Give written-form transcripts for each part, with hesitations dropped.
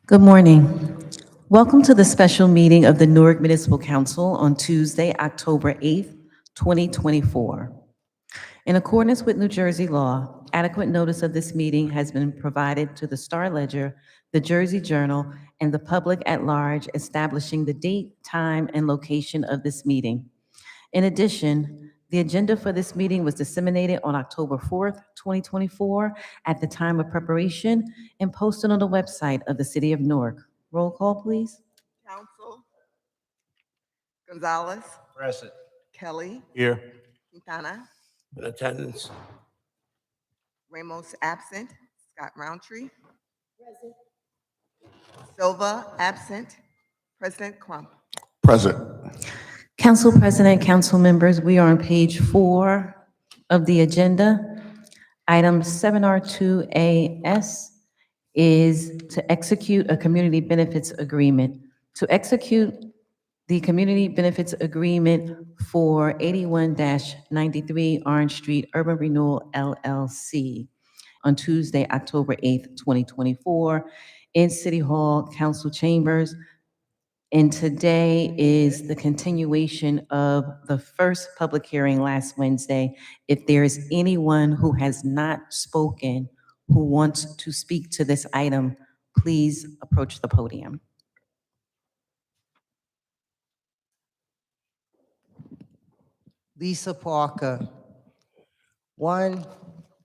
Good morning. Welcome to the special meeting of the Newark Municipal Council on Tuesday, October 8th, 2024. In accordance with New Jersey law, adequate notice of this meeting has been provided to the Star Ledger, the Jersey Journal, and the public at large, establishing the date, time, and location of this meeting. In addition, the agenda for this meeting was disseminated on October 4th, 2024, at the time of preparation and posted on the website of the City of Newark. Roll call, please. Council, Gonzalez, Present. Kelly, Here. Quintana, In attendance. Ramos absent, Scott Roundtree. Silva absent, President Crump. Present. Council President, council members, we are on page 4 of the agenda. Item 7R2AS is to execute a community benefits agreement. To execute the community benefits agreement for 81-93 Orange Street Urban Renewal LLC on Tuesday, October 8th, 2024, in City Hall Council Chambers. And today is the continuation of the first public hearing last Wednesday. If there is anyone who has not spoken, who wants to speak to this item, please approach the podium. Lisa Parker, one,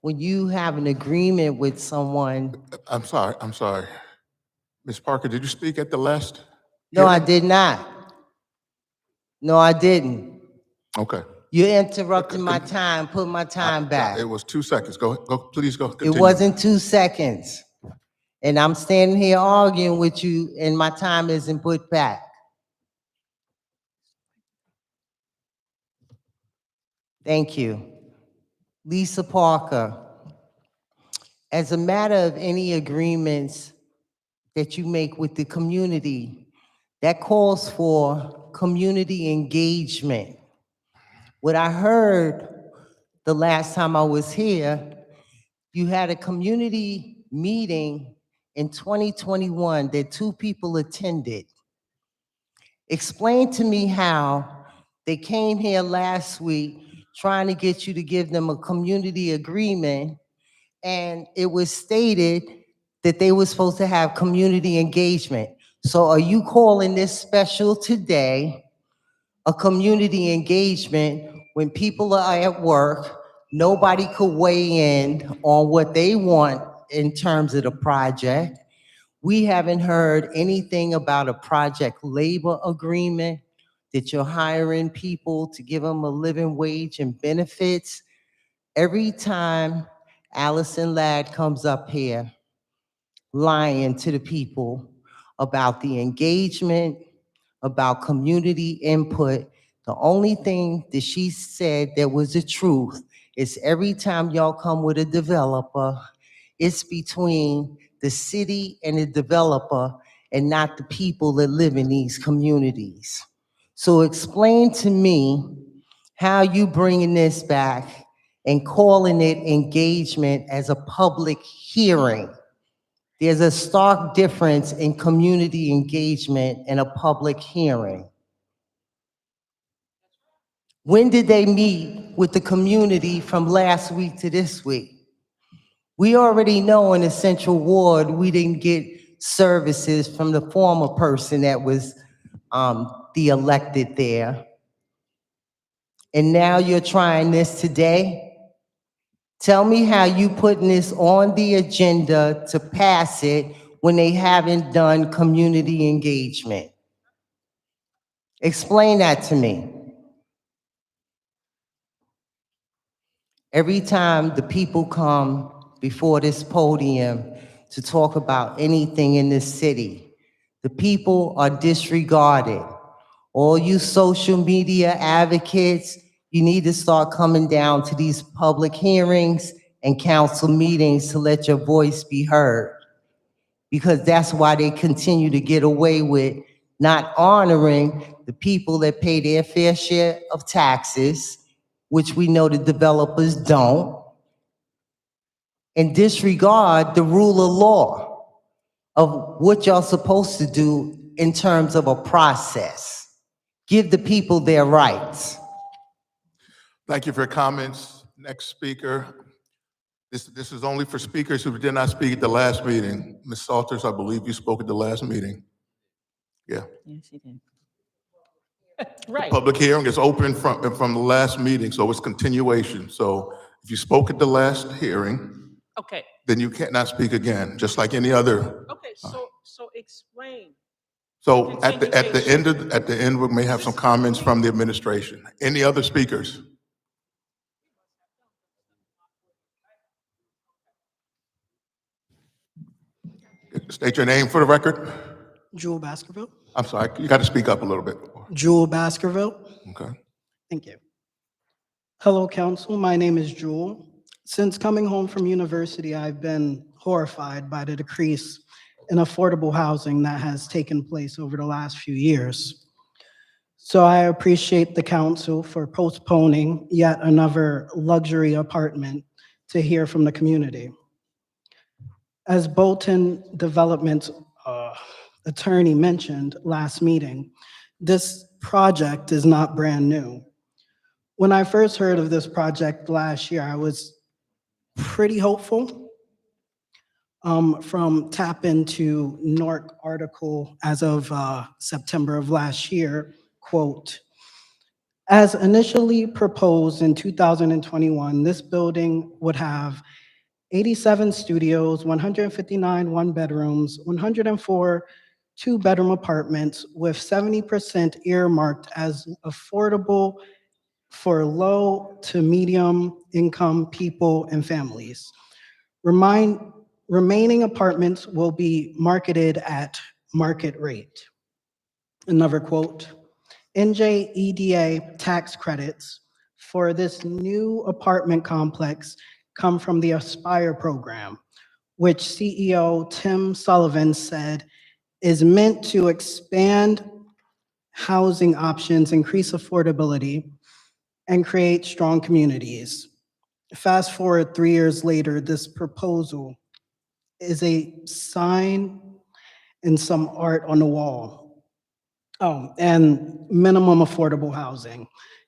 when you have an agreement with someone, I'm sorry. Ms. Parker, did you speak at the last? no, I hearing? did not. No, I didn't. Okay. You interrupted my time, put my time back. It was 2 seconds. Please go. It Continue. wasn't 2 seconds. And I'm standing here arguing with you and my time isn't put back. Thank you. Lisa Parker, as a matter of any agreements that you make with the community, that calls for community engagement. What I heard the last time I was here, you had a community meeting in 2021 that 2 people attended. Explain to me how they came here last week trying to get you to give them a community agreement, and it was stated that they were supposed to have community engagement. So are you calling this special today a community engagement when people are at work, nobody could weigh in on what they want in terms of the project? We haven't heard anything about a project labor agreement, that you're hiring people to give them a living wage and benefits. Every time Allison Ladd comes up here lying to the people about the engagement, about community input, the only thing that she said that was the truth is every time y'all come with a developer, it's between the city and the developer and not the people that live in these communities. So explain to me how you bringing this back and calling it engagement as a public hearing. There's a stark difference in community engagement and a public hearing. When did they meet with the community from last week to this week? We already know in the Central Ward, we didn't get services from the former person that was the elected there. And now you're trying this today? Tell me how you putting this on the agenda to pass it when they haven't done community engagement. Explain that to me. Every time the people come before this podium to talk about anything in this city, the people are disregarded. All you social media advocates, you need to start coming down to these public hearings and council meetings to let your voice be heard. Because that's why they continue to get away with not honoring the people that pay their fair share of taxes, which we know the developers don't, and disregard the rule of law. of what y'all supposed to do in terms of a process. Give the people their rights. Thank you for your comments. Next speaker. This is only for speakers who did not speak at the last meeting. Ms. Salters, I believe you spoke at the last meeting. Yeah. Yes, she did. The public hearing is open from the last meeting, so it's continuation. So if you spoke at the last hearing, Okay, then you cannot speak again, just like any other. okay, so explain. So at the end, we may have some comments from the administration. Any other speakers? State your name for the record. Jewel Baskerville. I'm sorry, you got to speak up a little bit. Jewel Baskerville. Okay. Thank you. Hello, council. My name is Jewel. Since coming home from university, I've been horrified by the decrease in affordable housing that has taken place over the last few years. So I appreciate the council for postponing yet another luxury apartment to hear from the community. As Bolton Development attorney mentioned last meeting, this project is not brand new. When I first heard of this project last year, I was pretty hopeful. From Tap Into Newark article as of September of last year, quote, as initially proposed in 2021, this building would have 87 studios, 159 one-bedrooms, 104 two-bedroom apartments with 70% earmarked as affordable for low to medium income people and families. Remaining apartments will be marketed at market rate. Another quote, NJEDA tax credits for this new apartment complex come from the Aspire program, which CEO Tim Sullivan said is meant to expand housing options, increase affordability, and create strong communities. Fast forward 3 years later, this proposal is a sign and some art on the wall. Oh, and minimum affordable housing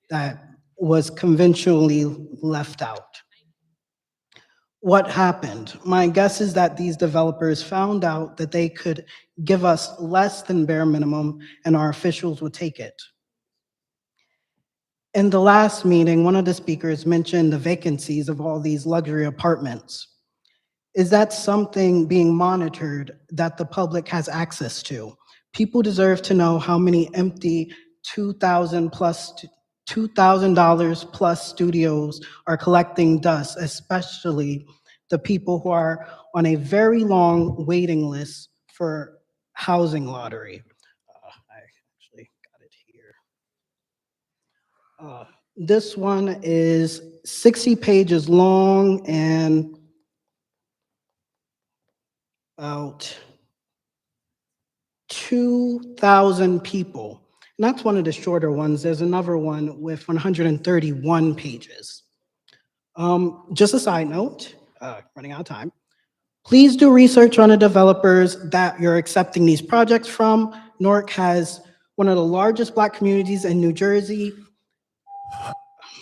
that was conventionally left out. What happened? My guess is that these developers found out that they could give us less than bare minimum and our officials would take it. In the last meeting, one of the speakers mentioned the vacancies of all these luxury apartments. Is that something being monitored that the public has access to? People deserve to know how many empty $2,000 plus studios are collecting dust, especially the people who are on a very long waiting list for housing lottery. I actually got it here. This one is 60 pages long and about 2,000 people. And that's one of the shorter ones. There's another one with 131 pages. Just a side note, running out of time. Please do research on the developers that you're accepting these projects from. Newark has one of the largest Black communities in New Jersey.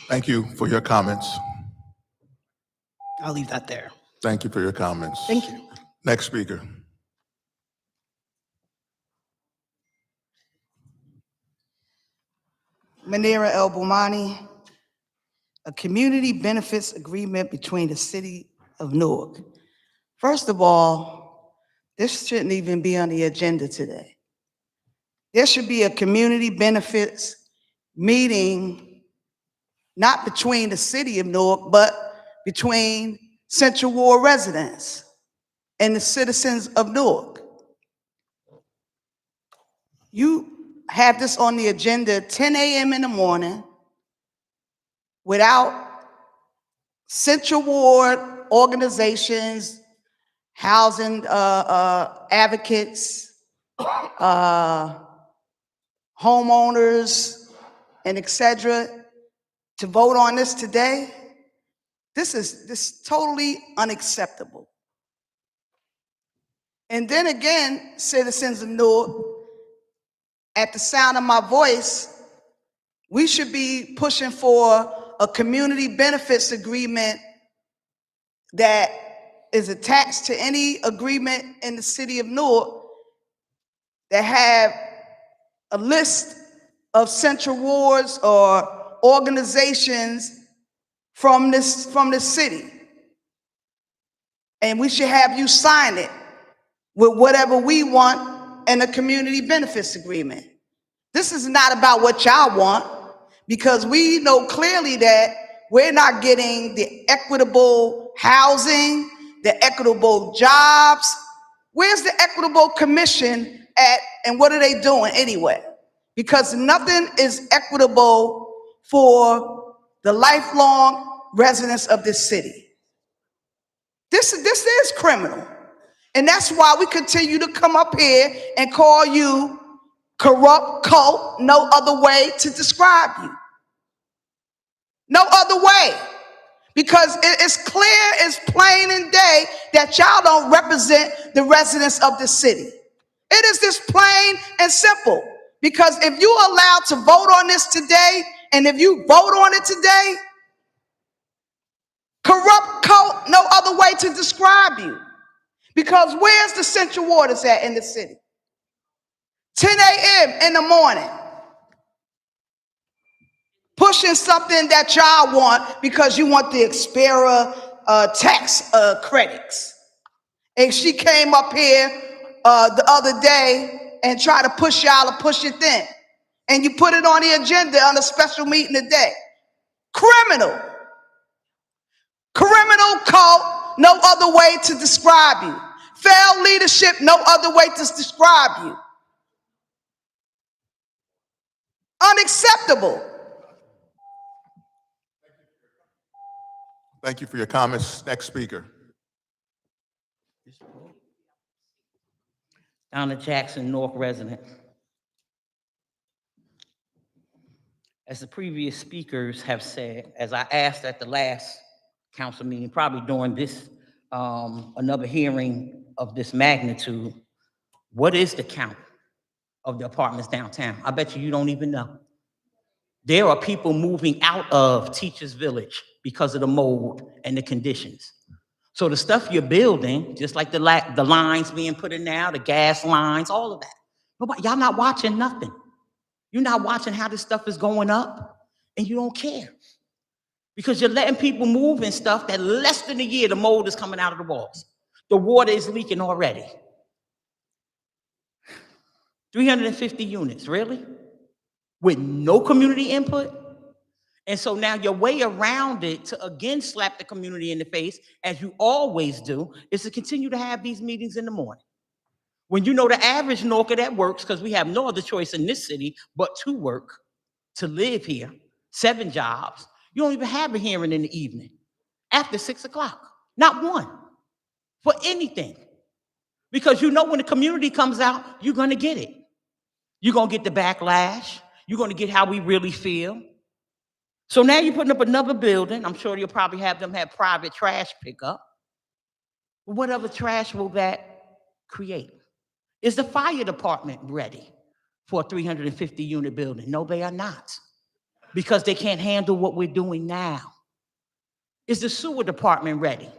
Thank you for your comments. I'll leave that there. Thank you for your comments. Thank you. Next speaker. Manira El Boumani, a community benefits agreement between the city of Newark. First of all, this shouldn't even be on the agenda today. There should be a community benefits meeting, not between the city of Newark, but between Central Ward residents and the citizens of Newark. You have this on the agenda at 10 a.m. in the morning without Central Ward organizations, housing advocates, homeowners, and et cetera, to vote on this today. This is totally unacceptable. And then again, citizens of Newark, at the sound of my voice, we should be pushing for a community benefits agreement that is attached to any agreement in the city of Newark that have a list of central wards or organizations from this city. And we should have you sign it with whatever we want in a community benefits agreement. This is not about what y'all want, because we know clearly that we're not getting the equitable housing, the equitable jobs. Where's the equitable commission at, and what are they doing anyway? Because nothing is equitable for the lifelong residents of this city. This is criminal. And that's why we continue to come up here and call you corrupt cult, no other way to describe you. No other way. Because it's clear, it's plain and day that y'all don't represent the residents of this city. It is this plain and simple. Because if you're allowed to vote on this today, and if you vote on it today, corrupt cult, no other way to describe you. Because where's the central waters at in the city? 10 a.m. in the morning. Pushing something that y'all want because you want the Xpera tax credits. And she came up here the other day and tried to push y'all to push it then. And you put it on the agenda on a special meeting today. Criminal. Criminal cult, no other way to describe you. Failed leadership, no other way to describe you. Unacceptable. Thank you for your comments. Next speaker. Donna Jackson, Newark resident. As the previous speakers have said, as I asked at the last council meeting, probably during this, another hearing of this magnitude, what is the count of the apartments downtown? I bet you don't even know. There are people moving out of Teachers Village because of the mold and the conditions. So the stuff you're building, just like the lines being put in now, the gas lines, all of that. Y'all not watching nothing. You're not watching how this stuff is going up, and you don't care. Because you're letting people move in stuff that less than a year, the mold is coming out of the walls. The water is leaking already. 350 units, really? With no community input? And so now your way around it to again slap the community in the face, as you always do, is to continue to have these meetings in the morning. When you know the average Norker that works, because we have no other choice in this city but to work, to live here, 7 jobs, you don't even have a hearing in the evening after 6 o'clock. Not one for anything. Because you know when the community comes out, you're going to get it. You're going to get the backlash. You're going to get how we really feel. So now you're putting up another building. I'm sure you'll probably have them have private trash pickup. What other trash will that create? Is the fire department ready for a 350 unit building? No, they are not, because they can't handle what we're doing now. Is the sewer department ready?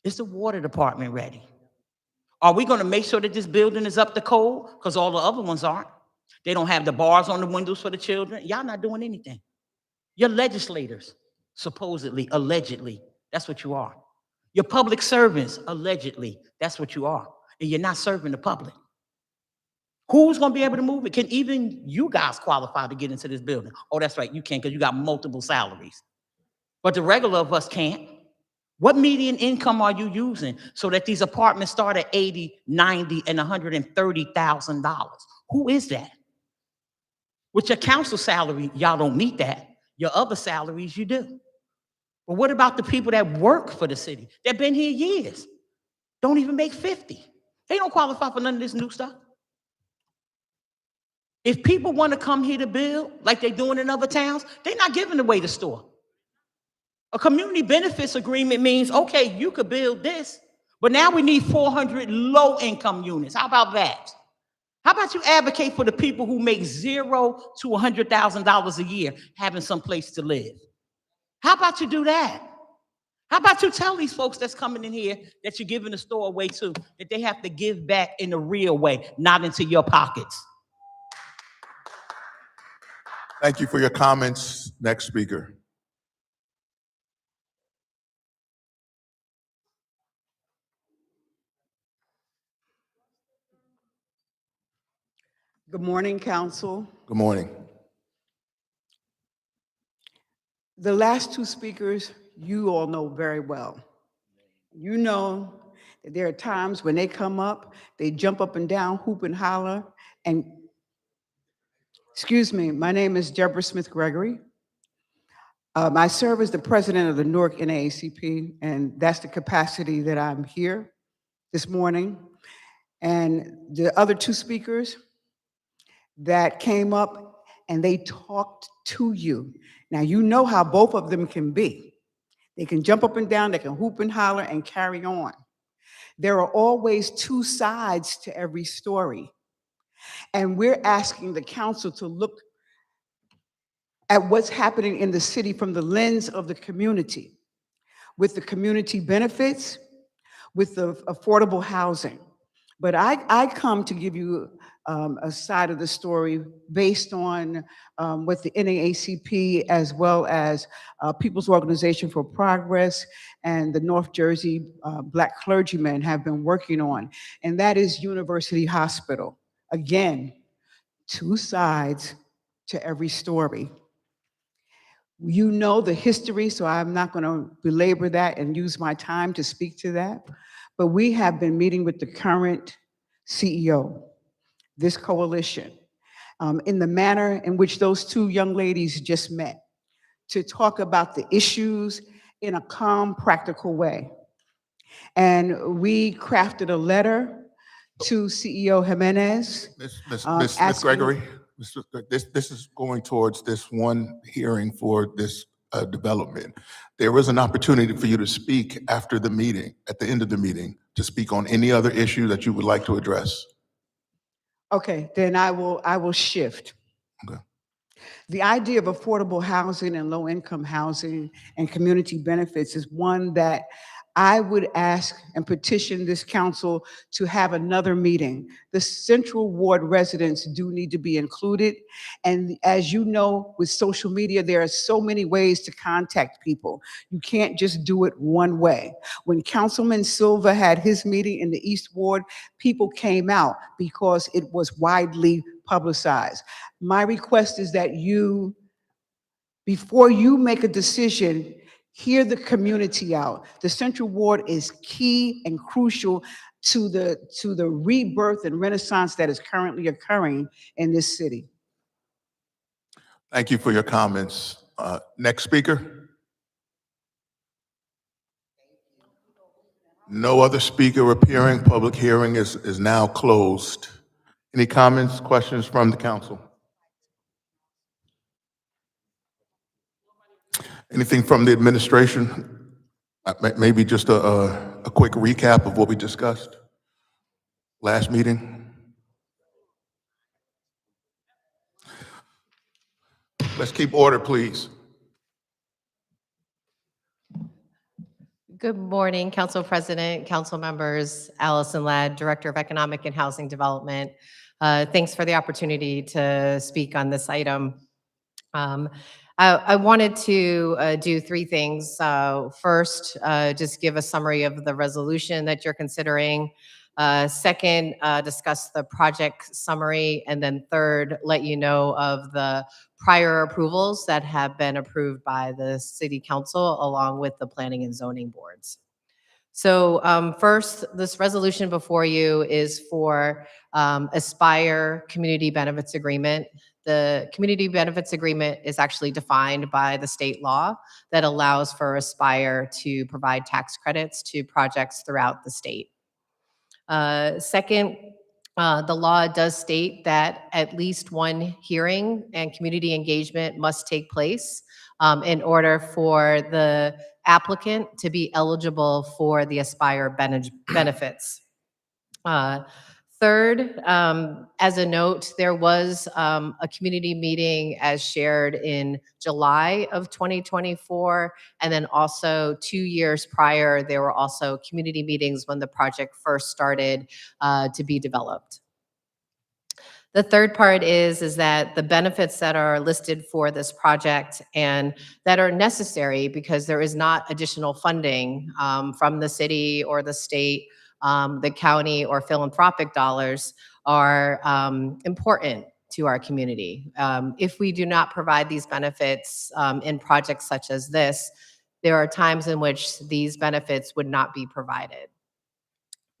Is the water department ready? Are we going to make sure that this building is up to code? Because all the other ones aren't. They don't have the bars on the windows for the children. Y'all not doing anything. You're legislators, supposedly, allegedly. That's what you are. You're public servants, allegedly. That's what you are. And you're not serving the public. Who's going to be able to move it? Can even you guys qualify to get into this building? Oh, that's right, you can't, because you got multiple salaries. But the regular of us can't. What median income are you using so that these apartments start at $80,000, $90,000, and $130,000? Who is that? With your council salary, y'all don't meet that. Your other salaries, you do. But what about the people that work for the city? They've been here years. Don't even make 50. They don't qualify for none of this new stuff. If people want to come here to build like they're doing in other towns, they're not giving away the store. A community benefits agreement means, okay, you could build this, But now we need 400 low-income units. How about that? How about you advocate for the people who make $0 to $100,000 a year having some place to live? How about you do that? How about you tell these folks that's coming in here that you're giving the store away to, that they have to give back in a real way, not into your pockets? Thank you for your comments. Next speaker. Good morning, council. Good morning. The last two speakers, you all know very well. You know that there are times when they come up, they jump up and down, hoop and holler, and, excuse me, my name is Deborah Smith Gregory. I serve as the president of the Newark NAACP, and that's the capacity that I'm here this morning. And the other two speakers that came up and they talked to you. Now, you know how both of them can be. They can jump up and down, they can hoop and holler and carry on. There are always two sides to every story. And we're asking the council to look at what's happening in the city from the lens of the community, with the community benefits, with the affordable housing. But I come to give you a side of the story based on what the NAACP, as well as People's Organization for Progress and the North Jersey Black clergymen have been working on, and that is University Hospital. Again, two sides to every story. You know the history, so I'm not going to belabor that and use my time to speak to that. But we have been meeting with the current CEO, this coalition, in the manner in which those two young ladies just met, to talk about the issues in a calm, practical way. And we crafted a letter to CEO Jimenez. Ms. Gregory, this is going towards this one hearing for this development. There is an opportunity for you to speak after the meeting, at the end of the meeting, to speak on any other issue that you would like to address. Okay, then I will shift. Okay. The idea of affordable housing and low-income housing and community benefits is one that I would ask and petition this council to have another meeting. The Central Ward residents do need to be included. And as you know, with social media, there are so many ways to contact people. You can't just do it one way. When Councilman Silva had his meeting in the East Ward, people came out because it was widely publicized. My request is that you, before you make a decision, hear the community out. The Central Ward is key and crucial to the rebirth and renaissance that is currently occurring in this city. Thank you for your comments. Next speaker. No other speaker appearing. Public hearing is now closed. Any comments, questions from the council? Anything from the administration? Maybe just a quick recap of what we discussed last meeting. Let's keep order, please. Good morning, Council President, Council members, Allison Ladd, Director of Economic and Housing Development. Thanks for the opportunity to speak on this item. I wanted to do three things. First, just give a summary of the resolution that you're considering. Second, discuss the project summary. And then third, let you know of the prior approvals that have been approved by the City Council along with the Planning and Zoning boards. So first, this resolution before you is for Aspire Community Benefits Agreement. The Community Benefits Agreement is actually defined by the state law that allows for Aspire to provide tax credits to projects throughout the state. Second, The law does state that at least one hearing and community engagement must take place in order for the applicant to be eligible for the Aspire benefits. Third, as a note, there was a community meeting as shared in July of 2024, and then also 2 years prior, there were also community meetings when the project first started to be developed. The third part is that the benefits that are listed for this project and that are necessary because there is not additional funding from the city or the state, the county, or philanthropic dollars are important to our community. If we do not provide these benefits in projects such as this, there are times in which these benefits would not be provided.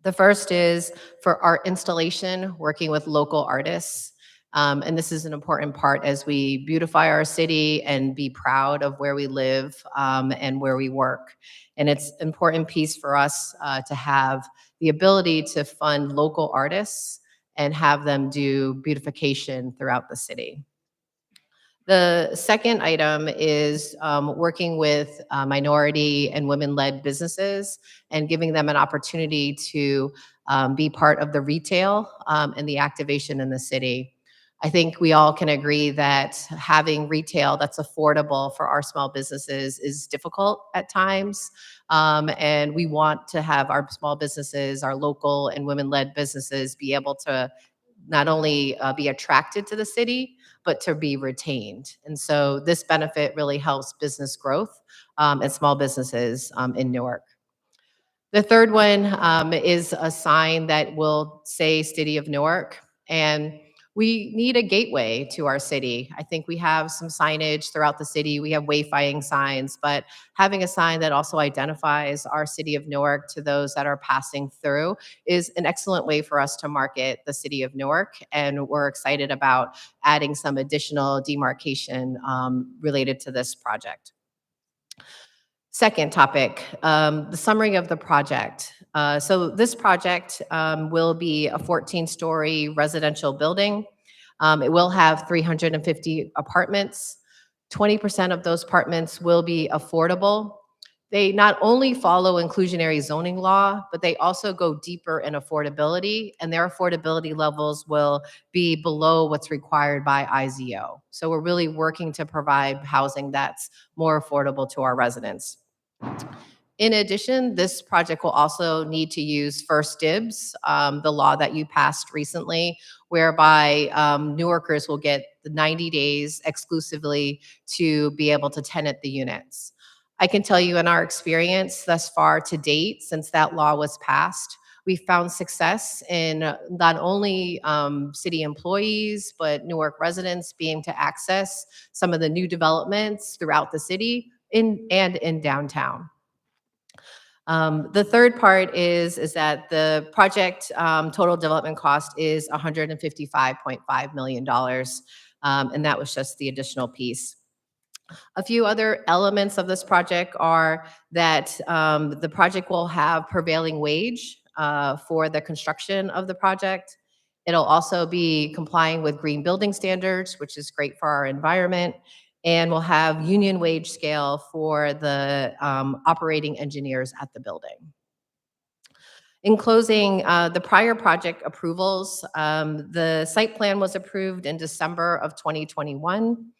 The first is for art installation, working with local artists. And this is an important part as we beautify our city and be proud of where we live and where we work. And it's an important piece for us to have the ability to fund local artists and have them do beautification throughout the city. The second item is working with minority and women-led businesses and giving them an opportunity to be part of the retail and the activation in the city. I think we all can agree that having retail that's affordable for our small businesses is difficult at times. And we want to have our small businesses, our local and women-led businesses be able to not only be attracted to the city, but to be retained. And so this benefit really helps business growth and small businesses in Newark. The third one is a sign that will say City of Newark. And we need a gateway to our city. I think we have some signage throughout the city. We have wayfinding signs, but having a sign that also identifies our City of Newark to those that are passing through is an excellent way for us to market the City of Newark. And we're excited about adding some additional demarcation related to this project. Second topic, the summary of the project. So this project will be a 14-story residential building. It will have 350 apartments. 20% of those apartments will be affordable. They not only follow inclusionary zoning law, but they also go deeper in affordability, and their affordability levels will be below what's required by IZO. So we're really working to provide housing that's more affordable to our residents. In addition, this project will also need to use first dibs, the law that you passed recently, whereby Newarkers will get the 90 days exclusively to be able to tenant the units. I can tell you in our experience thus far to date, since that law was passed, we found success in not only city employees, but Newark residents being to access some of the new developments throughout the city and in downtown. The third part is that the project total development cost is $155.5 million, and that was just the additional piece. A few other elements of this project are that the project will have prevailing wage for the construction of the project. It'll also be complying with green building standards, which is great for our environment. And we'll have union wage scale for the operating engineers at the building. In closing, the prior project approvals, the site plan was approved in December of 2021.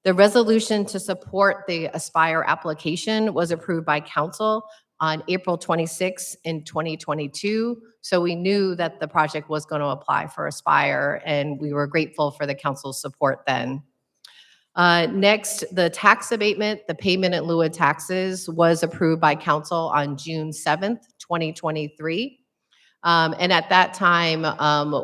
The resolution to support the Aspire application was approved by council on April 26 in 2022. So we knew that the project was going to apply for Aspire, and we were grateful for the council's support then. Next, the tax abatement, the payment in lieu of taxes, was approved by council on June 7th, 2023. And at that time,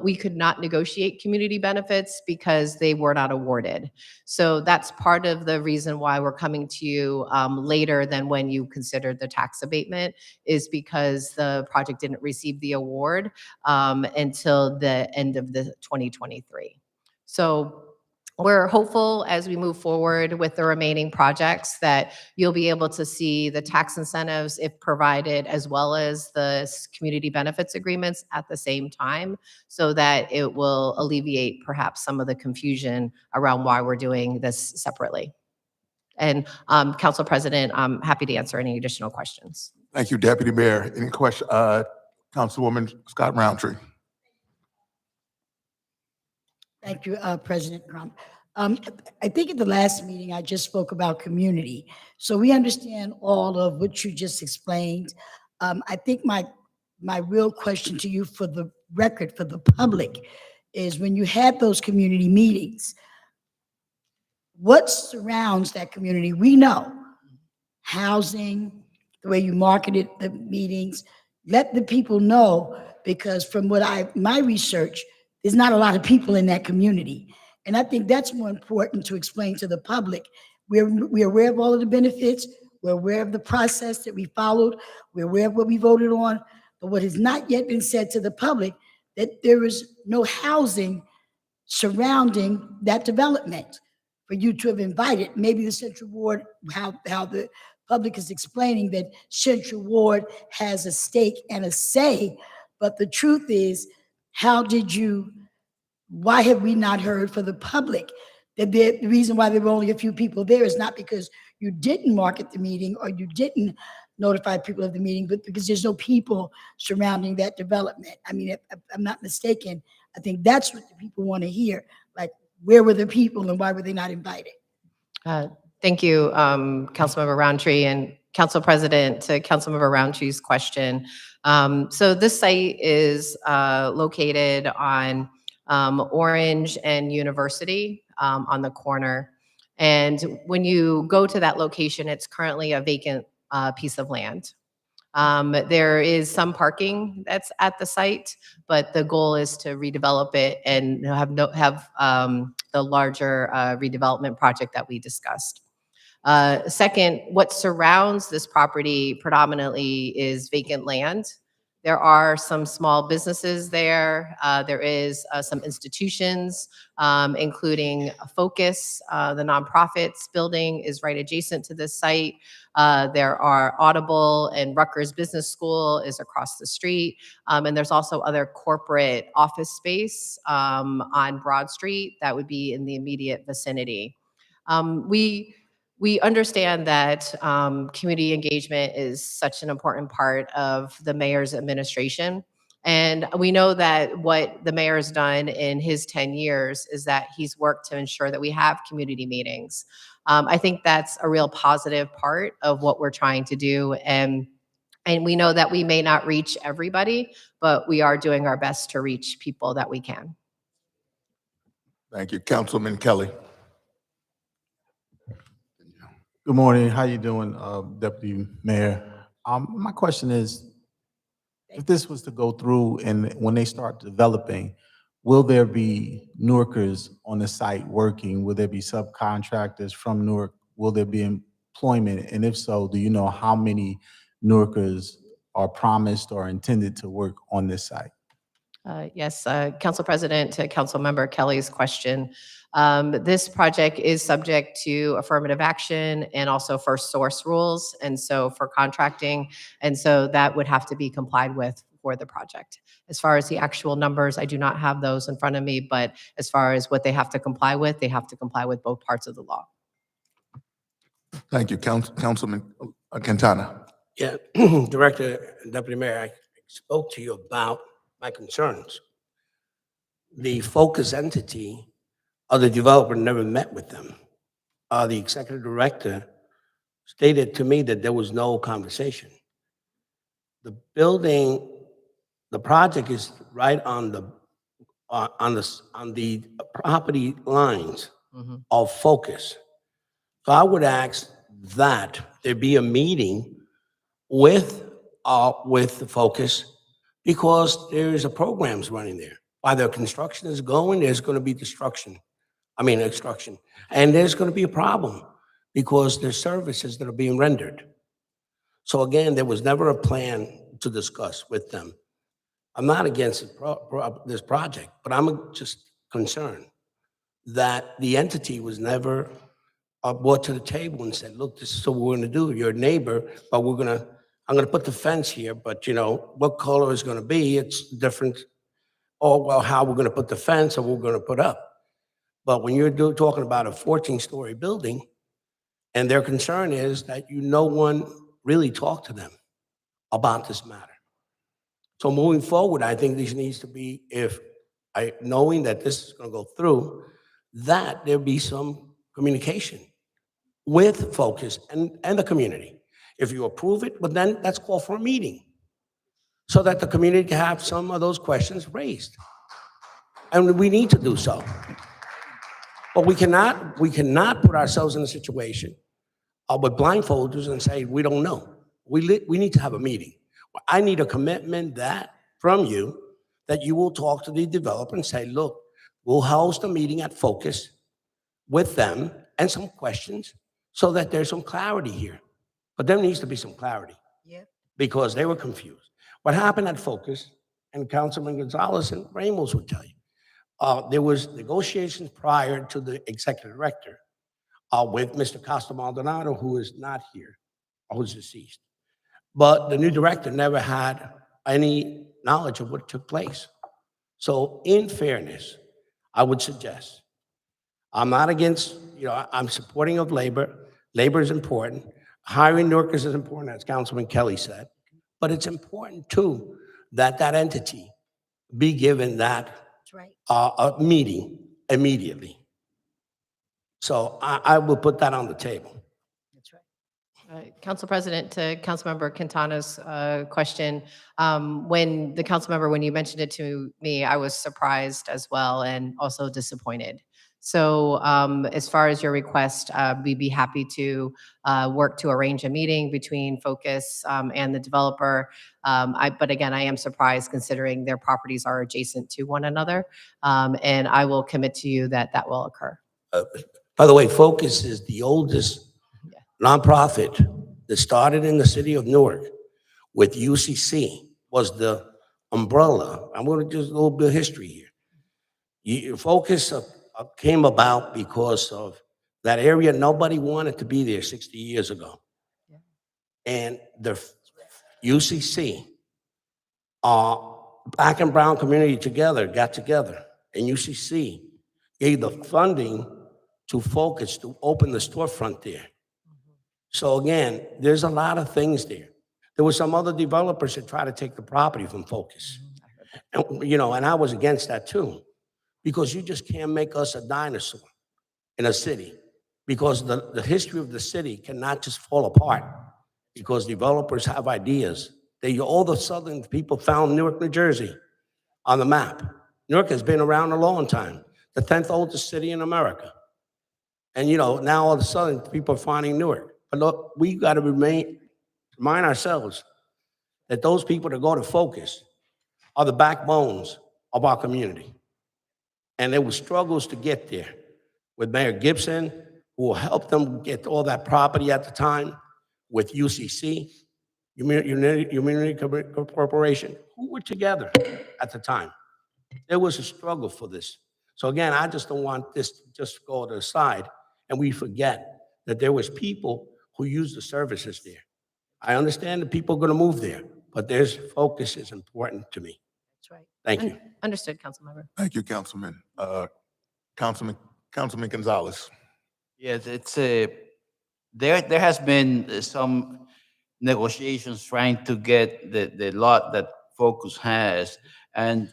we could not negotiate community benefits because they were not awarded. So that's part of the reason why we're coming to you later than when you considered the tax abatement, is because the project didn't receive the award until the end of the 2023. So We're hopeful as we move forward with the remaining projects that you'll be able to see the tax incentives if provided, as well as the community benefits agreements at the same time, so that it will alleviate perhaps some of the confusion around why we're doing this separately. And Council President, I'm happy to answer any additional questions. Thank you, Deputy Mayor. Any question? Councilwoman Scott Roundtree. Thank you, President Crump. I think at the last meeting, I just spoke about community. So we understand all of what you just explained. I think my real question to you for the record, for the public, is when you had those community meetings, what surrounds that community? We know housing, the way you marketed the meetings. Let the people know, because from my research, there's not a lot of people in that community. And I think that's more important to explain to the public. We're aware of all of the benefits. We're aware of the process that we followed. We're aware of what we voted on. But what has not yet been said to the public, that there is no housing surrounding that development for you to have invited. Maybe the Central Ward, how the public is explaining that Central Ward has a stake and a say. But the truth is, why have we not heard for the public that the reason why there were only a few people there is not because you didn't market the meeting or you didn't notify people of the meeting, but because there's no people surrounding that development. I mean, if I'm not mistaken, I think that's what the people want to hear. Like, where were the people and why were they not invited? Thank you, Councilmember Roundtree, and Council President, to Councilmember Roundtree's question. So this site is located on Orange and University on the corner. And when you go to that location, it's currently a vacant piece of land. There is some parking that's at the site, but the goal is to redevelop it and have the larger redevelopment project that we discussed. Second, what surrounds this property predominantly is vacant land. There are some small businesses there. There is some institutions, including Focus, the nonprofits building is right adjacent to this site. There are Audible and Rutgers Business School is across the street. And there's also other corporate office space on Broad Street that would be in the immediate vicinity. We understand that community engagement is such an important part of the mayor's administration. And we know that what the mayor has done in his 10 years is that he's worked to ensure that we have community meetings. I think that's a real positive part of what we're trying to do. And we know that we may not reach everybody, but we are doing our best to reach people that we can. Thank you. Councilman Kelly. Good morning. How you doing, Deputy Mayor? My question is, if this was to go through and when they start developing, will there be Newarkers on the site working? Will there be subcontractors from Newark? Will there be employment? And if so, do you know how many Newarkers are promised or intended to work on this site? Yes, Council President, to Councilmember Kelly's question, this project is subject to affirmative action and also first source rules, and so for contracting, and so that would have to be complied with for the project. As far as the actual numbers, I do not have those in front of me, but as far as what they have to comply with, they have to comply with both parts of the law. Thank you, Councilman Quintana. Yeah, Director, Deputy Mayor, I spoke to you about my concerns. The focus entity of the developer never met with them. The executive director stated to me that there was no conversation. The building, the project is right on the property lines of focus. So I would ask that there be a meeting with the focus, because there is a programs running there. While the construction is going, there's going to be extraction. And there's going to be a problem because there's services that are being rendered. So again, there was never a plan to discuss with them. I'm not against this project, but I'm just concerned that the entity was never brought to the table and said, look, this is what we're gonna do. You're a neighbor, but I'm gonna put the fence here, but what color is gonna be, it's different. Oh, well, how we're gonna put the fence or we're gonna put up. But when you're talking about a 14-story building, and their concern is that no one really talked to them about this matter. So moving forward, I think this needs to be, knowing that this is gonna go through, that there be some communication with Focus and the community. If you approve it, but then let's call for a meeting so that the community can have some of those questions raised. And we need to do so. But we cannot put ourselves in a situation with blindfolders and say, we don't know. We need to have a meeting. I need a commitment from you that you will talk to the developer and say, look, we'll host a meeting at Focus with them and some questions so that there's some clarity here. But there needs to be some clarity. Yep. Because they were confused. What happened at Focus, and Councilman Gonzalez and Ramos would tell you, there was negotiations prior to the executive director with Mr. Costa Maldonado, who is not here, or who's deceased. But the new director never had any knowledge of what took place. So in fairness, I would suggest, I'm not against, I'm supporting of labor. Labor is important. Hiring workers is important, as Councilman Kelly said. But it's important, too, that entity be given that That's right. a meeting immediately. So I will put that on the table. That's right. Council President, to Councilmember Quintana's question, when you mentioned it to me, I was surprised as well and also disappointed. So as far as your request, we'd be happy to work to arrange a meeting between Focus and the developer. But again, I am surprised considering their properties are adjacent to one another. And I will commit to you that that will occur. By the way, Focus is the oldest nonprofit that started in the city of Newark with UCC, was the umbrella. I'm going to just a little bit of history here. Focus came about because of that area. Nobody wanted to be there 60 years ago. Yeah. And the UCC, Black and Brown community got together, and UCC gave the funding to Focus to open the storefront there. So again, there's a lot of things there. There were some other developers that tried to take the property from Focus. And I was against that too, because you just can't make us a dinosaur in a city, because the history of the city cannot just fall apart because developers have ideas. All of a sudden, people found Newark, New Jersey on the map. Newark has been around a long time, the 10th oldest city in America. And now all of a sudden, people are finding Newark. But look, we got to remind ourselves that those people that go to Focus are the backbones of our community. And there were struggles to get there with Mayor Gibson, who helped them get all that property at the time, with UCC, Community Corporation, who were together at the time. There was a struggle for this. So again, I just don't want this to just go to the side and we forget that there was people who used the services there. I understand that people are going to move there, but there's Focus is important to me. That's right. Thank you. Understood, Councilmember. Thank you, Councilman. Councilman Gonzalez. Yes, it's there has been some negotiations trying to get the lot that Focus has, and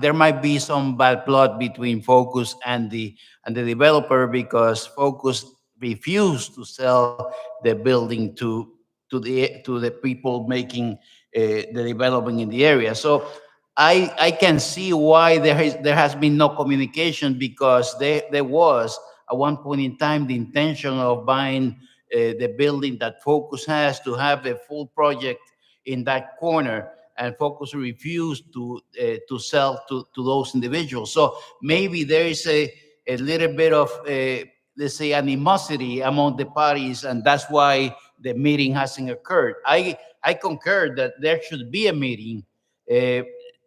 there might be some bad blood between Focus and the developer, because Focus refused to sell the building to the people making the development in the area. So I can see why there has been no communication, because there was at one point in time the intention of buying the building that Focus has, to have a full project in that corner, and Focus refused to sell to those individuals. So maybe there is a little bit of let's say animosity among the parties, and that's why the meeting hasn't occurred. I concur that there should be a meeting.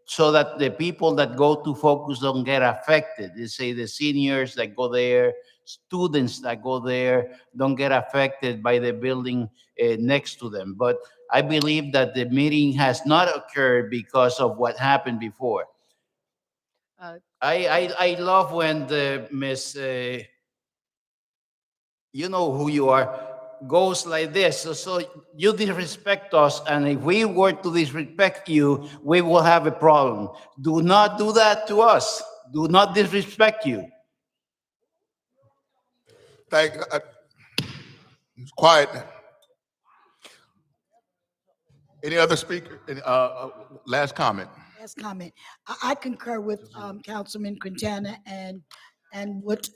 so that the people that go to Focus don't get affected. They say the seniors that go there, students that go there don't get affected by the building next to them. But I believe that the meeting has not occurred because of what happened before. Uh, I love when the Miss, you know who you are, goes like this. So you disrespect us, and if we were to disrespect you, we will have a problem. Do not do that to us. Do not disrespect you. Quiet. Any other speaker? Last comment. Last comment. I concur with Councilman Quintana and what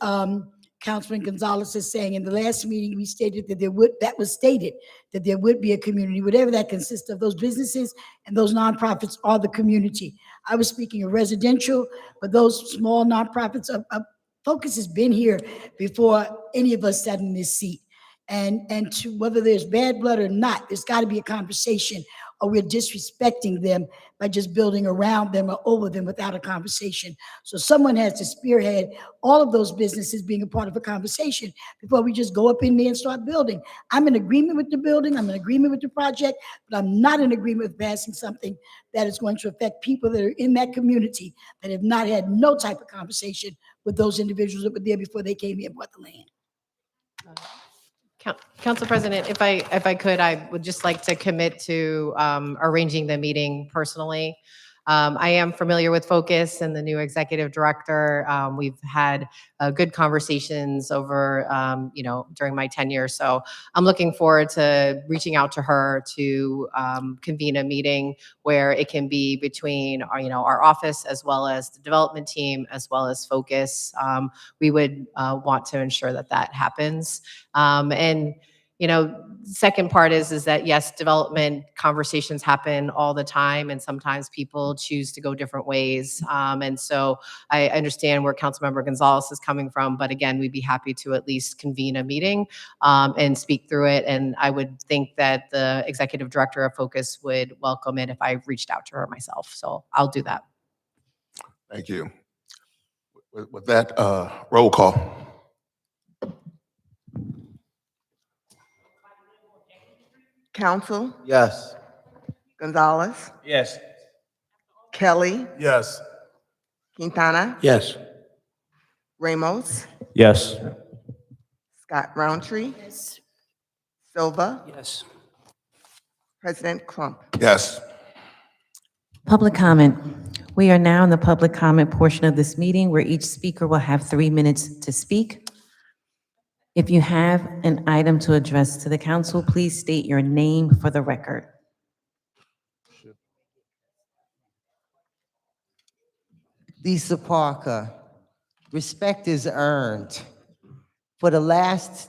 Councilman Gonzalez is saying. In the last meeting, we stated that that was stated, that there would be a community, whatever that consists of. Those businesses and those nonprofits are the community. I was speaking of residential, but those small nonprofits, Focus has been here before any of us sat in this seat. And to whether there's bad blood or not, there's got to be a conversation, or we're disrespecting them by just building around them or over them without a conversation. So someone has to spearhead all of those businesses being a part of a conversation before we just go up in there and start building. I'm in agreement with the building, I'm in agreement with the project, but I'm not in agreement with passing something that is going to affect people that are in that community that have not had no type of conversation with those individuals that were there before they came here and bought the land. Council President, if I could, I would just like to commit to arranging the meeting personally. I am familiar with Focus and the new executive director. We've had good conversations over, during my tenure. So I'm looking forward to reaching out to her to convene a meeting where it can be between our office as well as the development team as well as Focus. We would want to ensure that that happens. Second part is that yes, development conversations happen all the time, and sometimes people choose to go different ways. And so I understand where Councilmember Gonzalez is coming from, but again, we'd be happy to at least convene a meeting and speak through it. And I would think that the executive director of Focus would welcome it if I reached out to her myself. So I'll do that. Thank you. With that, roll call. Council, Yes. Gonzalez, Yes. Kelly, Yes. Quintana, Yes. Ramos, Yes. Scott Roundtree, Yes. Silva, Yes. President Crump. Yes. Public comment. We are now in the public comment portion of this meeting where each speaker will have 3 minutes to speak. If you have an item to address to the council, please state your name for the record. Lisa Parker, respect is earned. For the last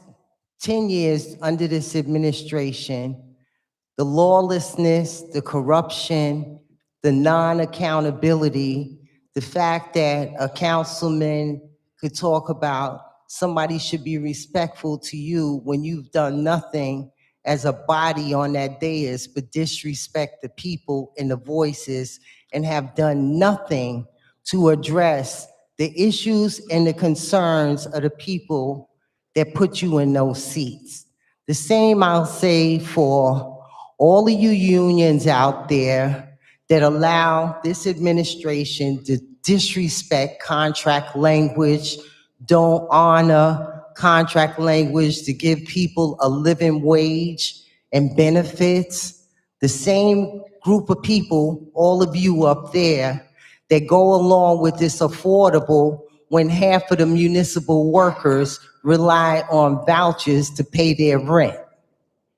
10 years under this administration, the lawlessness, the corruption, the non-accountability, the fact that a councilman could talk about somebody should be respectful to you when you've done nothing as a body on that dais but disrespect the people and the voices and have done nothing to address the issues and the concerns of the people that put you in those seats. The same I'll say for all of you unions out there that allow this administration to disrespect contract language, don't honor contract language to give people a living wage and benefits. The same group of people, all of you up there, that go along with this affordable when half of the municipal workers rely on vouchers to pay their rent.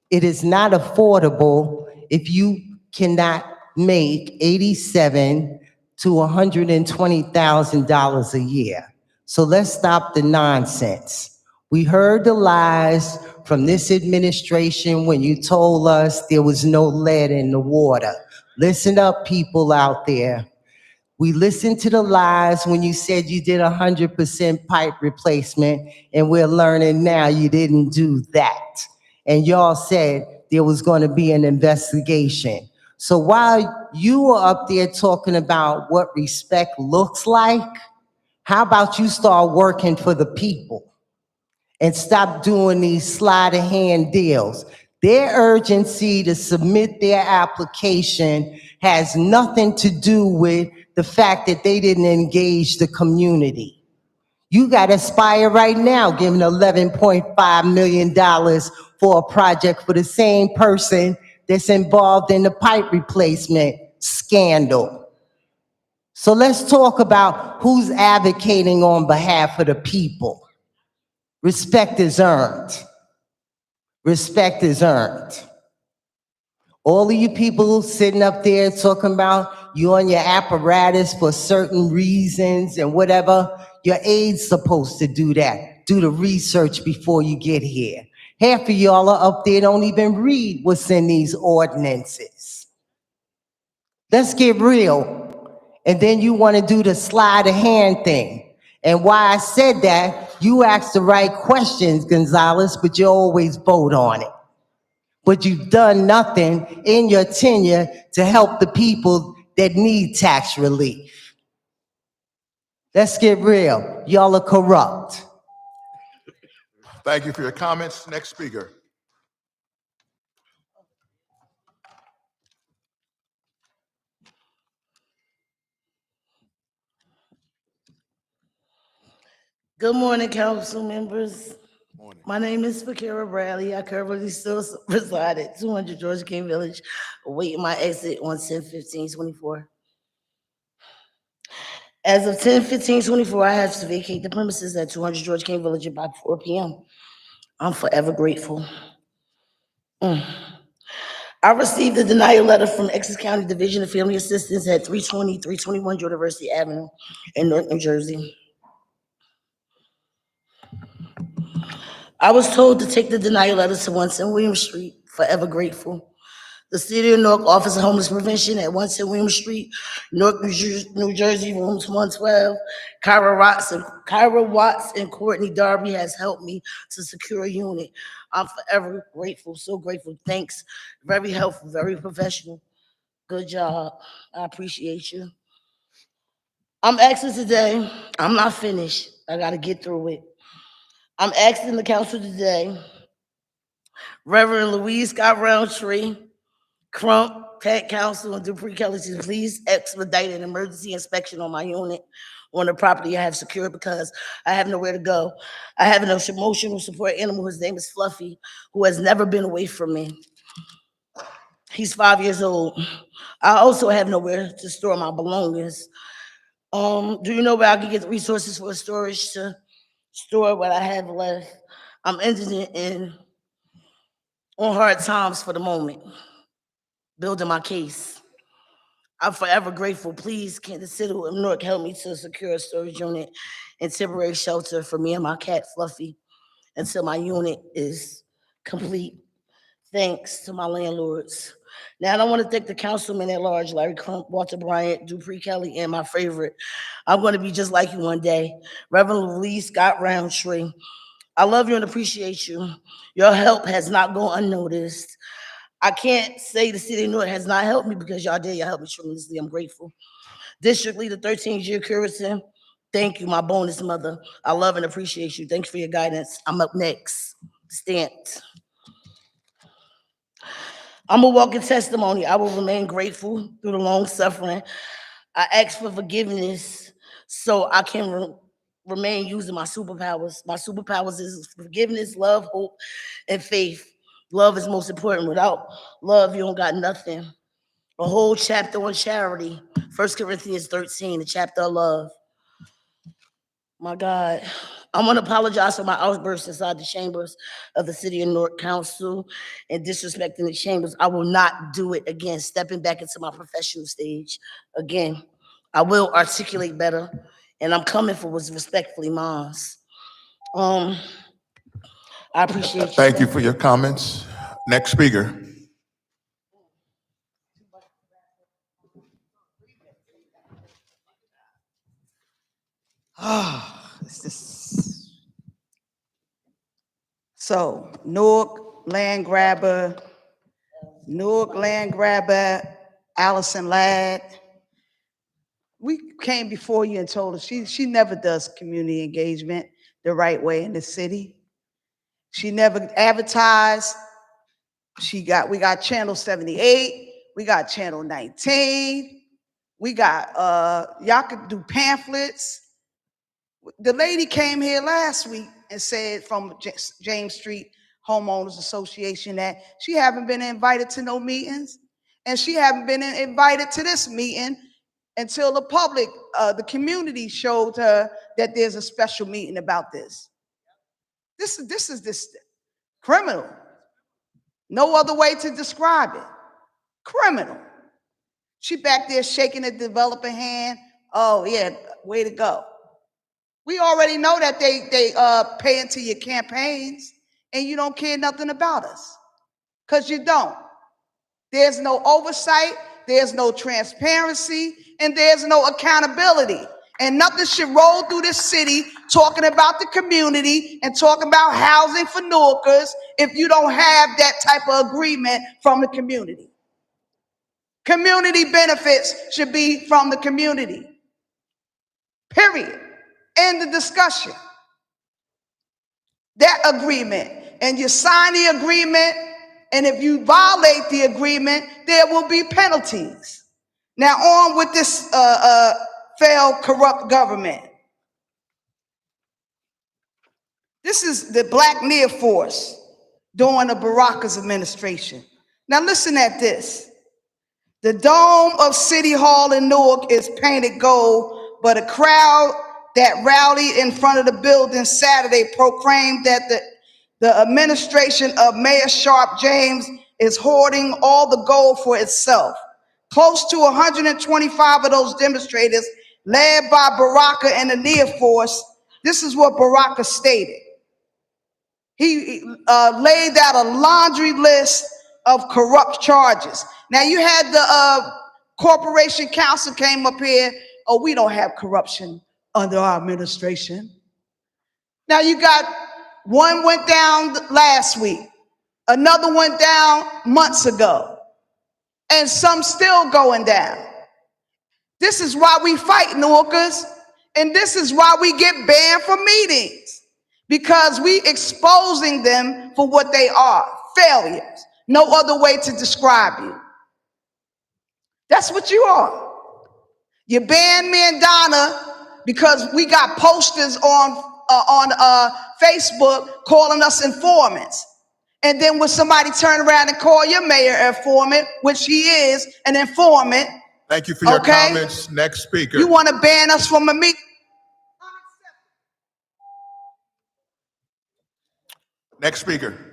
It is not affordable if you cannot make $87,000 to $120,000 a year. So let's stop the nonsense. We heard the lies from this administration when you told us there was no lead in the water. Listen up, people out there. We listened to the lies when you said you did 100% pipe replacement, and we're learning now you didn't do that. And y'all said there was going to be an investigation. So while you are up there talking about what respect looks like, how about you start working for the people and stop doing these sleight of hand deals? Their urgency to submit their application has nothing to do with the fact that they didn't engage the community. You got Aspire right now giving $11.5 million for a project for the same person that's involved in the pipe replacement scandal. So let's talk about who's advocating on behalf of the people. Respect is earned. Respect is earned. All of you people sitting up there talking about you on your apparatus for certain reasons and whatever, your aid's supposed to do that. Do the research before you get here. Half of y'all are up there don't even read what's in these ordinances. Let's get real. And then you want to do the sleight of hand thing. And why I said that, you ask the right questions, Gonzalez, but you always vote on it. But you've done nothing in your tenure to help the people that need tax relief. Let's get real. Y'all are corrupt. Thank you for your comments. Next speaker. Good morning, council members. Morning. My name is Fakira Bradley. I currently still reside at 200 George King Village, awaiting my exit on 10/15/24. As of 10/15/24, I have to vacate the premises at 200 George King Village by 4 p.m. I'm forever grateful. I received a denial letter from Essex County Division of Family Assistance at 321 University Avenue in Newark, New Jersey. I was told to take the denial letter to 110 William Street, forever grateful. The City of Newark Office of Homeless Prevention at 110 William Street, Newark, New Jersey, rooms 112. Kyra Watts and Courtney Darby has helped me to secure a unit. I'm forever grateful, so grateful. Thanks. Very helpful, very professional. Good job. I appreciate you. I'm asking today, I'm not finished. I got to get through it. I'm asking the council today, Reverend Louise Scott Roundtree, Crump, Pat Council, and Dupree Kelly to please expedite an emergency inspection on my unit on the property I have secured because I have nowhere to go. I have an emotional support animal. His name is Fluffy, who has never been away from me. He's 5 years old. I also have nowhere to store my belongings. Do you know where I can get the resources for storage to store what I have left? I'm ending it in on hard times for the moment, building my case. I'm forever grateful. Please, can the City of Newark help me to secure a storage unit and temporary shelter for me and my cat Fluffy until my unit is complete? Thanks to my landlords. Now, I want to thank the councilman at large, Larry Crump, Walter Bryant, Dupree Kelly, and my favorite, I'm going to be just like you one day, Reverend Lee Scott Roundtree. I love you and appreciate you. Your help has not gone unnoticed. I can't say the City of Newark has not helped me because y'all did. Y'all helped me tremendously. I'm grateful. District Leader, 13th year Curison, thank you, my bonus mother. I love and appreciate you. Thank you for your guidance. I'm up next. Stamped. I'm a walking testimony. I will remain grateful through the long suffering. I ask for forgiveness so I can remain using my superpowers. My superpowers is forgiveness, love, hope, and faith. Love is most important. Without love, you don't got nothing. A whole chapter on charity. 1 Corinthians 13, the chapter of love. My God. I want to apologize for my outbursts inside the chambers of the City of Newark Council and disrespecting the chambers. I will not do it again, stepping back into my professional stage again. I will articulate better, and I'm coming for what's respectfully mine. I appreciate you. Thank you for your comments. Next speaker. So Newark land grabber Allison Ladd. We came before you and told her she never does community engagement the right way in the city. She never advertised. We got Channel 78, we got Channel 19, we got, y'all could do pamphlets. The lady came here last week and said from James Street Homeowners Association that she haven't been invited to no meetings, and she haven't been invited to this meeting until the public, the community showed her that there's a special meeting about this. This is criminal. No other way to describe it. Criminal. She back there shaking a developer hand. Oh yeah, way to go. We already know that they pay into your campaigns and you don't care nothing about us. Because you don't. There's no oversight, there's no transparency, and there's no accountability. And nothing should roll through this city talking about the community and talking about housing for Newarkers if you don't have that type of agreement from the community. Community benefits should be from the community. Period. End the discussion. That agreement. And you sign the agreement, and if you violate the agreement, there will be penalties. Now on with this failed, corrupt government. This is the Black Near Force during the Baraka's administration. Now listen at this. The dome of City Hall in Newark is painted gold, but a crowd that rallied in front of the building Saturday proclaimed that the administration of Mayor Sharp James is hoarding all the gold for itself. Close to 125 of those demonstrators, led by Baraka and the Near Force, this is what Baraka stated. He laid out a laundry list of corrupt charges. Now you had the Corporation Council came up here, oh, we don't have corruption under our administration. Now you got one went down last week, another went down months ago, and some still going down. This is why we fight, Newarkers, and this is why we get banned from meetings, because we exposing them for what they are, failures. No other way to describe you. That's what you are. You banned me and Donna because we got posters on Facebook calling us informants. And then when somebody turn around and call your mayor an informant, which he is an informant. Thank you for your comments. Next speaker. You want to ban us from a meeting? Next speaker.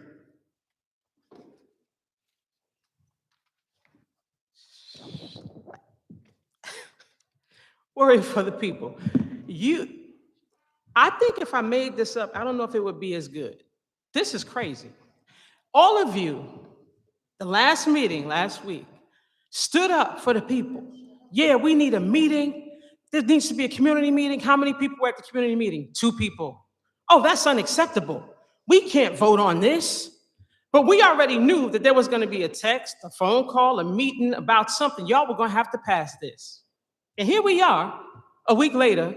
Worry for the people. I think if I made this up, I don't know if it would be as good. This is crazy. All of you, the last meeting last week, stood up for the people. Yeah, we need a meeting. There needs to be a community meeting. How many people were at the community meeting? 2 people. Oh, that's unacceptable. We can't vote on this. But we already knew that there was going to be a text, a phone call, a meeting about something. Y'all were going to have to pass this. And here we are, a week later,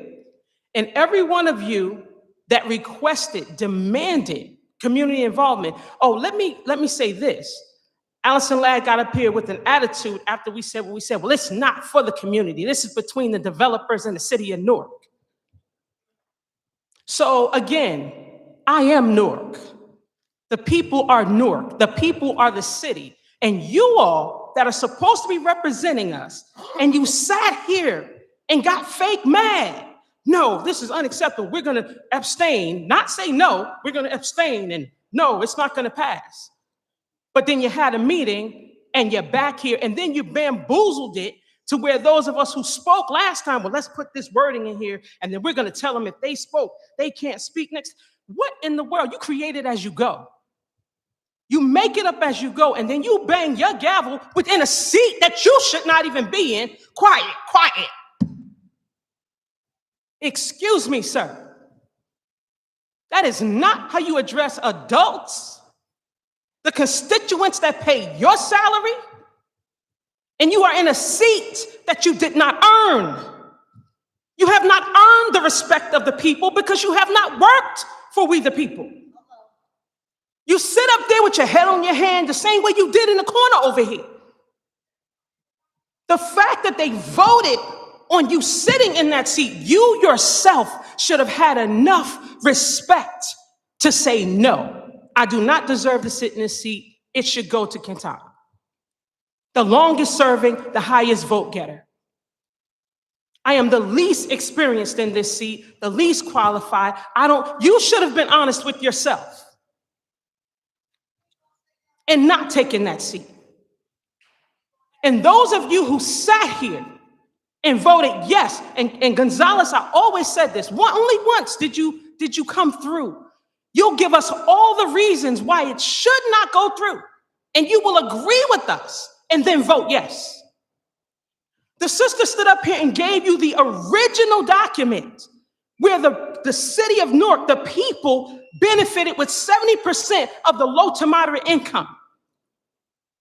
and every one of you that requested, demanded community involvement. Oh, let me say this. Allison Ladd got up here with an attitude after we said what we said. Well, it's not for the community. This is between the developers and the city of Newark. So again, I am Newark. The people are Newark. The people are the city. And you all that are supposed to be representing us, and you sat here and got fake mad. No, this is unacceptable. We're going to abstain, not say no. We're going to abstain, and no, it's not going to pass. But then you had a meeting and you're back here, and then you bamboozled it to where those of us who spoke last time, well, let's put this wording in here, and then we're going to tell them if they spoke, they can't speak next. What in the world? You create it as you go. You make it up as you go, and then you bang your gavel within a seat that you should not even be in. Quiet, quiet. Excuse me, sir. That is not how you address adults, the constituents that pay your salary. And you are in a seat that you did not earn. You have not earned the respect of the people because you have not worked for we the people. You sit up there with your head on your hand the same way you did in the corner over here. The fact that they voted on you sitting in that seat, you yourself should have had enough respect to say, no, I do not deserve to sit in this seat. It should go to Quintana. The longest serving, the highest vote getter. I am the least experienced in this seat, the least qualified. You should have been honest with yourself and not taken that seat. And those of you who sat here and voted yes, and Gonzalez, I always said this, only once did you come through. You'll give us all the reasons why it should not go through, and you will agree with us and then vote yes. The sister stood up here and gave you the original document where the city of Newark, the people benefited with 70% of the low to moderate income.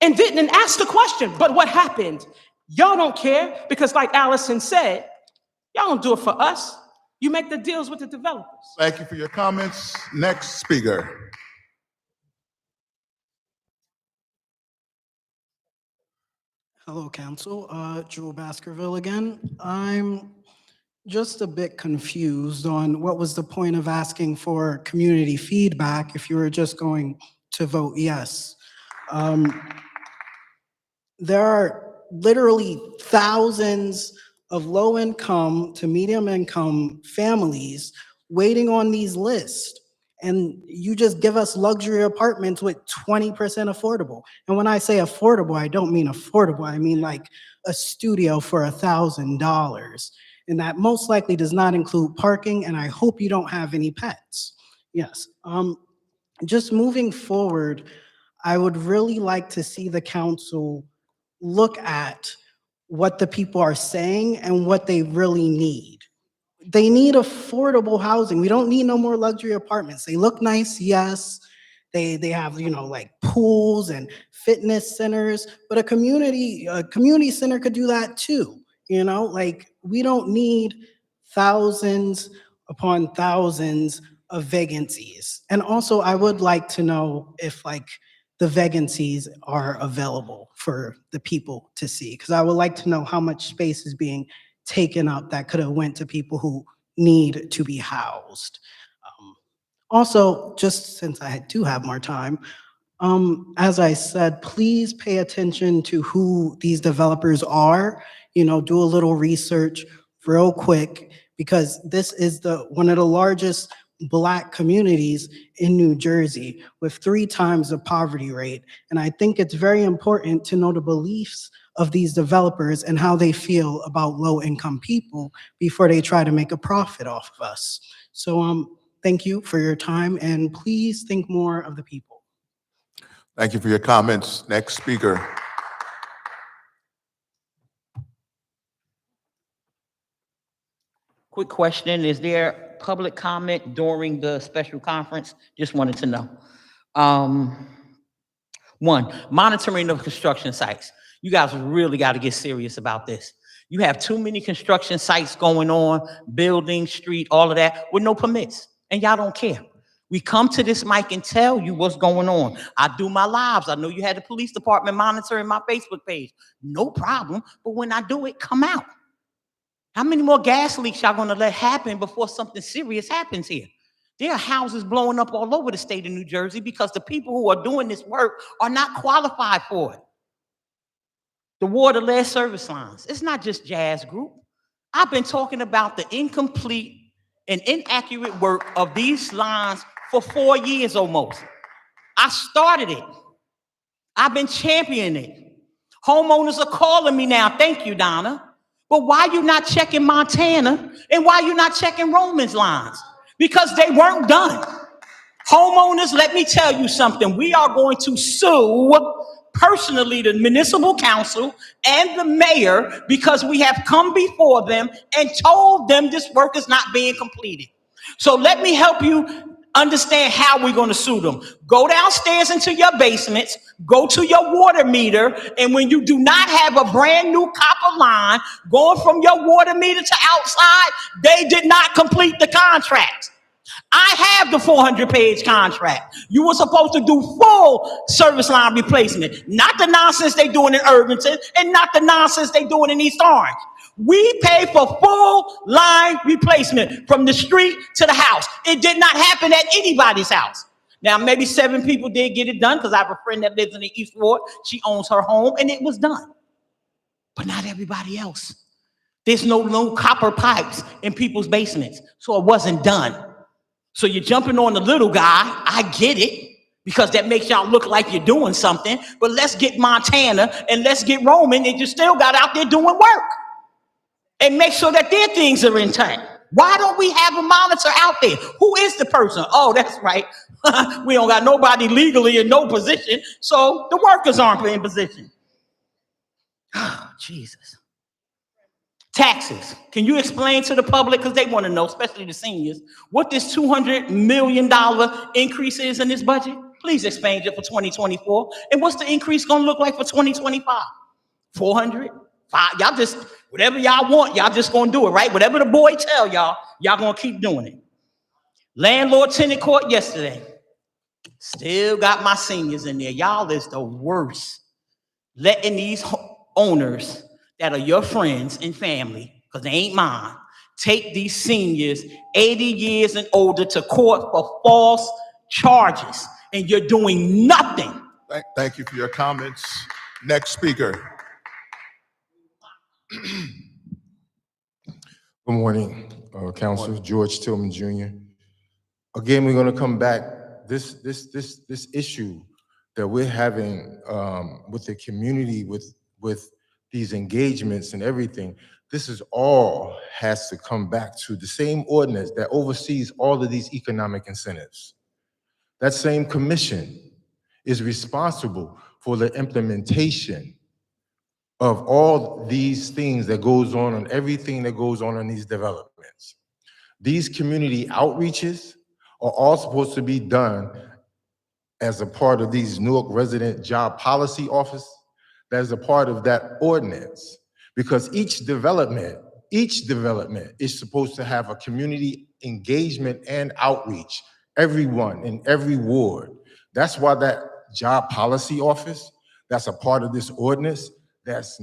And didn't ask the question, but what happened? Y'all don't care because like Allison said, y'all don't do it for us. You make the deals with the developers. Thank you for your comments. Next speaker. Hello, Council. Jewel Baskerville again. I'm just a bit confused on what was the point of asking for community feedback if you were just going to vote yes. There are literally thousands of low-income to medium-income families waiting on these lists. And you just give us luxury apartments with 20% affordable. And when I say affordable, I don't mean affordable. I mean like a studio for $1,000. And that most likely does not include parking, and I hope you don't have any pets. Yes. Just moving forward, I would really like to see the council look at what the people are saying and what they really need. They need affordable housing. We don't need no more luxury apartments. They look nice, yes. They have, like pools and fitness centers, but a community center could do that too. Like we don't need thousands upon thousands of vacancies. And also I would like to know if the vacancies are available for the people to see, because I would like to know how much space is being taken up that could have went to people who need to be housed. Also, just since I do have more time, as I said, please pay attention to who these developers are. Do a little research real quick, because this is one of the largest Black communities in New Jersey with 3 times the poverty rate. And I think it's very important to know the beliefs of these developers and how they feel about low-income people before they try to make a profit off of us. So thank you for your time, and please think more of the people. Thank you for your comments. Next speaker. Quick question, is there public comment during the special conference? Just wanted to know. One, monitoring of construction sites. You guys really got to get serious about this. You have too many construction sites going on, building, street, all of that, with no permits, and y'all don't care. We come to this mic and tell you what's going on. I do my lives. I know you had the police department monitoring my Facebook page. No problem, but when I do it, come out. How many more gas leaks y'all gonna let happen before something serious happens here? There are houses blowing up all over the state of New Jersey because the people who are doing this work are not qualified for it. The water-led service lines, it's not just Jazz Group. I've been talking about the incomplete and inaccurate work of these lines for 4 years almost. I started it. I've been championing it. Homeowners are calling me now, thank you, Donna. But why you not checking Montana and why you not checking Roman's lines? Because they weren't done. Homeowners, let me tell you something. We are going to sue personally the municipal council and the mayor because we have come before them and told them this work is not being completed. So let me help you understand how we're going to sue them. Go downstairs into your basements, go to your water meter, and when you do not have a brand new copper line going from your water meter to outside, they did not complete the contract. I have the 400-page contract. You were supposed to do full service line replacement, not the nonsense they doing in Irvington and not the nonsense they doing in East Orange. We pay for full line replacement from the street to the house. It did not happen at anybody's house. Now, maybe 7 people did get it done because I have a friend that lives in the East Ward. She owns her home and it was done. But not everybody else. There's no copper pipes in people's basements, so it wasn't done. So you're jumping on the little guy. I get it, because that makes y'all look like you're doing something. But let's get Montana and let's get Roman, and you still got out there doing work. And make sure that their things are intact. Why don't we have a monitor out there? Who is the person? Oh, that's right. We don't got nobody legally in no position, so the workers aren't in position. Oh, Jesus. Taxes. Can you explain to the public, because they want to know, especially the seniors, what this $200 million increase is in this budget? Please explain it for 2024. And what's the increase going to look like for 2025? 400? 5? Y'all just, whatever y'all want, y'all just going to do it, right? Whatever the boy tell y'all, y'all going to keep doing it. Landlord-tenant court yesterday. Still got my seniors in there. Y'all is the worst. Letting these owners that are your friends and family, because they ain't mine, take these seniors 80 years and older to court for false charges, and you're doing nothing. Thank you for your comments. Next speaker. Good morning, Councilor George Tillman Jr. Again, we're going to come back. This issue that we're having with the community, with these engagements and everything, this is all has to come back to the same ordinance that oversees all of these economic incentives. That same commission is responsible for the implementation of all these things that goes on everything that goes on in these developments. These community outreaches are all supposed to be done as a part of these Newark Resident Job Policy Office. That is a part of that ordinance, because each development is supposed to have a community engagement and outreach, everyone in every ward. That's why that Job Policy Office, that's a part of this ordinance. That's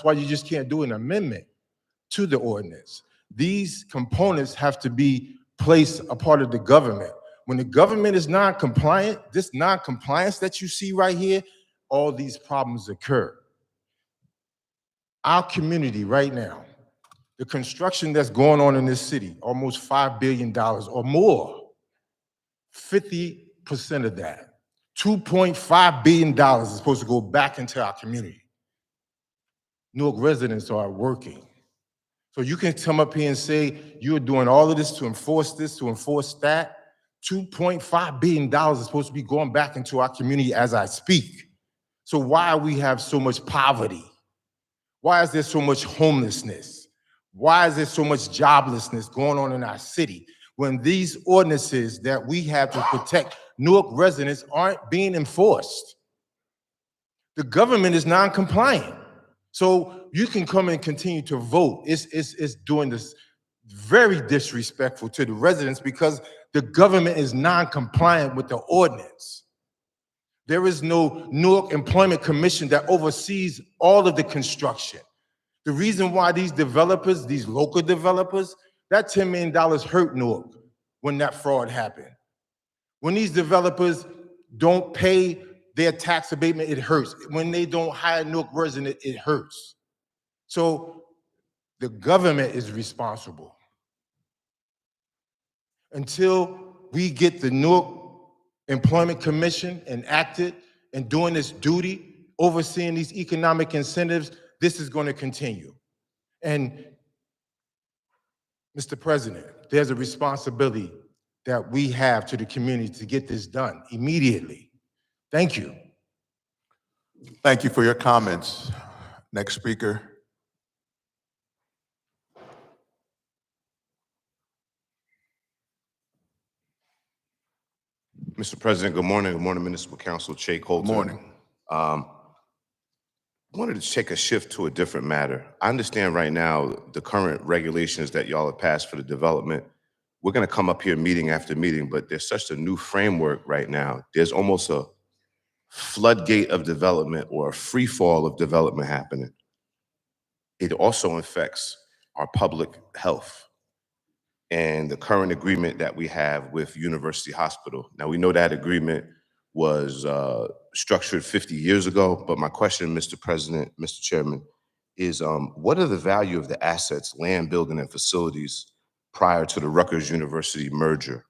why you just can't do an amendment to the ordinance. These components have to be placed a part of the government. When the government is non-compliant, this non-compliance that you see right here, all these problems occur. Our community right now, the construction that's going on in this city, almost $5 billion or more, 50% of that, $2.5 billion is supposed to go back into our community. Newark residents are working. So you can come up here and say you're doing all of this, to enforce that. $2.5 billion is supposed to be going back into our community as I speak. So why we have so much poverty? Why is there so much homelessness? Why is there so much joblessness going on in our city when these ordinances that we have to protect Newark residents aren't being enforced? The government is non-compliant. So you can come and continue to vote. It's doing this very disrespectful to the residents because the government is non-compliant with the ordinance. There is no Newark Employment Commission that oversees all of the construction. The reason why these developers, these local developers, that $10 million hurt Newark when that fraud happened. When these developers don't pay their tax abatement, it hurts. When they don't hire Newark residents, it hurts. So the government is responsible. Until we get the Newark Employment Commission enacted and doing its duty, overseeing these economic incentives, this is going to continue. And Mr. President, there's a responsibility that we have to the community to get this done immediately. Thank you. Thank you for your comments. Next speaker. Mr. President, good morning. Good morning, Municipal Council, Che Coulter. Good morning. Wanted to take a shift to a different matter. I understand right now the current regulations that y'all have passed for the development. We're going to come up here meeting after meeting, but there's such a new framework right now. There's almost a floodgate of development or a free fall of development happening. It also affects our public health and the current agreement that we have with University Hospital. Now, we know that agreement was structured 50 years ago, but my question, Mr. President, Mr. Chairman, is what are the value of the assets, land, building, and facilities prior to the Rutgers University merger?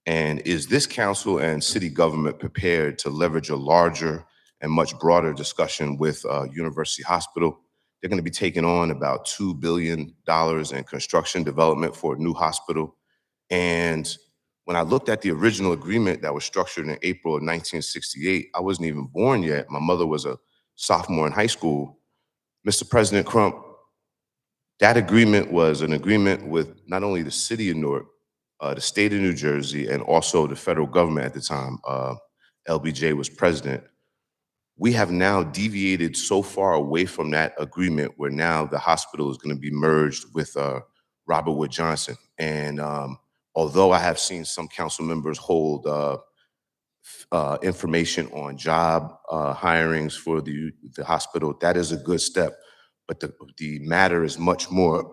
And is this council and city government prepared to leverage a larger and much broader discussion with University Hospital? They're going to be taking on about $2 billion in construction development for a new hospital. And when I looked at the original agreement that was structured in April of 1968, I wasn't even born yet. My mother was a sophomore in high school. Mr. President Crump, that agreement was an agreement with not only the city of Newark, the state of New Jersey, and also the federal government at the time. LBJ was president. We have now deviated so far away from that agreement where now the hospital is going to be merged with Robert Wood Johnson. And although I have seen some council members hold information on job hirings for the hospital, that is a good step. But the matter is much more,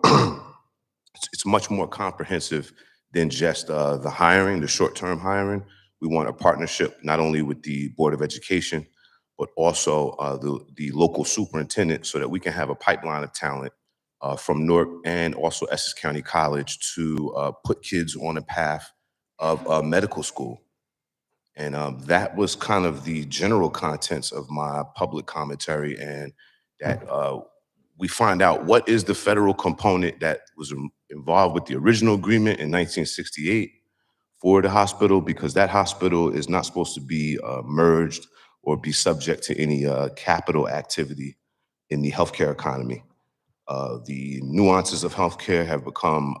it's much more comprehensive than just the hiring, the short-term hiring. We want a partnership not only with the Board of Education, but also the local superintendent so that we can have a pipeline of talent from Newark and also Essex County College to put kids on a path of medical school. And that was kind of the general contents of my public commentary, and that we find out what is the federal component that was involved with the original agreement in 1968 for the hospital, because that hospital is not supposed to be merged or be subject to any capital activity in the healthcare economy. The nuances of healthcare have become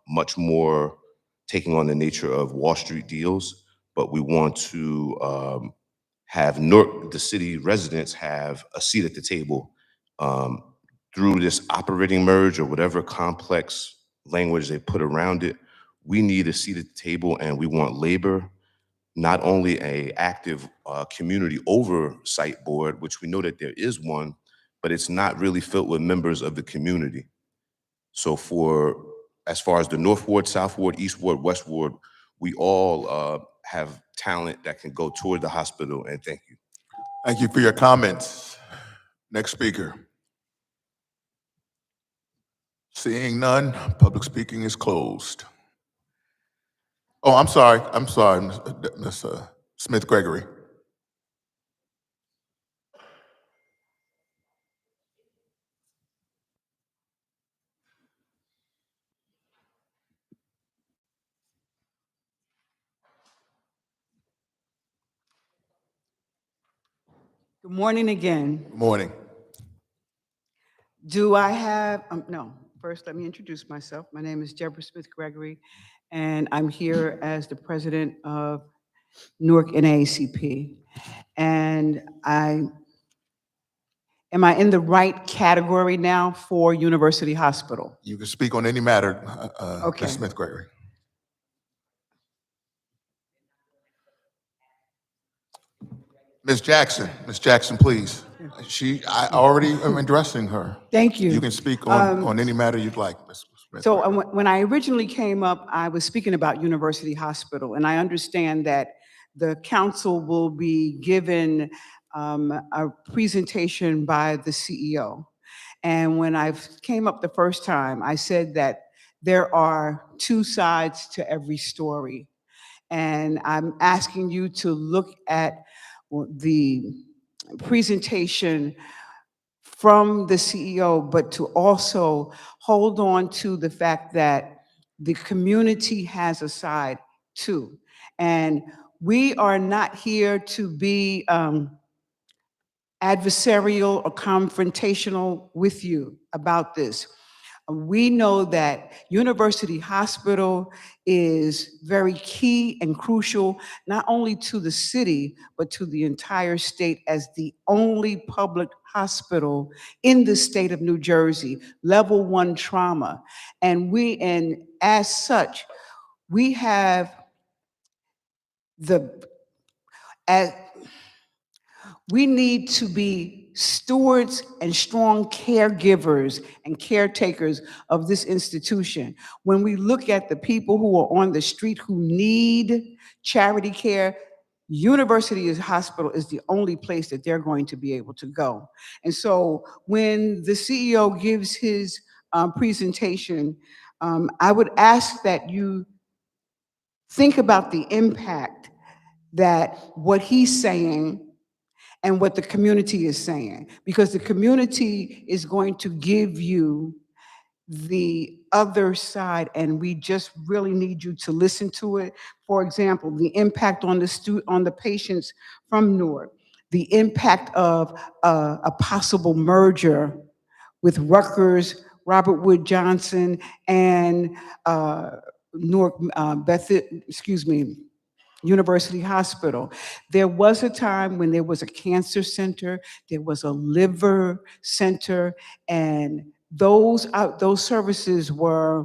much more taking on the nature of Wall Street deals, but we want to have Newark, the city residents, have a seat at the table through this operating merge or whatever complex language they put around it. We need a seat at the table, and we want labor, not only a active community oversight board, which we know that there is one, but it's not really filled with members of the community. So as far as the North Ward, South Ward, East Ward, West Ward, we all have talent that can go toward the hospital, and thank you. Thank you for your comments. Next speaker. Seeing none, public speaking is closed. Oh, I'm sorry, Ms. Smith Gregory. Good morning again. Good morning. Do I have, no, first let me introduce myself. My name is Deborah Smith Gregory, and I'm here as the president of Newark NAACP. And am I in the right category now for University Hospital? You can speak on any matter, Okay. Ms. Smith Gregory. Ms. Jackson, please. I already am addressing her. Thank you. You can speak on any matter you'd like, Ms. Smith. So when I originally came up, I was speaking about University Hospital, and I understand that the council will be given a presentation by the CEO. And when I came up the first time, I said that there are two sides to every story. And I'm asking you to look at the presentation from the CEO, but to also hold on to the fact that the community has a side too. And we are not here to be adversarial or confrontational with you about this. We know that University Hospital is very key and crucial, not only to the city, but to the entire state as the only public hospital in the state of New Jersey, level 1 trauma. And as such, we have as we need to be stewards and strong caregivers and caretakers of this institution. When we look at the people who are on the street who need charity care, University Hospital is the only place that they're going to be able to go. And so when the CEO gives his presentation, I would ask that you think about the impact that what he's saying and what the community is saying, because the community is going to give you the other side, and we just really need you to listen to it. For example, the impact on the patients from Newark, the impact of a possible merger with Rutgers, Robert Wood Johnson, and Newark, University Hospital. There was a time when there was a cancer center, there was a liver center, and those services were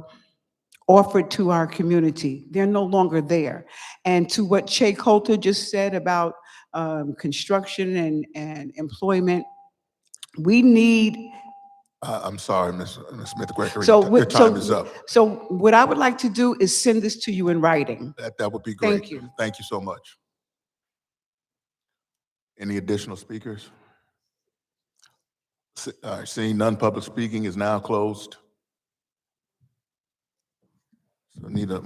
offered to our community. They're no longer there. And to what Che Coulter just said about construction and employment, we need. I'm sorry, Ms. Smith-Gregory, So your time is up. So what I would like to do is send this to you in writing. That would be great. Thank you. Thank you so much. Any additional speakers? Seeing none, public speaking is now closed. So need a,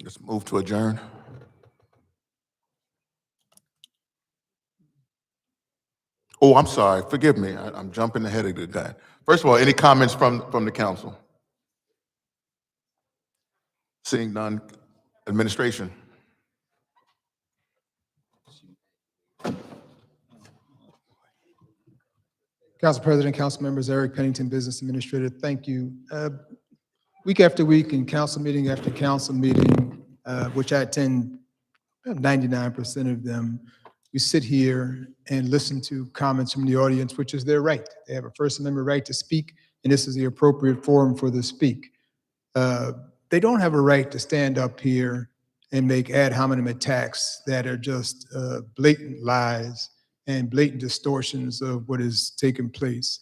let's move to adjourn. Oh, I'm sorry, forgive me, I'm jumping ahead of the guy. First of all, any comments from the council? Seeing none, administration. Council President, council members, Eric Pennington, Business Administrator, thank you. Week after week and council meeting after council meeting, which I attend 99% of them, we sit here and listen to comments from the audience, which is their right. They have a First Amendment right to speak, and this is the appropriate forum for the speak. They don't have a right to stand up here and make ad hominem attacks that are just blatant lies and blatant distortions of what is taking place.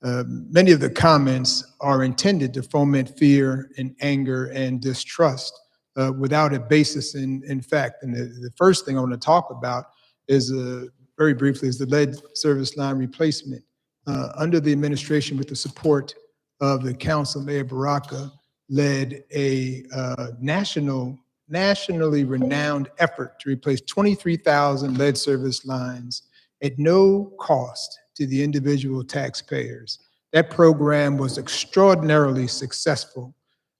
Many of the comments are intended to foment fear and anger and distrust without a basis in fact. And the first thing I want to talk about is, very briefly, is the lead service line replacement. Under the administration, with the support of the council, Mayor Baraka led a nationally renowned effort to replace 23,000 lead service lines at no cost to the individual taxpayers. That program was extraordinarily successful.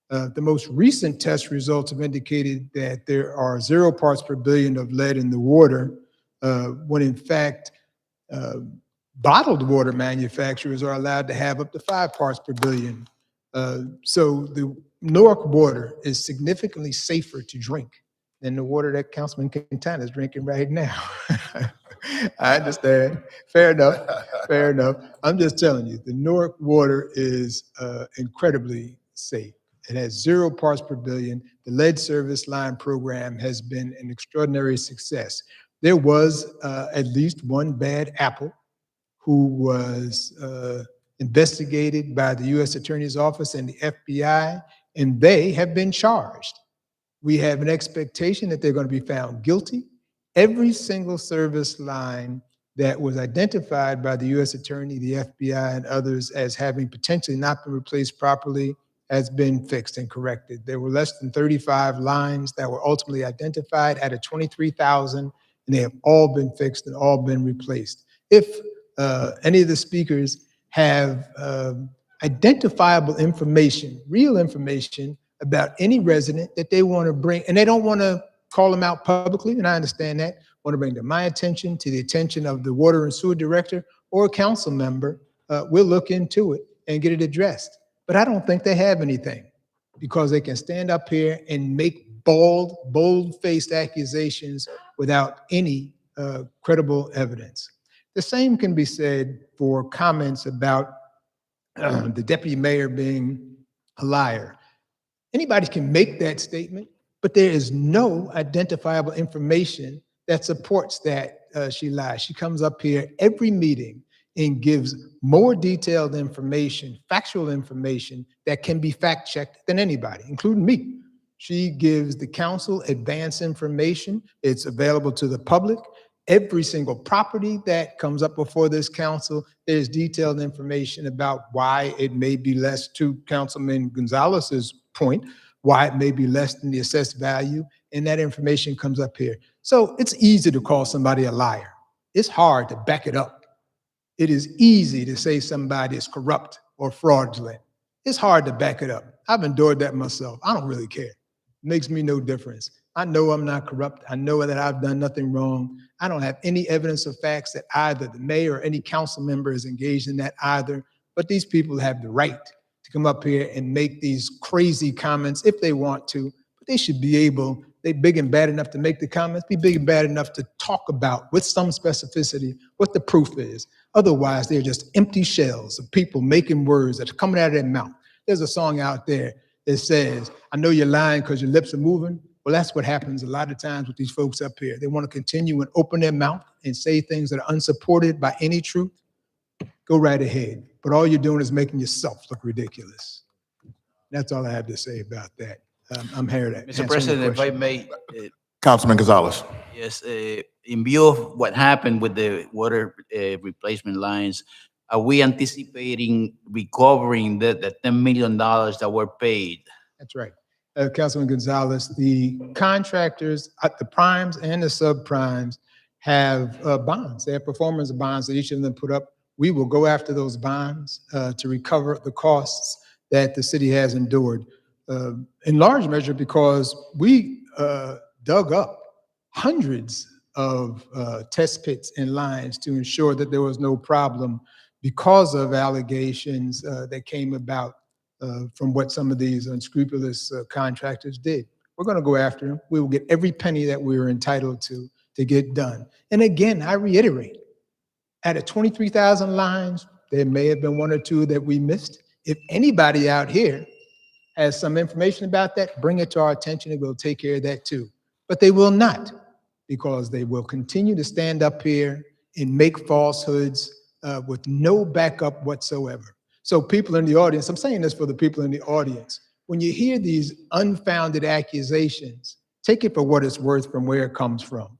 The most recent test results have indicated that there are 0 parts per billion of lead in the water, when in fact, bottled water manufacturers are allowed to have up to 5 parts per billion. So the Newark water is significantly safer to drink than the water that Councilman Quintana is drinking right now. I understand. Fair enough. Fair enough. I'm just telling you, the Newark water is incredibly safe. It has 0 parts per billion. The lead service line program has been an extraordinary success. There was at least one bad apple who was investigated by the U.S. Attorney's Office and the FBI, and they have been charged. We have an expectation that they're going to be found guilty. Every single service line that was identified by the U.S. Attorney, the FBI, and others as having potentially not been replaced properly has been fixed and corrected. There were less than 35 lines that were ultimately identified out of 23,000, and they have all been fixed and all been replaced. If any of the speakers have identifiable information, real information about any resident that they want to bring, and they don't want to call them out publicly, and I understand that, want to bring to my attention, to the attention of the water and sewer director or a council member, we'll look into it and get it addressed. But I don't think they have anything, because they can stand up here and make bold-faced accusations without any credible evidence. The same can be said for comments about the deputy mayor being a liar. Anybody can make that statement, but there is no identifiable information that supports that she lies. She comes up here every meeting and gives more detailed information, factual information that can be fact-checked than anybody, including me. She gives the council advance information. It's available to the public. Every single property that comes up before this council, there's detailed information about why it may be less, to Councilman Gonzalez's point, why it may be less than the assessed value, and that information comes up here. So it's easy to call somebody a liar. It's hard to back it up. It is easy to say somebody is corrupt or fraudulent. It's hard to back it up. I've endured that myself. I don't really care. It makes me no difference. I know I'm not corrupt. I know that I've done nothing wrong. I don't have any evidence or facts that either the mayor or any council member is engaged in that either. But these people have the right to come up here and make these crazy comments if they want to. But they should be able, they're big and bad enough to make the comments, be big and bad enough to talk about with some specificity what the proof is. Otherwise, they're just empty shells of people making words that are coming out of their mouth. There's a song out there that says, I know you're lying because your lips are moving. Well, that's what happens a lot of times with these folks up here. They want to continue and open their mouth and say things that are unsupported by any truth. Go right ahead. But all you're doing is making yourself look ridiculous. That's all I have to say about that. I'm here to answer Mr. President, any if I questions. may, Councilman Gonzalez. yes, in view of what happened with the water replacement lines, are we anticipating recovering the $10 million that were paid? That's right. Councilman Gonzalez, the contractors at the primes and the subprimes have bonds. They have performance bonds that each of them put up. We will go after those bonds to recover the costs that the city has endured, in large measure because we dug up hundreds of test pits and lines to ensure that there was no problem because of allegations that came about from what some of these unscrupulous contractors did. We're going to go after them. We will get every penny that we are entitled to get done. And again, I reiterate, out of 23,000 lines, there may have been one or two that we missed. If anybody out here has some information about that, bring it to our attention and we'll take care of that too. But they will not, because they will continue to stand up here and make falsehoods with no backup whatsoever. So people in the audience, I'm saying this for the people in the audience, when you hear these unfounded accusations, take it for what it's worth from where it comes from.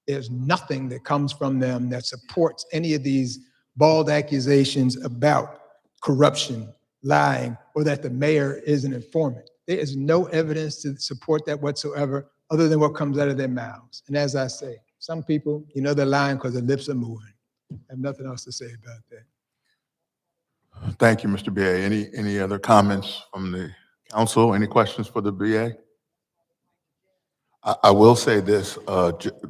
There's nothing that comes from them that supports any of these bald accusations about corruption, lying, or that the mayor is an informant. There is no evidence to support that whatsoever, other than what comes out of their mouths. And as I say, some people, you know, they're lying because their lips are moving. I have nothing else to say about that. Thank you, Mr. BA. Any other comments from the council? Any questions for the BA? I will say this,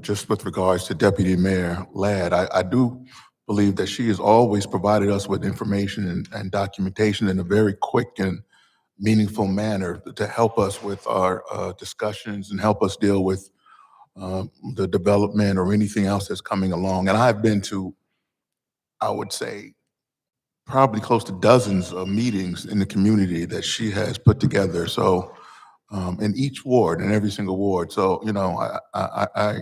just with regards to Deputy Mayor Ladd, I do believe that she has always provided us with information and documentation in a very quick and meaningful manner to help us with our discussions and help us deal with the development or anything else that's coming along. And I've been to, I would say, probably close to dozens of meetings in the community that she has put together. So in each ward, in every single ward. So, you know, I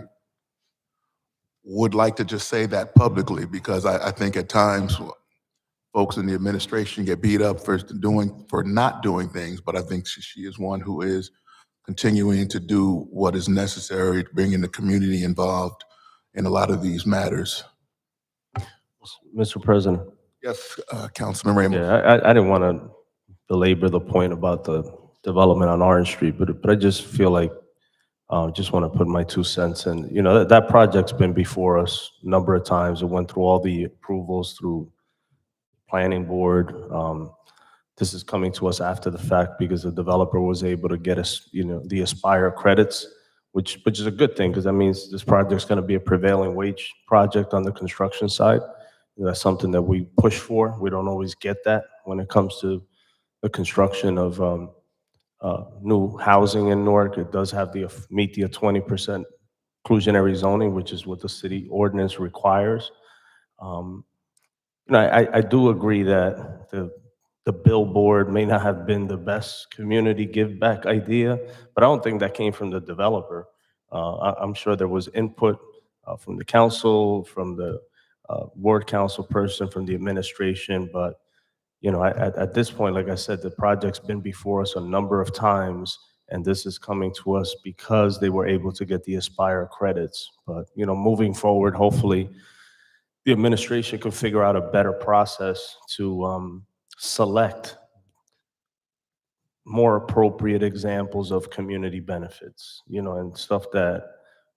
would like to just say that publicly, because I think at times folks in the administration get beat up for not doing things, but I think she is one who is continuing to do what is necessary to bring in the community involved in a lot of these matters. Mr. President. Yes, Councilman Ramos. Yeah, I didn't want to belabor the point about the development on Orange Street, but I just feel like just want to put my 2 cents in. You know, that project's been before us a number of times. It went through all the approvals through planning board. This is coming to us after the fact because the developer was able to get us, you know, the Aspire credits, which is a good thing, because that means this project's going to be a prevailing wage project on the construction side. That's something that we push for. We don't always get that when it comes to the construction of new housing in Newark. It does have to meet the 20% inclusionary zoning, which is what the city ordinance requires. I do agree that the billboard may not have been the best community give back idea, but I don't think that came from the developer. I'm sure there was input from the council, from the ward council person, from the administration, but at this point, like I said, the project's been before us a number of times, and this is coming to us because they were able to get the Aspire credits. But, moving forward, hopefully, the administration can figure out a better process to select more appropriate examples of community benefits, and stuff that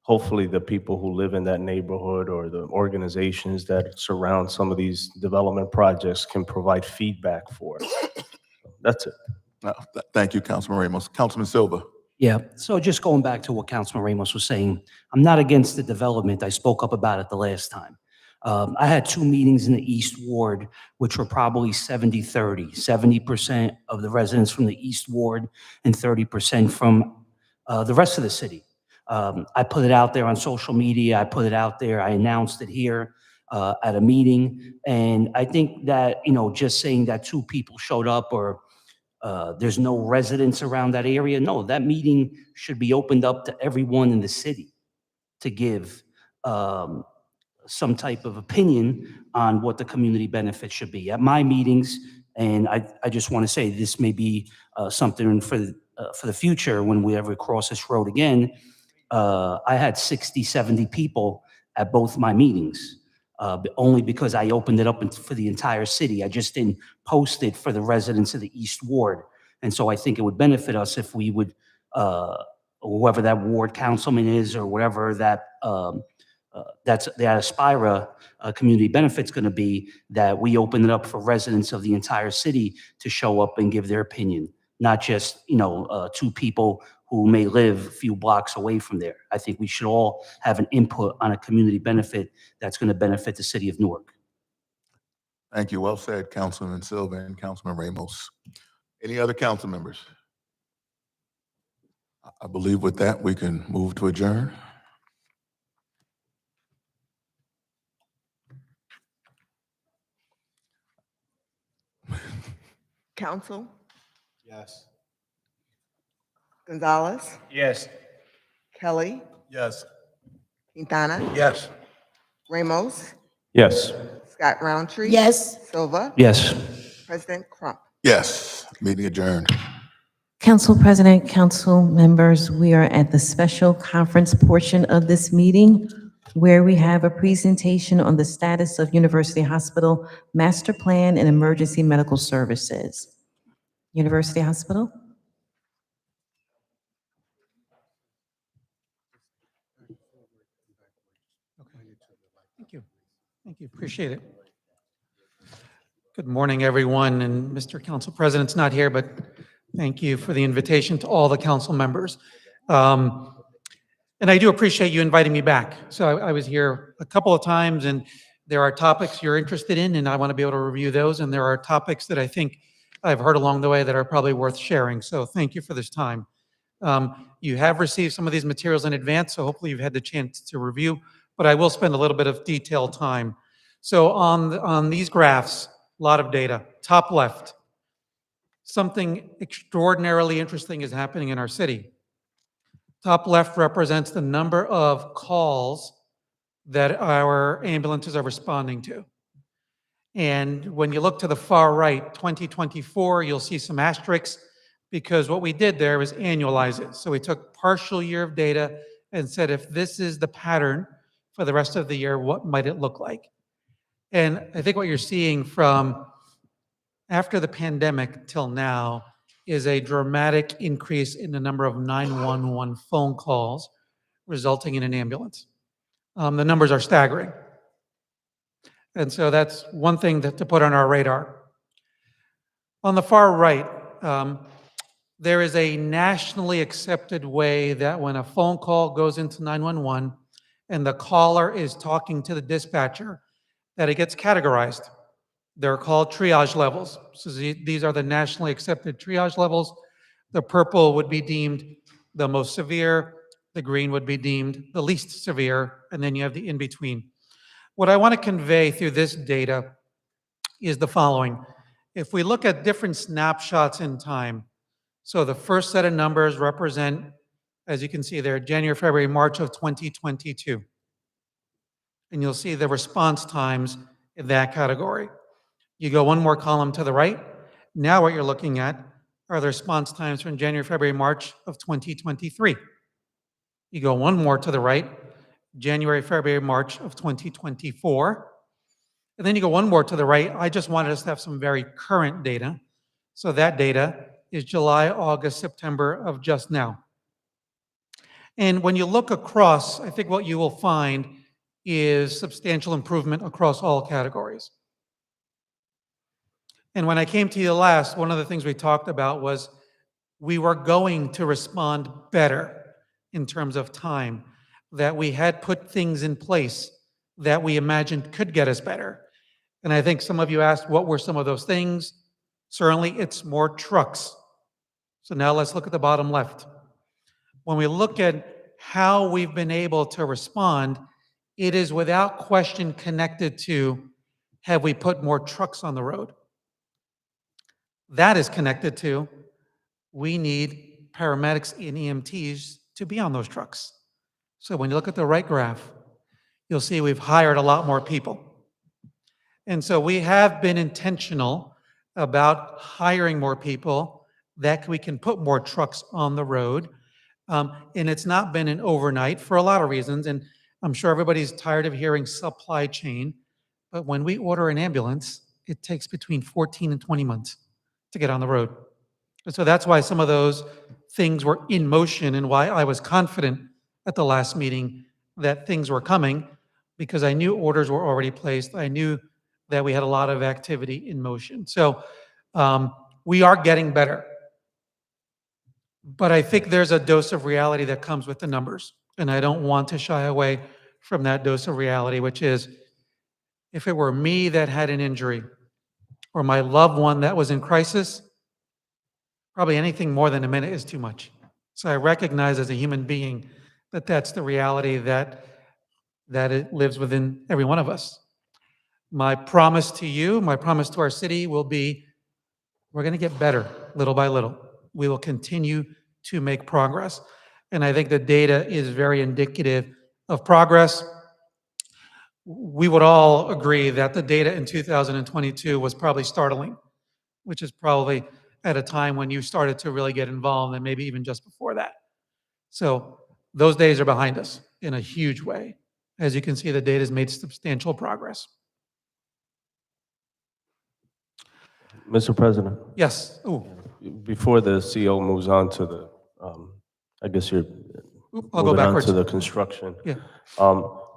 hopefully the people who live in that neighborhood or the organizations that surround some of these development projects can provide feedback for. That's it. Thank you, Councilman Ramos. Councilman Silva. Yeah, so just going back to what Councilman Ramos was saying, I'm not against the development. I spoke up about it the last time. I had 2 meetings in the East Ward, which were probably 70-30, 70% of the residents from the East Ward and 30% from the rest of the city. I put it out there on social media. I put it out there. I announced it here at a meeting. And I think that, just saying that 2 people showed up or there's no residents around that area. No, that meeting should be opened up to everyone in the city to give some type of opinion on what the community benefits should be. At my meetings, and I just want to say this may be something for the future when we ever cross this road again. I had 60, 70 people at both my meetings, only because I opened it up for the entire city. I just didn't post it for the residents of the East Ward. And so I think it would benefit us if we would, whoever that ward councilman is or whatever that's the Aspira community benefit's going to be, that we open it up for residents of the entire city to show up and give their opinion, not just 2 people who may live a few blocks away from there. I think we should all have an input on a community benefit that's going to benefit the city of Newark. Thank you. Well said, Councilman Silva and Councilman Ramos. Any other council members? I believe with that, we can move to adjourn. Council, Yes. Gonzalez, Yes. Kelly, Yes. Quintana, Yes. Ramos, Yes. Scott Roundtree. Yes. Silva. Yes. President Crump. Yes. Meeting adjourned. Council President, council members, we are at the special conference portion of this meeting where we have a presentation on the status of University Hospital Master Plan and Emergency Medical Services. University Hospital? Thank you. Thank you. Appreciate it. Good morning, everyone. And Mr. Council President's not here, but thank you for the invitation to all the council members. And I do appreciate you inviting me back. So I was here a couple of times, and there are topics you're interested in, and I want to be able to review those. And there are topics that I think I've heard along the way that are probably worth sharing. So thank you for this time. You have received some of these materials in advance, so hopefully you've had the chance to review, but I will spend a little bit of detailed time. So on these graphs, a lot of data. Top left, something extraordinarily interesting is happening in our city. Top left represents the number of calls that our ambulances are responding to. And when you look to the far right, 2024, you'll see some asterisks, because what we did there was annualize it. So we took partial year of data and said, if this is the pattern for the rest of the year, what might it look like? And I think what you're seeing from after the pandemic till now is a dramatic increase in the number of 911 phone calls resulting in an ambulance. The numbers are staggering. And so that's one thing to put on our radar. On the far right, there is a nationally accepted way that when a phone call goes into 911 and the caller is talking to the dispatcher, that it gets categorized. They're called triage levels. So these are the nationally accepted triage levels. The purple would be deemed the most severe, the green would be deemed the least severe, and then you have the in-between. What I want to convey through this data is the following. If we look at different snapshots in time, so the first set of numbers represent, as you can see there, January, February, March of 2022. And you'll see the response times in that category. You go one more column to the right. Now what you're looking at are the response times from January, February, March of 2023. You go one more to the right, January, February, March of 2024. And then you go one more to the right. I just wanted us to have some very current data. So that data is July, August, September of just now. And when you look across, I think what you will find is substantial improvement across all categories. And when I came to you last, one of the things we talked about was we were going to respond better in terms of time, that we had put things in place that we imagined could get us better. And I think some of you asked, what were some of those things? Certainly, it's more trucks. So now let's look at the bottom left. When we look at how we've been able to respond, it is without question connected to, have we put more trucks on the road? That is connected to, we need paramedics and EMTs to be on those trucks. So when you look at the right graph, you'll see we've hired a lot more people. And so we have been intentional about hiring more people, that we can put more trucks on the road. And it's not been an overnight for a lot of reasons. And I'm sure everybody's tired of hearing supply chain. But when we order an ambulance, it takes between 14 and 20 months to get on the road. And so that's why some of those things were in motion, and why I was confident at the last meeting that things were coming, because I knew orders were already placed. I knew that we had a lot of activity in motion. So we are getting better. But I think there's a dose of reality that comes with the numbers. And I don't want to shy away from that dose of reality, which is, if it were me that had an injury, or my loved one that was in crisis, probably anything more than a minute is too much. So I recognize as a human being that that's the reality that it lives within every one of us. My promise to you, my promise to our city will be, we're going to get better little by little. We will continue to make progress. And I think the data is very indicative of progress. We would all agree that the data in 2022 was probably startling, which is probably at a time when you started to really get involved, and maybe even just before that. So those days are behind us in a huge way. As you can see, the data has made substantial progress. Mr. President? Yes. Ooh. Before the CEO moves on to the, I guess you're I'll go moving on backwards. to the construction. Yeah.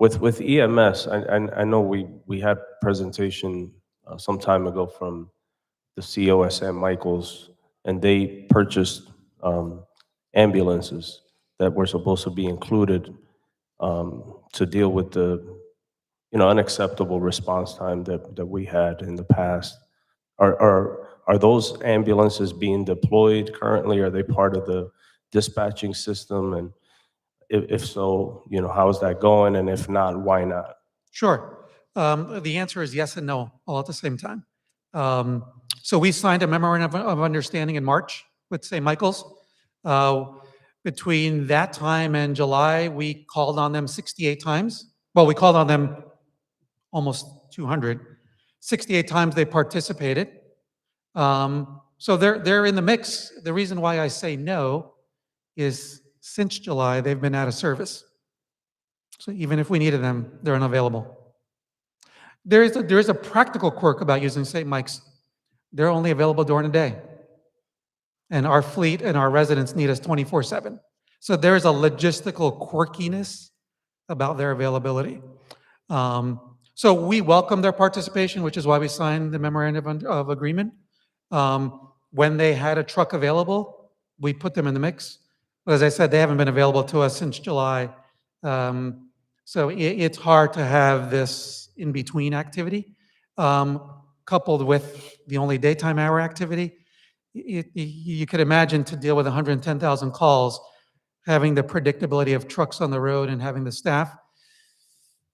With EMS, I know we had presentation some time ago from the CEO at St. Michael's, and they purchased ambulances that were supposed to be included to deal with the unacceptable response time that we had in the past. Are those ambulances being deployed currently? Are they part of the dispatching system? And if so, how is that going? And if not, why not? Sure. The answer is yes and no, all at the same time. So we signed a memorandum of understanding in March with St. Michael's. Between that time and July, we called on them 68 times. Well, we called on them almost 200. 68 times they participated. So they're in the mix. The reason why I say no is since July, they've been out of service. So even if we needed them, they're unavailable. There is a practical quirk about using St. Mike's. They're only available during the day. And our fleet and our residents need us 24/7. So there is a logistical quirkiness about their availability. So we welcome their participation, which is why we signed the memorandum of agreement. When they had a truck available, we put them in the mix. But as I said, they haven't been available to us since July. So it's hard to have this in-between activity, coupled with the only daytime hour activity. You could imagine to deal with 110,000 calls, having the predictability of trucks on the road and having the staff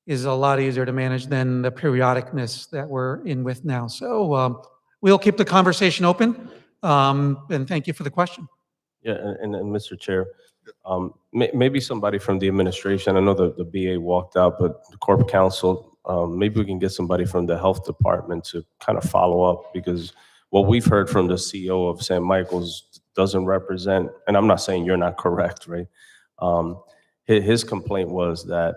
is a lot easier to manage than the periodicness that we're in with now. So we'll keep the conversation open, and thank you for the question. Yeah, and Mr. Chair, maybe somebody from the administration, I know the BA walked out, but the Corp Counsel, maybe we can get somebody from the Health Department to kind of follow up, because what we've heard from the CEO of St. Michael's doesn't represent, and I'm not saying you're not correct, right? His complaint was that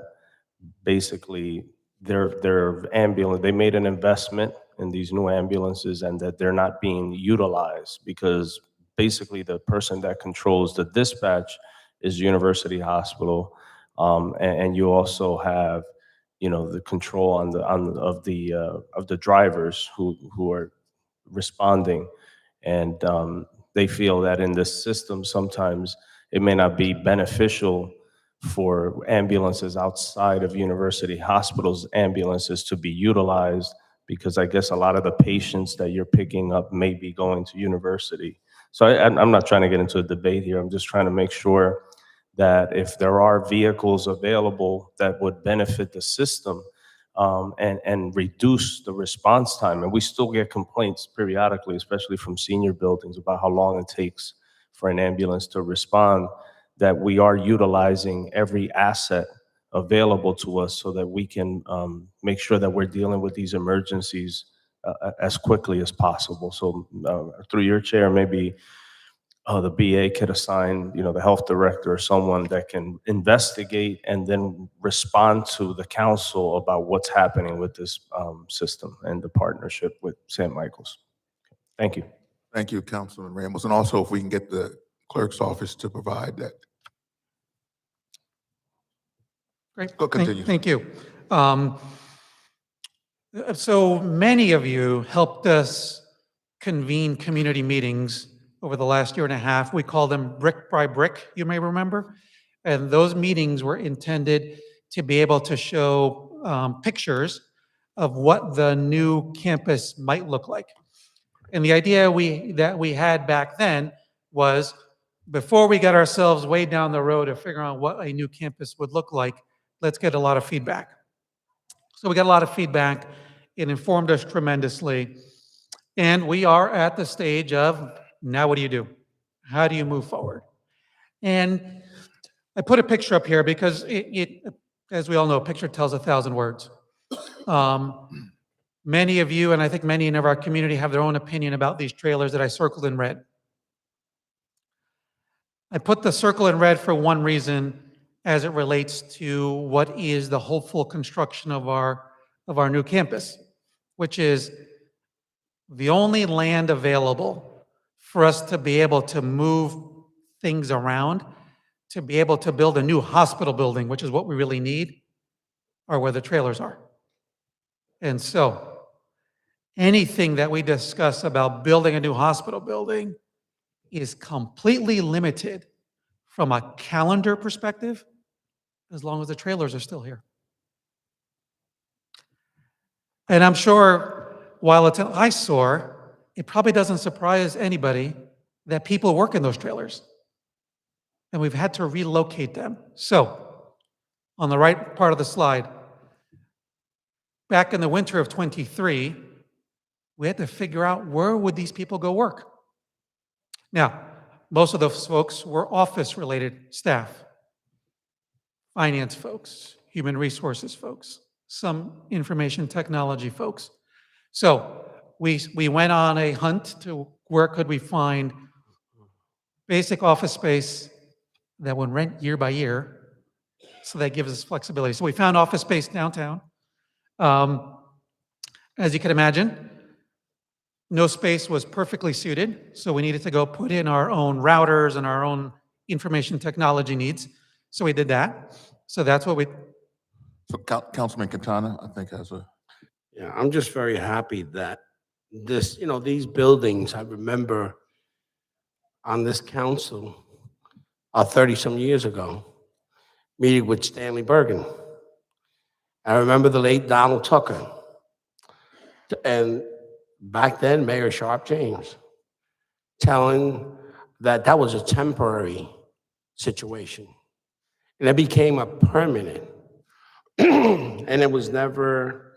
basically their ambulance, they made an investment in these new ambulances and that they're not being utilized because basically the person that controls the dispatch is University Hospital, and you also have, you know, the control on of the drivers who are responding, and they feel that in this system sometimes it may not be beneficial for ambulances outside of University Hospital's ambulances to be utilized, because I guess a lot of the patients that you're picking up may be going to university. So I'm not trying to get into a debate here. I'm just trying to make sure that if there are vehicles available that would benefit the system, and reduce the response time. And we still get complaints periodically, especially from senior buildings, about how long it takes for an ambulance to respond, that we are utilizing every asset available to us so that we can make sure that we're dealing with these emergencies as quickly as possible. So through your chair, maybe the BA could assign, you know, the health director or someone that can investigate and then respond to the council about what's happening with this system and the partnership with St. Michael's. Thank you. Thank you, Councilman Ramos. And also if we can get the clerk's office to provide that. Great. Go continue. Thank you. So many of you helped us convene community meetings over the last year and a half. We call them brick by brick, you may remember. And those meetings were intended to be able to show pictures of what the new campus might look like. And the idea that we had back then was, before we got ourselves way down the road of figuring out what a new campus would look like, let's get a lot of feedback. So we got a lot of feedback. It informed us tremendously. And we are at the stage of, now what do you do? How do you move forward? And I put a picture up here because as we all know, a picture tells 1,000 words. Many of you, and I think many in our community, have their own opinion about these trailers that I circled in red. I put the circle in red for one reason, as it relates to what is the hopeful construction of our new campus, which is the only land available for us to be able to move things around, to be able to build a new hospital building, which is what we really need, are where the trailers are. And so anything that we discuss about building a new hospital building is completely limited from a calendar perspective, as long as the trailers are still here. And I'm sure while it's an eyesore, it probably doesn't surprise anybody that people work in those trailers. And we've had to relocate them. So on the right part of the slide, back in the winter of '23, we had to figure out where would these people go work. Now, most of those folks were office-related staff, finance folks, human resources folks, some information technology folks. So we went on a hunt to where could we find basic office space that would rent year by year, so that gives us flexibility. So we found office space downtown. As you can imagine, no space was perfectly suited, so we needed to go put in our own routers and our own information technology needs. So we did that. So that's what we... So Councilman Quintana, I think, has a... Yeah, I'm just very happy that this, you know, these buildings, I remember on this council 30-some years ago, meeting with Stanley Bergen. I remember the late Donald Tucker, and back then Mayor Sharp James, telling that that was a temporary situation. And it became a permanent. And it was never,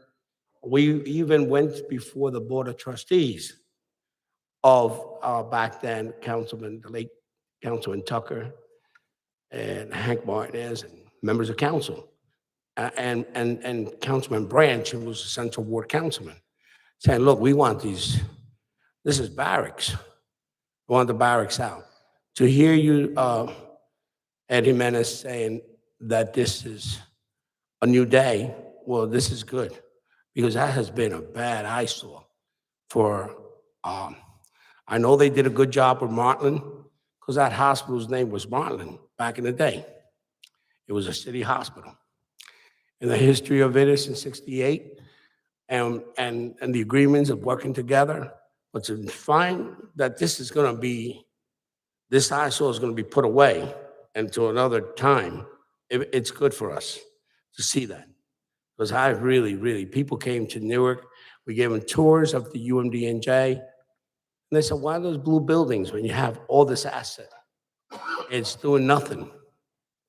we even went before the Board of Trustees of back then Councilman, the late Councilman Tucker and Hank Martinez and members of council. And Councilman Branch, who was the Central Ward Councilman, saying, look, we want these, this is barracks. We want the barracks out. To hear you, Ed Jimenez, saying that this is a new day, well, this is good, because that has been a bad eyesore for, I know they did a good job with Martland, because that hospital's name was Martland back in the day. It was a city hospital. And the history of it is in 68, and the agreements of working together, but to find that this is gonna be, this eyesore is gonna be put away until another time, it's good for us to see that. Because I really, people came to Newark, we gave them tours of the UMDNJ, and they said, why are those blue buildings when you have all this asset? It's doing nothing.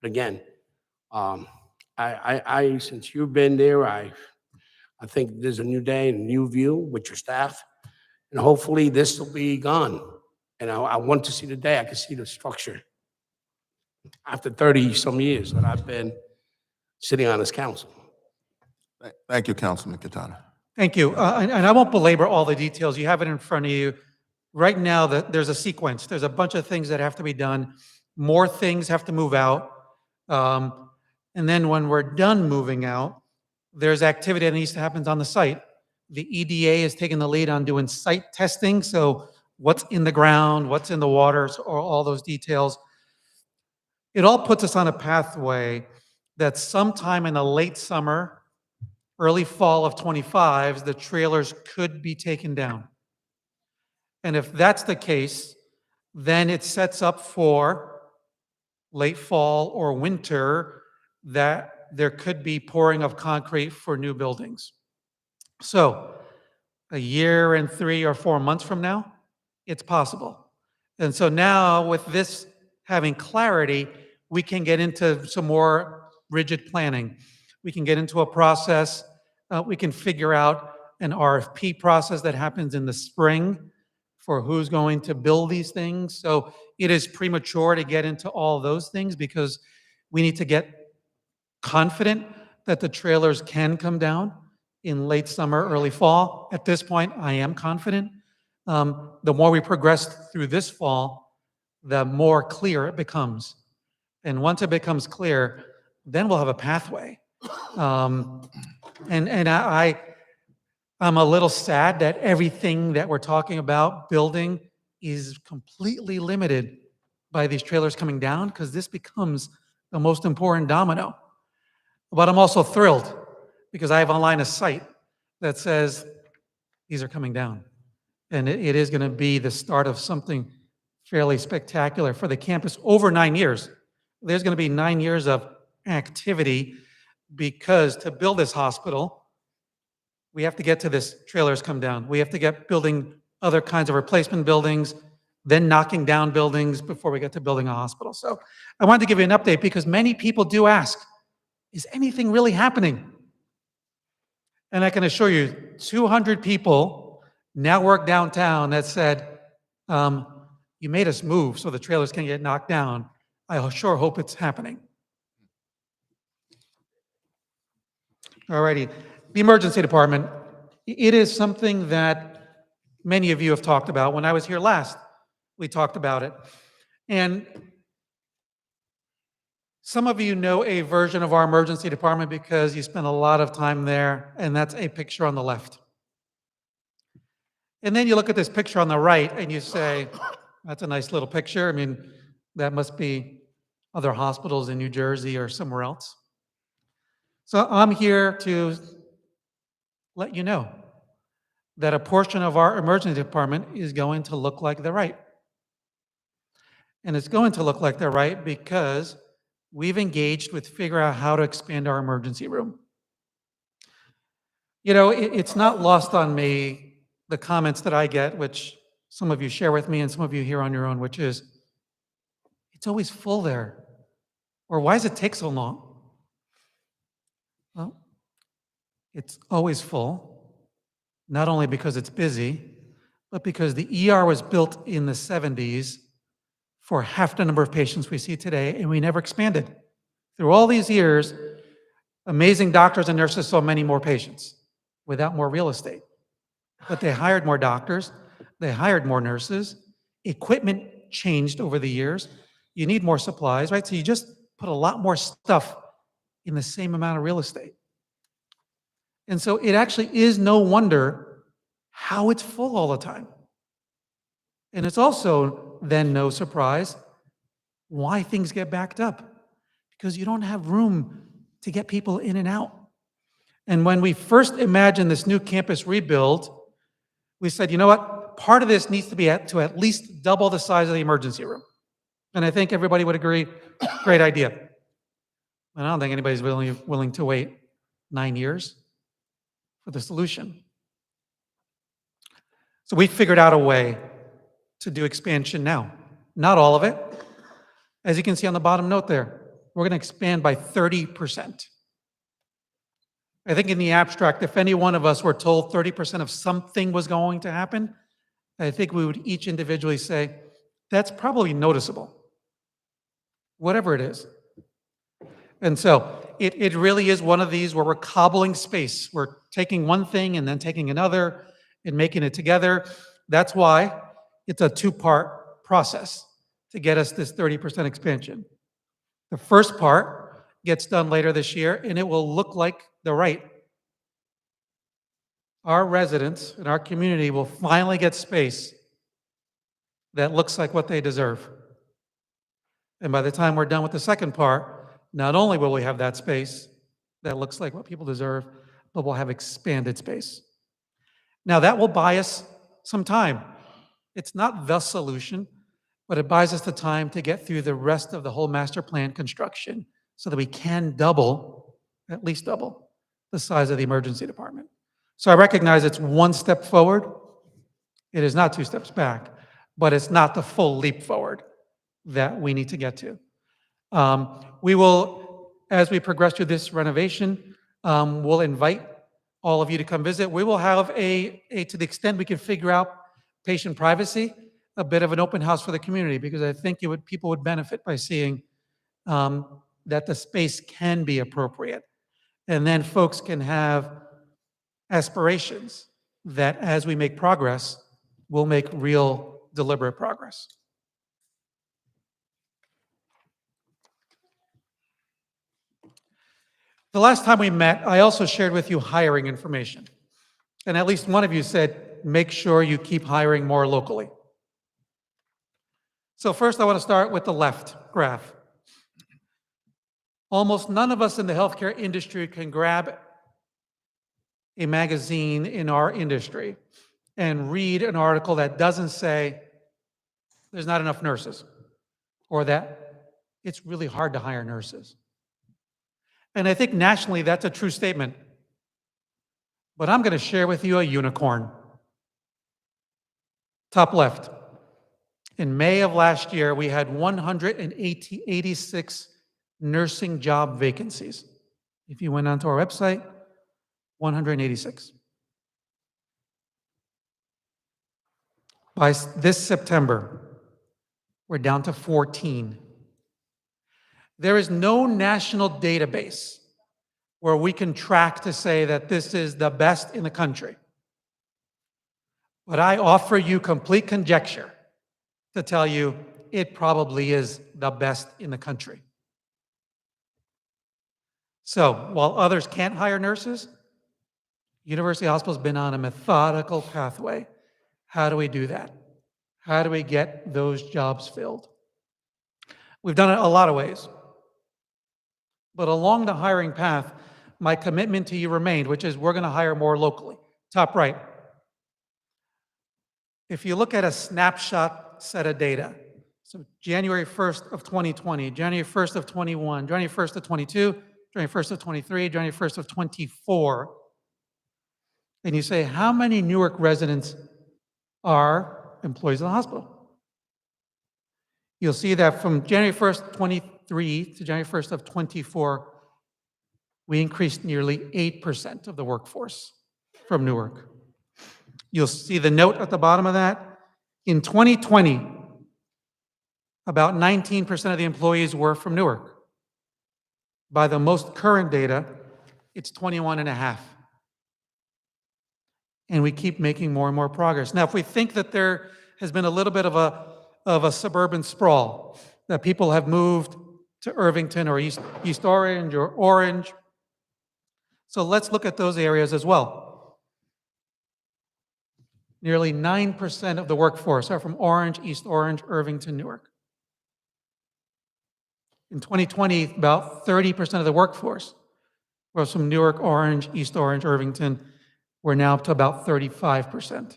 But again, I since you've been there, I think there's a new day and a new view with your staff, and hopefully this will be gone. And I want to see the day I can see the structure after 30 some years that I've been sitting on this council. Thank you, Councilman Quintana. Thank you. And I won't belabor all the details. You have it in front of you. Right now, there's a sequence. There's a bunch of things that have to be done. More things have to move out. And then when we're done moving out, there's activity that needs to happen on the site. The EDA is taking the lead on doing site testing. So what's in the ground, what's in the waters, or all those details. It all puts us on a pathway that sometime in the late summer, early fall of 25, the trailers could be taken down. And if that's the case, then it sets up for late fall or winter that there could be pouring of concrete for new buildings. So a year and 3 or 4 months from now, it's possible. And so now with this having clarity, we can get into some more rigid planning. We can get into a process, we can figure out an RFP process that happens in the spring for who's going to build these things. So it is premature to get into all those things because we need to get confident that the trailers can come down in late summer, early fall. At this point, I am confident. The more we progress through this fall, the more clear it becomes. And once it becomes clear, then we'll have a pathway. I'm a little sad that everything that we're talking about building is completely limited by these trailers coming down, because this becomes the most important domino. But I'm also thrilled because I have online a site that says these are coming down. And it is going to be the start of something fairly spectacular for the campus over 9 years. There's going to be 9 years of activity, because to build this hospital, we have to get to this trailers come down. We have to get building other kinds of replacement buildings, then knocking down buildings before we get to building a hospital. So I wanted to give you an update because many people do ask, is anything really happening? And I can assure you, 200 people now work downtown that said, you made us move so the trailers can get knocked down. I sure hope it's happening. All righty. The emergency department, it is something that many of you have talked about. When I was here last, we talked about it. And some of you know a version of our emergency department because you spend a lot of time there, and that's a picture on the left. And then you look at this picture on the right and you say, that's a nice little picture. I mean, that must be other hospitals in New Jersey or somewhere else. So I'm here to let you know that a portion of our emergency department is going to look like the right. And it's going to look like the right because we've engaged with figure out how to expand our emergency room. You know, it's not lost on me, the comments that I get, which some of you share with me and some of you hear on your own, which is, it's always full there. Or why does it take so long? Well, it's always full, not only because it's busy, but because the ER was built in the 70s for half the number of patients we see today, and we never expanded. Through all these years, amazing doctors and nurses saw many more patients without more real estate. But they hired more doctors, they hired more nurses, equipment changed over the years. You need more supplies, right? So you just put a lot more stuff in the same amount of real estate. And so it actually is no wonder how it's full all the time. And it's also then no surprise why things get backed up, because you don't have room to get people in and out. And when we first imagined this new campus rebuild, we said, you know what? Part of this needs to be to at least double the size of the emergency room. And I think everybody would agree, great idea. And I don't think anybody's willing to wait 9 years for the solution. So we figured out a way to do expansion now. Not all of it. As you can see on the bottom note there, we're going to expand by 30%. I think in the abstract, if any one of us were told 30% of something was going to happen, I think we would each individually say, that's probably noticeable, whatever it is. And so it really is one of these where we're cobbling space. We're taking one thing and then taking another and making it together. That's why it's a two-part process to get us this 30% expansion. The first part gets done later this year, and it will look like the right. Our residents and our community will finally get space that looks like what they deserve. And by the time we're done with the second part, not only will we have that space that looks like what people deserve, but we'll have expanded space. Now, that will buy us some time. It's not the solution, but it buys us the time to get through the rest of the whole master plan construction so that we can double, at least double, the size of the emergency department. So I recognize it's one step forward. It is not two steps back, but it's not the full leap forward that we need to get to. We will, as we progress through this renovation, we'll invite all of you to come visit. We will have to the extent we can figure out patient privacy, a bit of an open house for the community, because I think people would benefit by seeing that the space can be appropriate. And then folks can have aspirations that as we make progress, we'll make real deliberate progress. The last time we met, I also shared with you hiring information. And at least one of you said, make sure you keep hiring more locally. So first, I want to start with the left graph. Almost none of us in the healthcare industry can grab a magazine in our industry and read an article that doesn't say there's not enough nurses or that it's really hard to hire nurses. And I think nationally that's a true statement. But I'm going to share with you a unicorn. Top left. In May of last year, we had 186 nursing job vacancies. If you went onto our website, 186. By this September, we're down to 14. There is no national database where we can track to say that this is the best in the country. But I offer you complete conjecture to tell you it probably is the best in the country. So while others can't hire nurses, University Hospital's been on a methodical pathway. How do we do that? How do we get those jobs filled? We've done it a lot of ways. But along the hiring path, my commitment to you remained, which is we're going to hire more locally. Top right. If you look at a snapshot set of data, so January 1st of 2020, January 1st of 21, January 1st of 22, January 1st of 23, January 1st of 24, and you say, how many Newark residents are employees of the hospital? You'll see that from January 1st, 23 to January 1st of 24, we increased nearly 8% of the workforce from Newark. You'll see the note at the bottom of that. In 2020, about 19% of the employees were from Newark. By the most current data, it's 21.5%. And we keep making more and more progress. Now, if we think that there has been a little bit of a suburban sprawl, that people have moved to Irvington or East Orange or Orange, so let's look at those areas as well. Nearly 9% of the workforce are from Orange, East Orange, Irvington, Newark. In 2020, about 30% of the workforce was from Newark, Orange, East Orange, Irvington. We're now up to about 35%.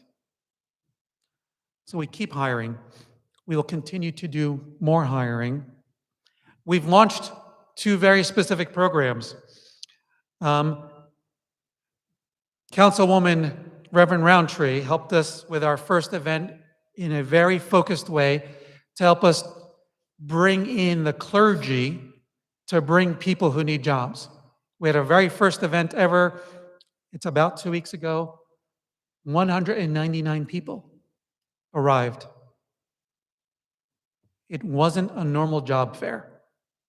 So we keep hiring. We will continue to do more hiring. We've launched 2 very specific programs. Councilwoman Reverend Roundtree helped us with our first event in a very focused way to help us bring in the clergy to bring people who need jobs. We had our very first event ever. It's about 2 weeks ago. 199 people arrived. It wasn't a normal job fair.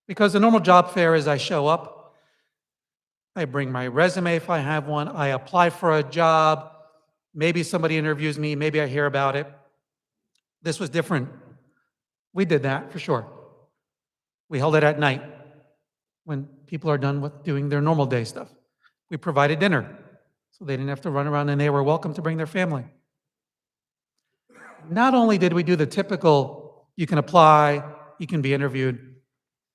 Because the normal job fair is I show up, I bring my resume if I have one, I apply for a job, maybe somebody interviews me, maybe I hear about it. This was different. We did that for sure. We held it at night when people are done with doing their normal day stuff. We provided dinner so they didn't have to run around, and they were welcome to bring their family. Not only did we do the typical, you can apply, you can be interviewed,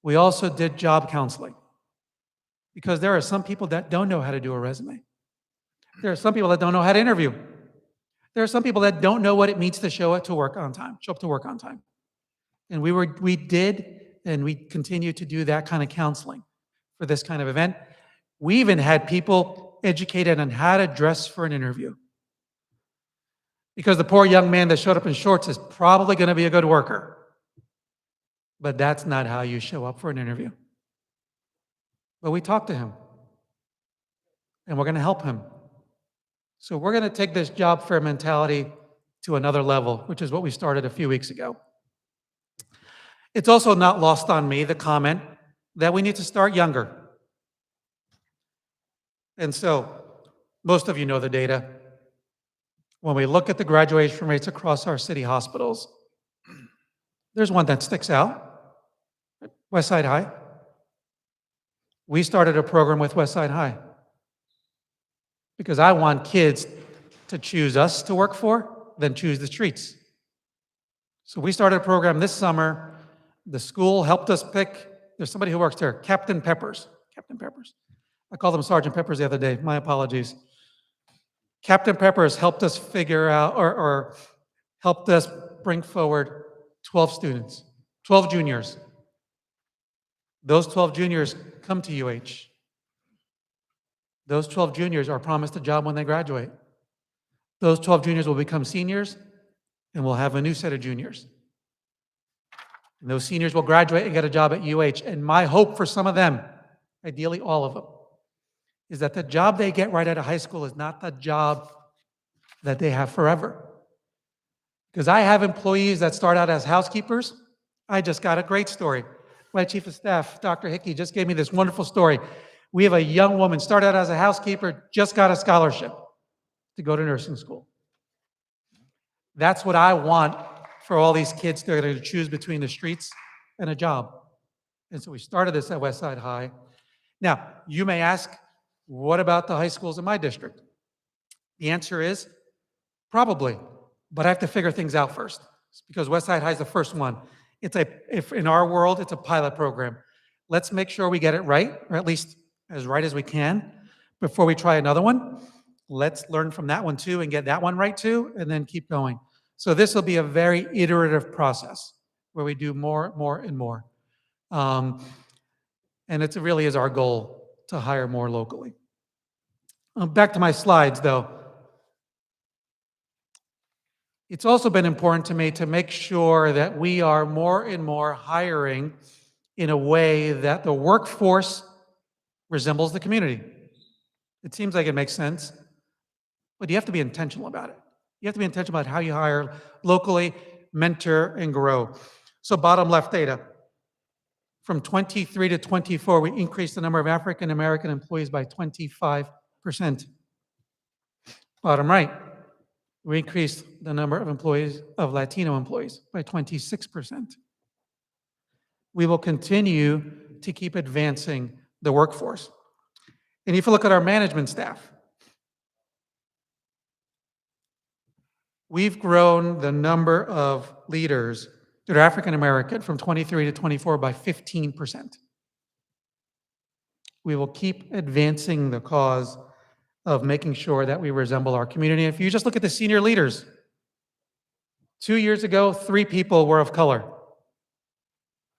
we also did job counseling. Because there are some people that don't know how to do a resume. There are some people that don't know how to interview. There are some people that don't know what it means to show up to work on time. And we did, and we continue to do that kind of counseling for this kind of event. We even had people educated on how to dress for an interview. Because the poor young man that showed up in shorts is probably going to be a good worker. But that's not how you show up for an interview. But we talked to him, and we're going to help him. So we're going to take this job fair mentality to another level, which is what we started a few weeks ago. It's also not lost on me, the comment that we need to start younger. And so most of you know the data. When we look at the graduation rates across our city hospitals, there's one that sticks out, Westside High. We started a program with Westside High because I want kids to choose us to work for than choose the streets. So we started a program this summer. The school helped us pick, there's somebody who works there, Captain Peppers. I called them Sergeant Peppers the other day, my apologies. Captain Peppers helped us figure out, or helped us bring forward 12 students, 12 juniors. Those 12 juniors come to UH. Those 12 juniors are promised a job when they graduate. Those 12 juniors will become seniors, and we'll have a new set of juniors. And those seniors will graduate and get a job at UH. And my hope for some of them, ideally all of them, is that the job they get right out of high school is not the job that they have forever. Because I have employees that start out as housekeepers. I just got a great story. My chief of staff, Dr. Hickey, just gave me this wonderful story. We have a young woman, started out as a housekeeper, just got a scholarship to go to nursing school. That's what I want for all these kids that are going to choose between the streets and a job. And so we started this at Westside High. Now, you may ask, what about the high schools in my district? The answer is probably, but I have to figure things out first because Westside High is the first one. If in our world, it's a pilot program. Let's make sure we get it right, or at least as right as we can, before we try another one. Let's learn from that one too and get that one right too, and then keep going. So this will be a very iterative process where we do more, and more. And it really is our goal to hire more locally. Back to my slides though. It's also been important to me to make sure that we are more and more hiring in a way that the workforce resembles the community. It seems like it makes sense, but you have to be intentional about it. You have to be intentional about how you hire locally, mentor, and grow. So bottom left data. From 23 to 24, we increased the number of African-American employees by 25%. Bottom right, we increased the number of employees, of Latino employees, by 26%. We will continue to keep advancing the workforce. And if you look at our management staff, we've grown the number of leaders that are African American from 23 to 24 by 15%. We will keep advancing the cause of making sure that we resemble our community. If you just look at the senior leaders, 2 years ago, 3 people were of color.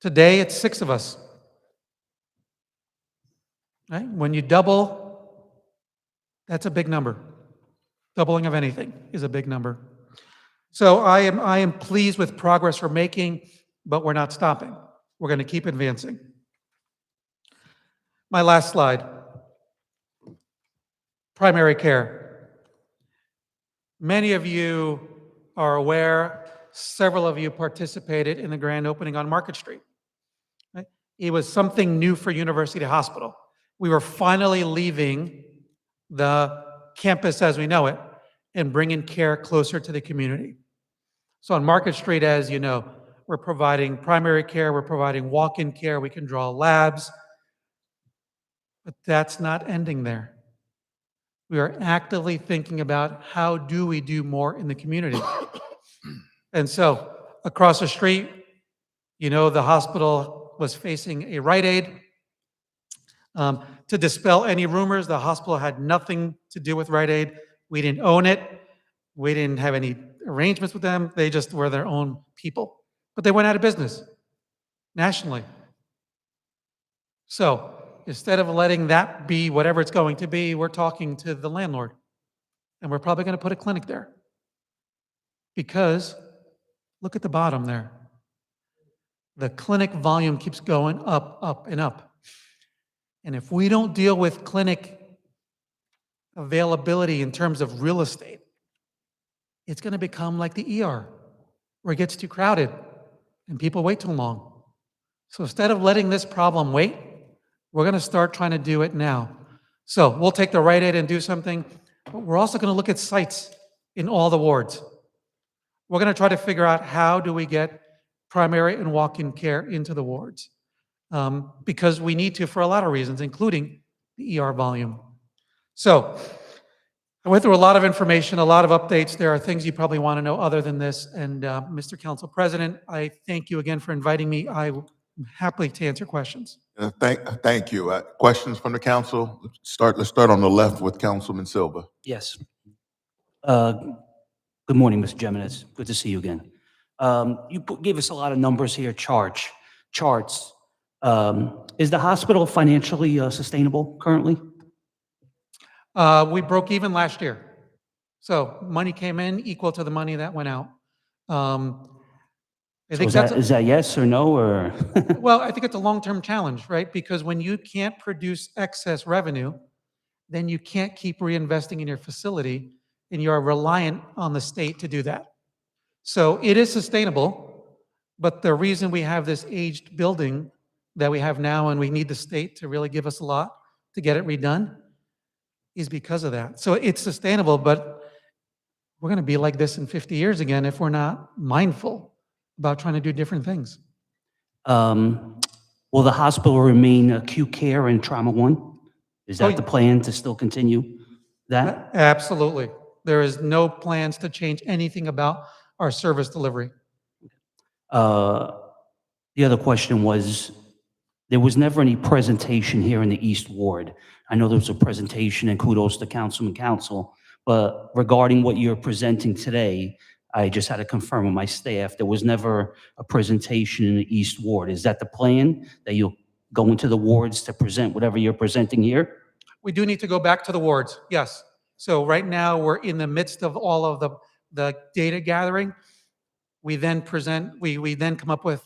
Today, it's 6 of us. Right? When you double, that's a big number. Doubling of anything is a big number. So I am pleased with progress we're making, but we're not stopping. We're going to keep advancing. My last slide. Primary care. Many of you are aware, several of you participated in the grand opening on Market Street. Right? It was something new for University Hospital. We were finally leaving the campus as we know it and bringing care closer to the community. So on Market Street, as you know, we're providing primary care, we're providing walk-in care, we can draw labs, but that's not ending there. We are actively thinking about how do we do more in the community. And so across the street, you know, the hospital was facing a Rite Aid. To dispel any rumors, the hospital had nothing to do with Rite Aid. We didn't own it. We didn't have any arrangements with them. They just were their own people. But they went out of business nationally. So instead of letting that be whatever it's going to be, we're talking to the landlord. And we're probably going to put a clinic there. Because look at the bottom there. The clinic volume keeps going up, up, and up. And if we don't deal with clinic availability in terms of real estate, it's going to become like the ER, where it gets too crowded and people wait too long. So instead of letting this problem wait, we're going to start trying to do it now. So we'll take the Rite Aid and do something, but we're also going to look at sites in all the wards. We're going to try to figure out how do we get primary and walk-in care into the wards. Because we need to for a lot of reasons, including the ER volume. So I went through a lot of information, a lot of updates. There are things you probably want to know other than this. And Mr. Council President, I thank you again for inviting me. I'm happy to answer questions. Thank you. Questions from the council? Let's start on the left with Councilman Silva. Yes. Good morning, Mr. Jimenez. Good to see you again. You gave us a lot of numbers here, charts. Is the hospital financially sustainable currently? We broke even last year. So money came in equal to the money that went out. I think Is that yes or no? Or well, I think it's a long-term challenge, right? Because when you can't produce excess revenue, then you can't keep reinvesting in your facility, and you are reliant on the state to do that. So it is sustainable, but the reason we have this aged building that we have now, and we need the state to really give us a lot to get it redone, is because of that. So it's sustainable, but we're going to be like this in 50 years again if we're not mindful about trying to do different things. Will the hospital remain acute care and trauma 1? Is that the plan to still continue that? Absolutely. There is no plans to change anything about our service delivery. The other question was, there was never any presentation here in the East Ward. I know there was a presentation, and kudos to Councilman Council, but regarding what you're presenting today, I just had to confirm with my staff, there was never a presentation in the East Ward. Is that the plan, that you'll go into the wards to present whatever you're presenting here? We do need to go back to the wards, yes. So right now, we're in the midst of all of the the data gathering. We then we then come up with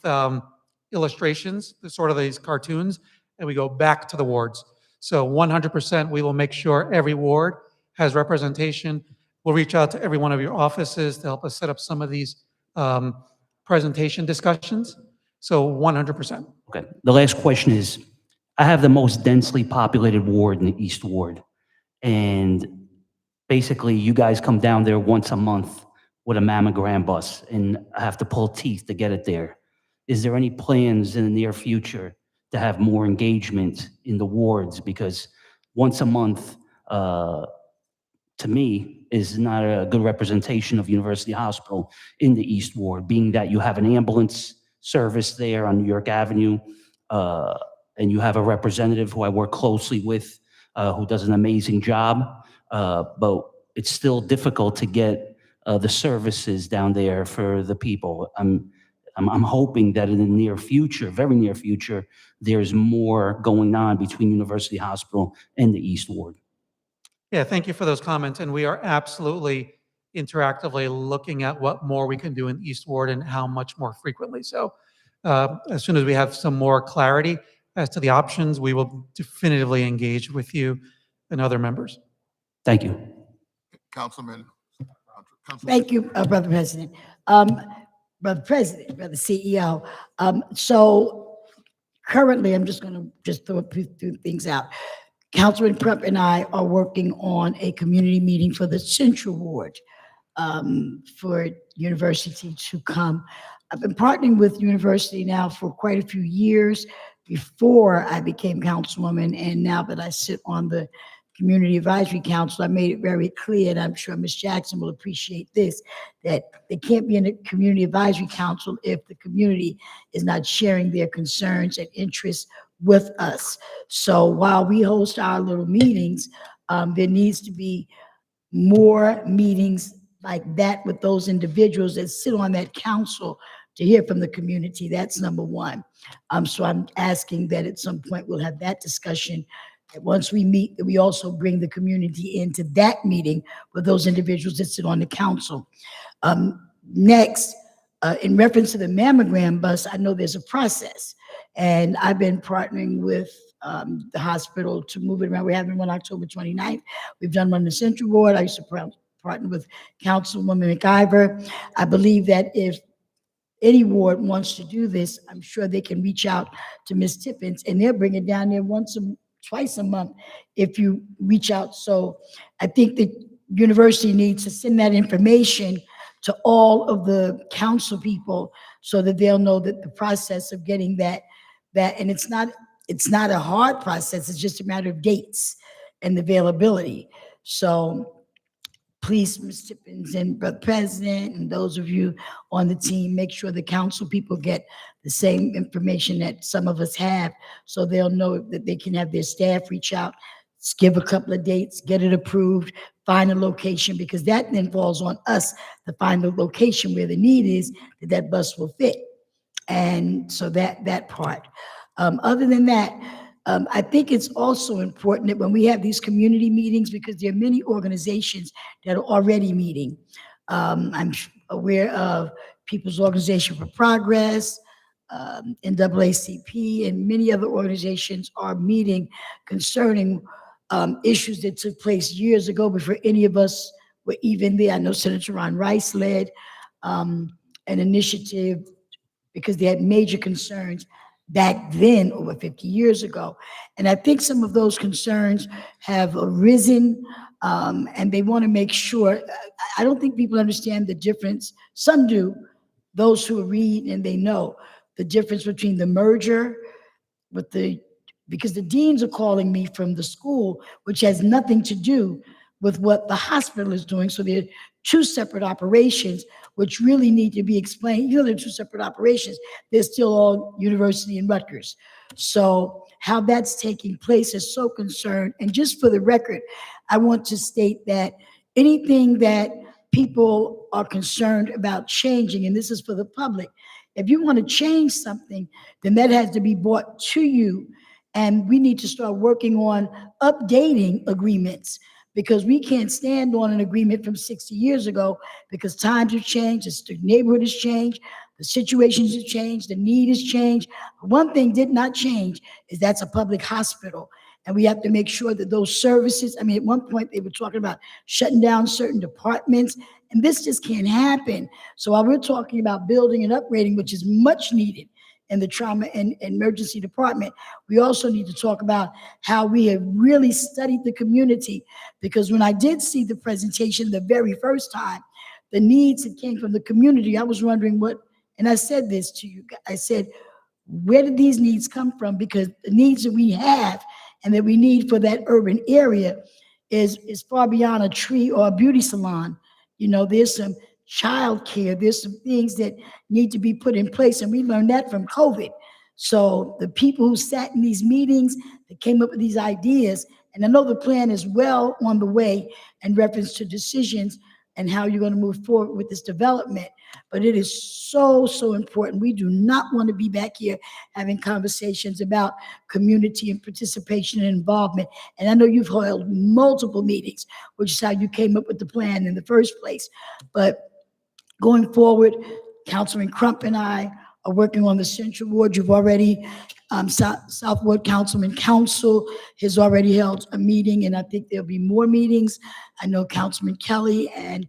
illustrations, sort of these cartoons, and we go back to the wards. So 100%, we will make sure every ward has representation. We'll reach out to every one of your offices to help us set up some of these presentation discussions. So 100%. Okay, the last question is, I have the most densely populated ward in the East Ward. And basically, you guys come down there once a month with a mammogram bus, and I have to pull teeth to get it there. Is there any plans in the near future to have more engagement in the wards? Because once a month, to me, is not a good representation of University Hospital in the East Ward, being that you have an ambulance service there on New York Avenue, and you have a representative who I work closely with, who does an amazing job, but it's still difficult to get the services down there for the people. I'm hoping that in the near future, very near future, there's more going on between University Hospital and the East Ward. Yeah, thank you for those comments. And we are absolutely interactively looking at what more we can do in East Ward and how much more frequently. So as soon as we have some more clarity as to the options, we will definitively engage with you and other members. Thank you. Councilman. Thank you, Brother President. Brother President, Brother CEO. So currently, I'm just going to throw a few things out. Councilman Crump and I are working on a community meeting for the Central Ward for University to come. I've been partnering with University now for quite a few years before I became councilwoman, and now that I sit on the Community Advisory Council, I made it very clear, and I'm sure Ms. Jackson will appreciate this, that there can't be in a Community Advisory Council if the community is not sharing their concerns and interests with us. So while we host our little meetings, there needs to be more meetings like that with those individuals that sit on that council to hear from the community. That's number one. So I'm asking that at some point we'll have that discussion. That once we meet, that we also bring the community into that meeting with those individuals that sit on the council. Next, in reference to the mammogram bus, I know there's a process, and I've been partnering with the hospital to move it around. We're having one October 29th. We've done one in the Central Ward. I used to partner with Councilwoman McIver. I believe that if any ward wants to do this, I'm sure they can reach out to Ms. Tippins, and they'll bring it down there twice a month if you reach out. So I think the university needs to send that information to all of the council people so that they'll know that the process of getting that, and it's not a hard process, it's just a matter of dates and availability. So please, Ms. Tippins and Brother President and those of you on the team, make sure the council people get the same information that some of us have, so they'll know that they can have their staff reach out, give a couple of dates, get it approved, find a location, because that then falls on us to find the location where the need is, that bus will fit. And so that part. Other than that, I think it's also important that when we have these community meetings, because there are many organizations that are already meeting. I'm aware of People's Organization for Progress, NAACP, and many other organizations are meeting concerning issues that took place years ago before any of us were even there. I know Senator Ron Rice led an initiative because they had major concerns back then, over 50 years ago. And I think some of those concerns have arisen, and they want to make sure. I don't think people understand the difference. Some do, those who read and they know the difference between the merger with because the deans are calling me from the school, which has nothing to do with what the hospital is doing. So they're two separate operations, which really need to be explained. You know, they're two separate operations. They're still all University and Rutgers. So how that's taking place is so concerned. And just for the record, I want to state that anything that people are concerned about changing, and this is for the public, if you want to change something, then that has to be brought to you. And we need to start working on updating agreements because we can't stand on an agreement from 60 years ago because times have changed, the neighborhood has changed, the situations have changed, the need has changed. One thing did not change is that's a public hospital. And we have to make sure that those services, I mean, at one point they were talking about shutting down certain departments, and this just can't happen. So while we're talking about building and upgrading, which is much needed in the trauma and emergency department, we also need to talk about how we have really studied the community. Because when I did see the presentation the very first time, the needs that came from the community, I was wondering what, and I said this to you, I said, where did these needs come from? Because the needs that we have and that we need for that urban area is far beyond a tree or a beauty salon. You know, there's some child care, there's some things that need to be put in place, and we learned that from COVID. So the people who sat in these meetings, that came up with these ideas, and I know the plan is well on the way in reference to decisions and how you're going to move forward with this development. But it is so, so important. We do not want to be back here having conversations about community and participation and involvement. And I know you've held multiple meetings, which is how you came up with the plan in the first place. But going forward, Councilman Crump and I are working on the Central Ward. You've already, South Ward Councilman Council has already held a meeting, and I think there'll be more meetings. I know Councilman Kelly and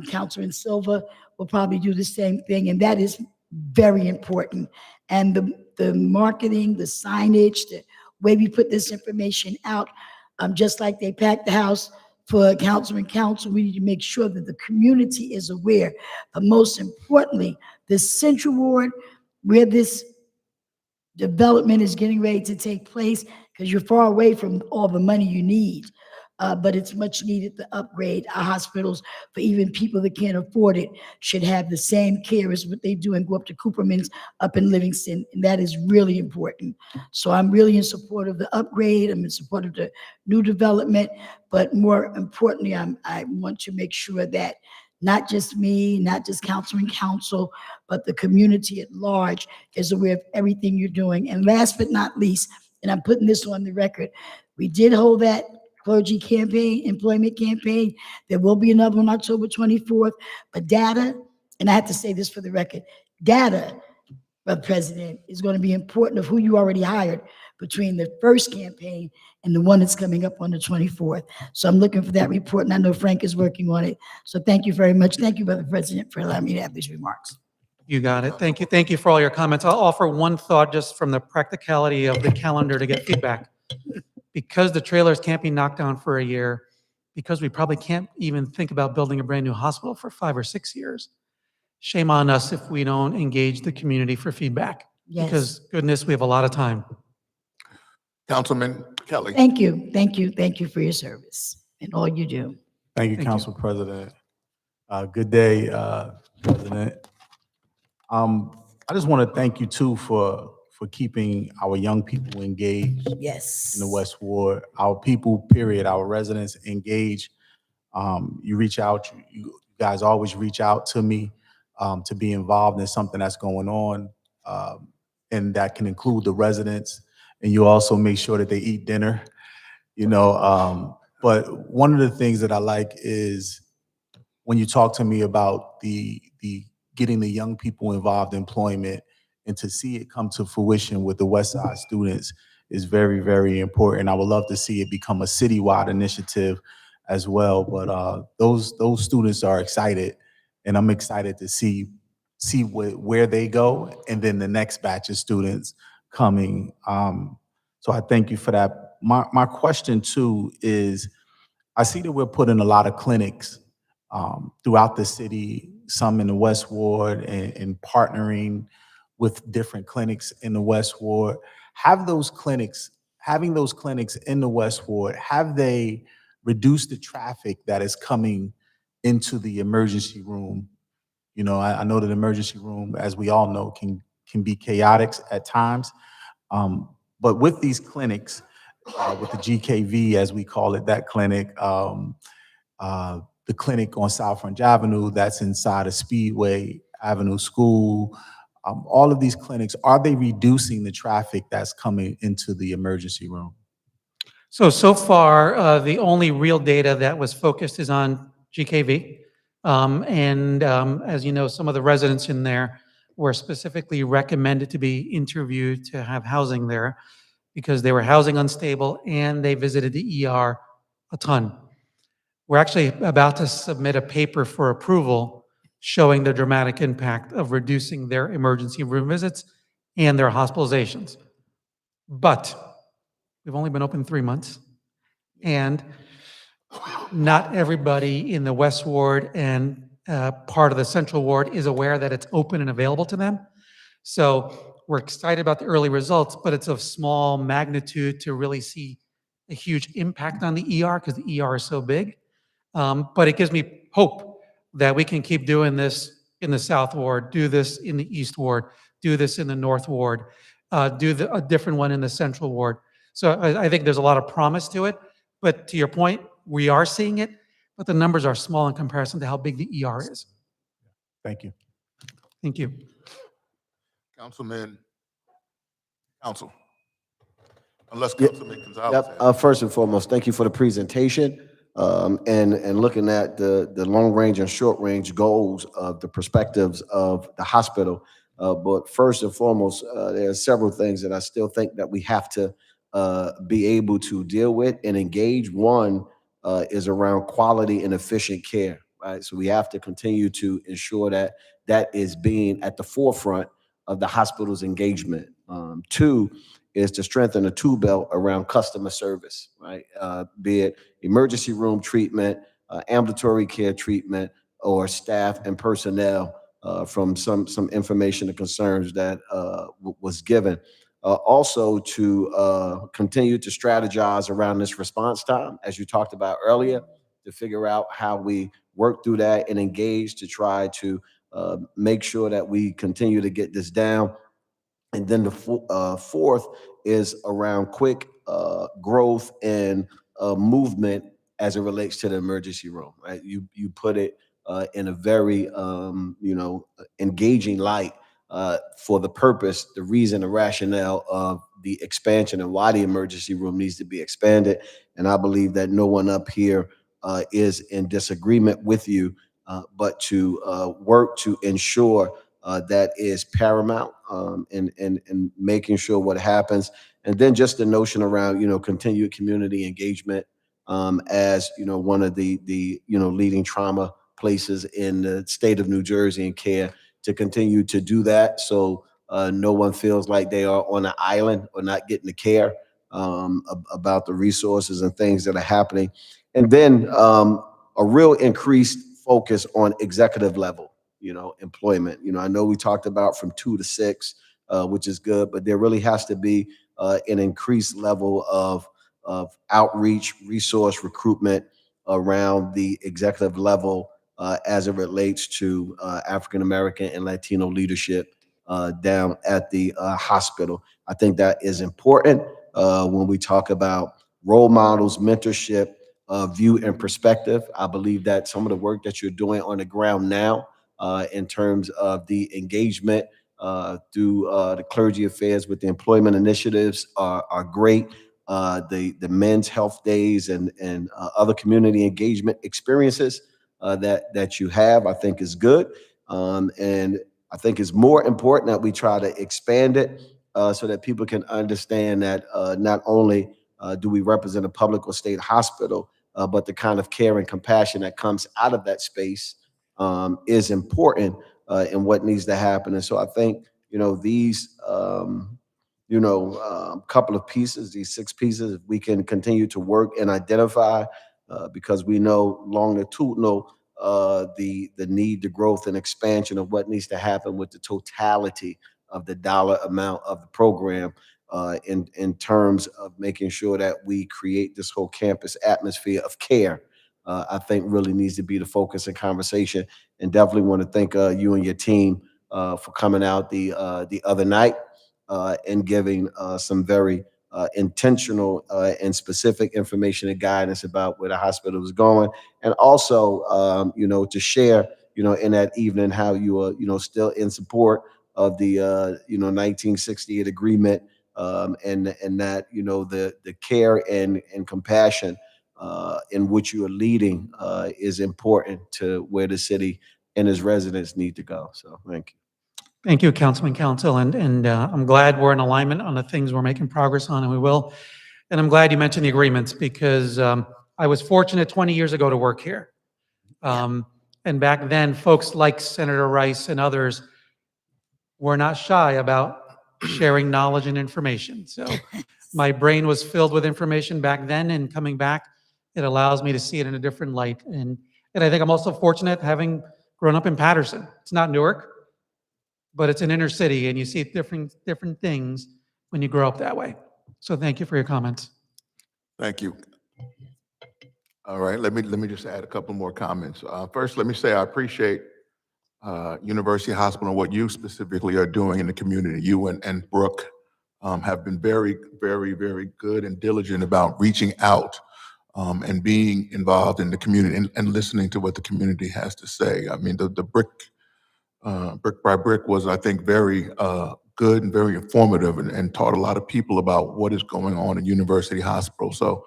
Councilman Silva will probably do the same thing, and that is very important. And the marketing, the signage, the way we put this information out, just like they packed the house for Councilman Council, we need to make sure that the community is aware. But most importantly, the Central Ward, where this development is getting ready to take place, because you're far away from all the money you need. But it's much needed to upgrade our hospitals for even people that can't afford it should have the same care as what they do and go up to Cooperman's up in Livingston. And that is really important. So I'm really in support of the upgrade. I'm in support of the new development. But more importantly, I want to make sure that not just me, not just Councilman Council, but the community at large is aware of everything you're doing. And last but not least, and I'm putting this on the record, we did hold that clergy campaign, employment campaign. There will be another on October 24th, but data, and I have to say this for the record, data, Brother President, is going to be important of who you already hired between the first campaign and the one that's coming up on the 24th. So I'm looking for that report, and I know Frank is working on it. So thank you very much. Thank you, Brother President, for allowing me to have these remarks. You got it. Thank you. Thank you for all your comments. I'll offer one thought just from the practicality of the calendar to get feedback. Because the trailers can't be knocked down for a year, because we probably can't even think about building a brand new hospital for 5 or 6 years, shame on us if we don't engage the community for feedback. Yes. Because goodness, we have a lot of time. Councilman Kelly. Thank you. Thank you. Thank you for your service and all you do. Thank you, Council President. Good day, President. I just want to thank you too for keeping our young people engaged. Yes. In the West Ward, our people, period, our residents engaged. You reach out, you guys always reach out to me to be involved in something that's going on, and that can include the residents. And you also make sure that they eat dinner, you know. But one of the things that I like is when you talk to me about the getting the young people involved in employment, and to see it come to fruition with the West Side students is very, very important. I would love to see it become a citywide initiative as well. But those students are excited, and I'm excited to see where they go, and then the next batch of students coming. So I thank you for that. My question too is, I see that we're putting a lot of clinics throughout the city, some in the West Ward, and partnering with different clinics in the West Ward. Having those clinics in the West Ward, have they reduced the traffic that is coming into the emergency room? You know, I know that emergency room, as we all know, can be chaotic at times. But with these clinics, with the GKV, as we call it, that clinic, the clinic on South Frontage Avenue, that's inside of Speedway Avenue School, all of these clinics, are they reducing the traffic that's coming into the emergency room? So far, the only real data that was focused is on GKV. As you know, some of the residents in there were specifically recommended to be interviewed to have housing there because they were housing unstable and they visited the ER a ton. We're actually about to submit a paper for approval showing the dramatic impact of reducing their emergency room visits and their hospitalizations. But we've only been open 3 months, and not everybody in the West Ward and part of the Central Ward is aware that it's open and available to them. So we're excited about the early results, but it's of small magnitude to really see a huge impact on the ER because the ER is so big. But it gives me hope that we can keep doing this in the South Ward, do this in the East Ward, do this in the North Ward, do a different one in the Central Ward. So I think there's a lot of promise to it. But to your point, we are seeing it, but the numbers are small in comparison to how big the ER is. Thank you. Thank you. Councilman, council. Unless Councilman Gonzalez. Yep. First and foremost, thank you for the presentation and looking at the long range and short range goals of the perspectives of the hospital. But first and foremost, there are several things that I still think that we have to be able to deal with and engage. One is around quality and efficient care, right? So we have to continue to ensure that that is being at the forefront of the hospital's engagement. Two is to strengthen the tool belt around customer service, right? Be it emergency room treatment, ambulatory care treatment, or staff and personnel from some information and concerns that was given. Also to continue to strategize around this response time, as you talked about earlier, to figure out how we work through that and engage to try to make sure that we continue to get this down. And then the fourth is around quick growth and movement as it relates to the emergency room, right? You put it in a very engaging light for the purpose, the reason, the rationale of the expansion and why the emergency room needs to be expanded. And I believe that no one up here is in disagreement with you, but to work to ensure that is paramount in making sure what happens. And then just the notion around, continued community engagement as, one of the leading trauma places in the state of New Jersey and care to continue to do that. So no one feels like they are on an island or not getting the care about the resources and things that are happening. And then a real increased focus on executive level employment. I know we talked about from 2 to 6, which is good, but there really has to be an increased level of outreach, resource recruitment around the executive level as it relates to African American and Latino leadership down at the hospital. I think that is important when we talk about role models, mentorship, view and perspective. I believe that some of the work that you're doing on the ground now in terms of the engagement through the clergy affairs with the employment initiatives are great. The men's health days and other community engagement experiences that you have, I think is good. And I think it's more important that we try to expand it so that people can understand that not only do we represent a public or state hospital, but the kind of care and compassion that comes out of that space is important in what needs to happen. And so I think, these, couple of pieces, these 6 pieces, we can continue to work and identify because we know longitudinal the need, the growth and expansion of what needs to happen with the totality of the dollar amount of the program in terms of making sure that we create this whole campus atmosphere of care. I think really needs to be the focus and conversation, and definitely want to thank you and your team for coming out the other night and giving some very intentional and specific information and guidance about where the hospital is going, and also to share in that evening how you are still in support of the 1968 agreement and that, you know, the care and compassion in which you are leading is important to where the city and its residents need to go. So thank you. Thank you, Councilman Council, and I'm glad we're in alignment on the things we're making progress on, and we will. And I'm glad you mentioned the agreements, because I was fortunate 20 years ago to work here. And back then, folks like Senator Rice and others were not shy about sharing knowledge and information. So my brain was filled with information back then, and coming back, it allows me to see it in a different light. And I think I'm also fortunate having grown up in Patterson. It's not Newark, but it's an inner city, and you see different things when you grow up that way. So thank you for your comments. Thank you. All right, let me just add a couple more comments. First, let me say I appreciate University Hospital and what you specifically are doing in the community. You and Brooke have been very, very, very good and diligent about reaching out and being involved in the community and listening to what the community has to say. I mean, the brick by brick was, I think, very good and very informative, and taught a lot of people about what is going on in University Hospital. So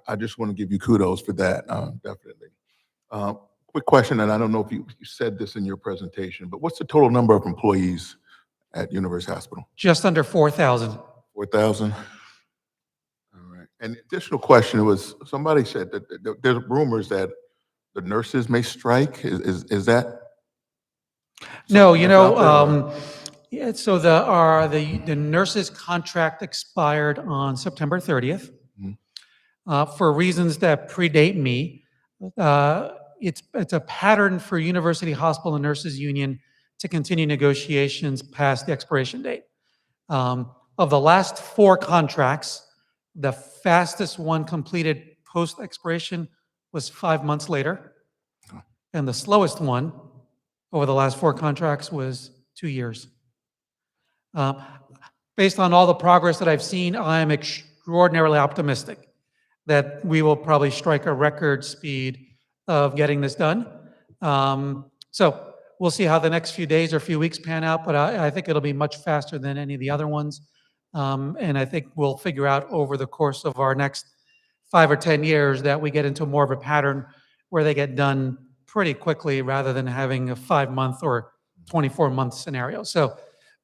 I just want to give you kudos for that, definitely. Quick question, and I don't know if you said this in your presentation, but what's the total number of employees at University Hospital? Just under 4,000. 4,000? All right. And additional question was, somebody said that there's rumors that the nurses may strike. Is that? No, you know, out there, or- yeah, so the nurses' contract expired on September 30th. For reasons that predate me. It's a pattern for University Hospital and Nurses Union to continue negotiations past the expiration date. Of the last 4 contracts, the fastest one completed post-expiration was 5 months later. And the slowest one over the last 4 contracts was 2 years. Based on all the progress that I've seen, I'm extraordinarily optimistic that we will probably strike a record speed of getting this done. So we'll see how the next few days or few weeks pan out, but I think it'll be much faster than any of the other ones. And I think we'll figure out over the course of our next 5 or 10 years that we get into more of a pattern where they get done pretty quickly rather than having a 5-month or 24-month scenario. So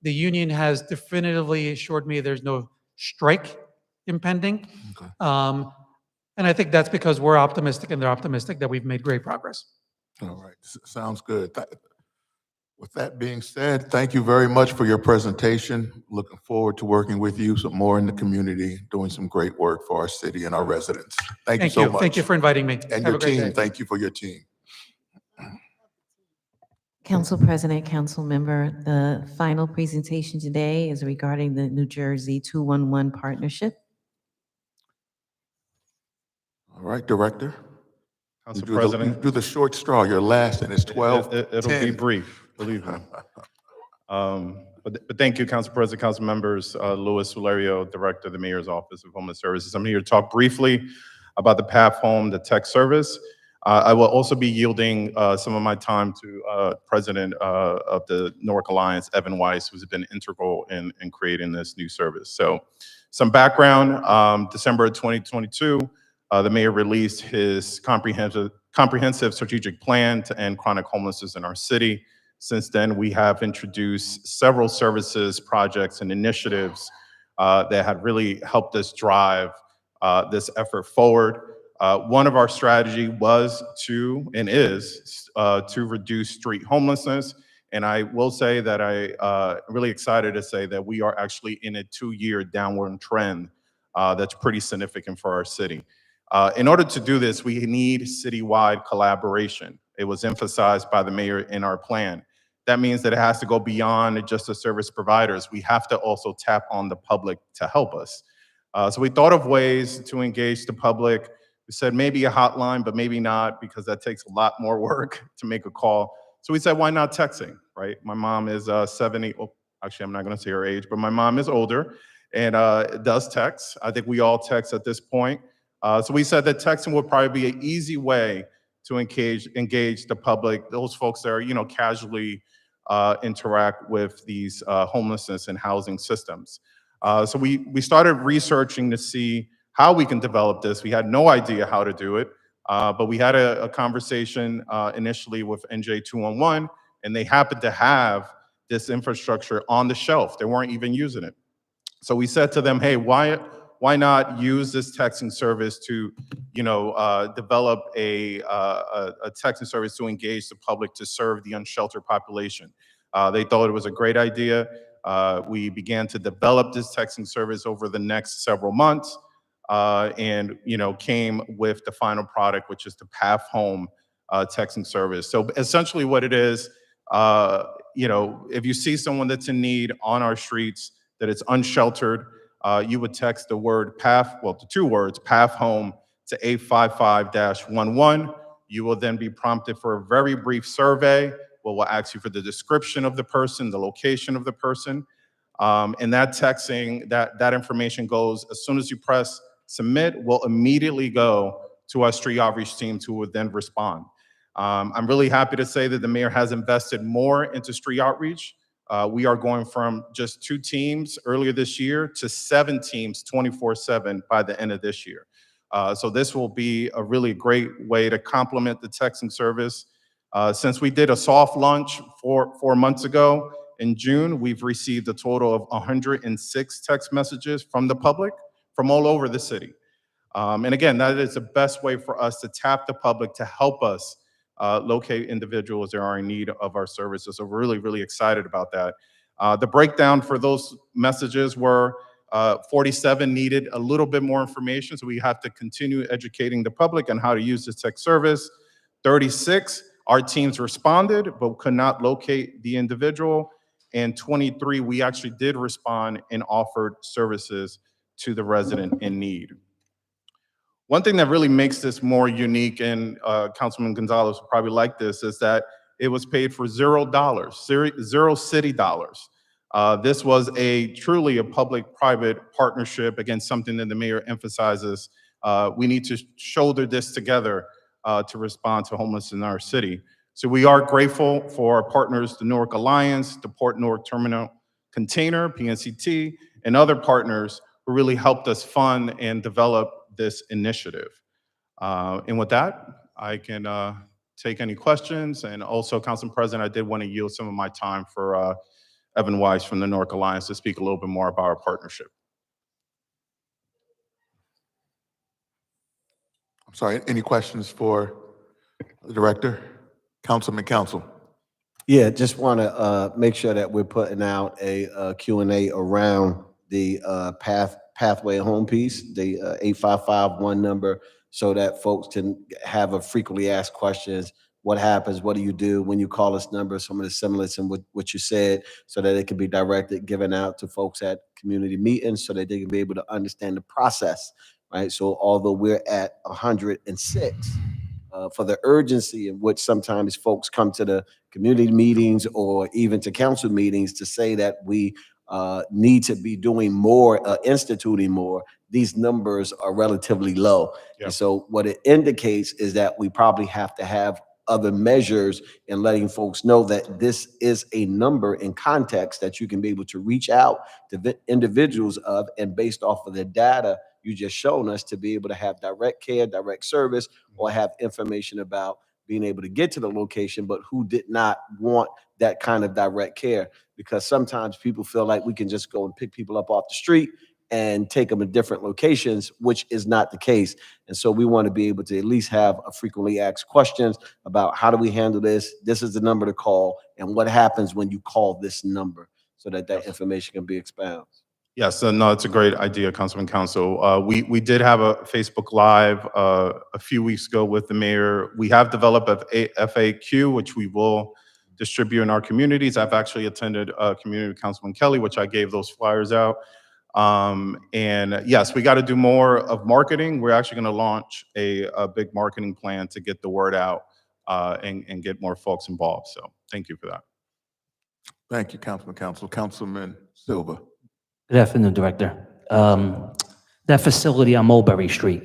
the union has definitively assured me there's no strike impending. And I think that's because we're optimistic and they're optimistic that we've made great progress. All right, sounds good. With that being said, thank you very much for your presentation. Looking forward to working with you some more in the community, doing some great work for our city and our residents. Thank you so much. Thank you for inviting me. And Have your a great team, day. thank you for your team. Council President, Council Member, the final presentation today is regarding the New Jersey 211 partnership. All right, Director. Council You President. do the short straw, you're last, and it's 12. It'll be brief, believe me. But thank you, Council President, Council members, Louis Valerio, Director of the Mayor's Office of Homeless Services. I'm here to talk briefly about the Path Home, the tech service. I will also be yielding some of my time to President of the Newark Alliance, Evan Weiss, who's been integral in creating this new service. So some background, December 2022, the mayor released his comprehensive strategic plan to end chronic homelessness in our city. Since then, we have introduced several services, projects, and initiatives that have really helped us drive this effort forward. One of our strategy was to, and is, to reduce street homelessness. And I will say that I'm really excited to say that we are actually in a 2-year downward trend that's pretty significant for our city. In order to do this, we need citywide collaboration. It was emphasized by the mayor in our plan. That means that it has to go beyond just the service providers. We have to also tap on the public to help us. So we thought of ways to engage the public. We said maybe a hotline, but maybe not, because that takes a lot more work to make a call. So we said, why not texting, right? My mom is 70, oh, actually, I'm not gonna say her age, but my mom is older and does text. I think we all text at this point. So we said that texting would probably be an easy way to engage the public, those folks that are, casually interact with these homelessness and housing systems. So we started researching to see how we can develop this. We had no idea how to do it, but we had a conversation initially with NJ 211, and they happened to have this infrastructure on the shelf. They weren't even using it. So we said to them, hey, why not use this texting service to, develop a texting service to engage the public to serve the unsheltered population? They thought it was a great idea. We began to develop this texting service over the next several months, and came with the final product, which is the Path Home texting service. So essentially, what it is, if you see someone that's in need on our streets, that it's unsheltered, you would text the word PATH, well, the two words, PATH Home, to 855-11. You will then be prompted for a very brief survey where we'll ask you for the description of the person, the location of the person. And that texting, that information goes, as soon as you press submit, will immediately go to our street outreach teams who would then respond. I'm really happy to say that the mayor has invested more into street outreach. We are going from just 2 teams earlier this year to 7 teams 24/7 by the end of this year. So this will be a really great way to complement the texting service. Since we did a soft launch 4 months ago in June, we've received a total of 106 text messages from the public from all over the city. And again, that is the best way for us to tap the public to help us locate individuals that are in need of our services. So we're really, really excited about that. The breakdown for those messages were 47 needed a little bit more information, so we have to continue educating the public on how to use this tech service. 36, our teams responded, but could not locate the individual. And 23, we actually did respond and offered services to the resident in need. One thing that really makes this more unique, and Councilman Gonzalez will probably like this, is that it was paid for $0, zero city dollars. This was truly a public-private partnership, again, something that the mayor emphasizes. We need to shoulder this together to respond to homelessness in our city. So we are grateful for our partners, the Newark Alliance, the Port Newark Terminal Container, PNCT, and other partners who really helped us fund and develop this initiative. And with that, I can take any questions. And also, Council President, I did want to yield some of my time for Evan Weiss from the Newark Alliance to speak a little bit more about our partnership. I'm sorry, any questions for the director? Councilman Council. Yeah, just want to make sure that we're putting out a Q&A around the pathway home piece, the 8551 number, so that folks can have a frequently asked questions. What happens? What do you do when you call this number? Some of the semblance in what you said, so that it can be directed, given out to folks at community meetings, so that they can be able to understand the process, right? So although we're at 106, for the urgency in which sometimes folks come to the community meetings or even to council meetings to say that we need to be doing more, instituting more, these numbers are relatively low. Yeah. And so what it indicates is that we probably have to have other measures in letting folks know that this is a number in context that you can be able to reach out to individuals of, and based off of the data you just shown us, to be able to have direct care, direct service, or have information about being able to get to the location, but who did not want that kind of direct care. Because sometimes people feel like we can just go and pick people up off the street and take them to different locations, which is not the case. And so we want to be able to at least have a frequently asked questions about how do we handle this? This is the number to call, and what happens when you call this number, so that that information can be expounded. Yes, no, it's a great idea, Councilman Council. We did have a Facebook Live a few weeks ago with the mayor. We have developed a FAQ, which we will distribute in our communities. I've actually attended a community with Councilman Kelly, which I gave those flyers out. And yes, we got to do more of marketing. We're actually going to launch a big marketing plan to get the word out and get more folks involved. So thank you for that. Thank you, Councilman Council. Councilman Silva. Good afternoon, Director. That facility on Mulberry Street,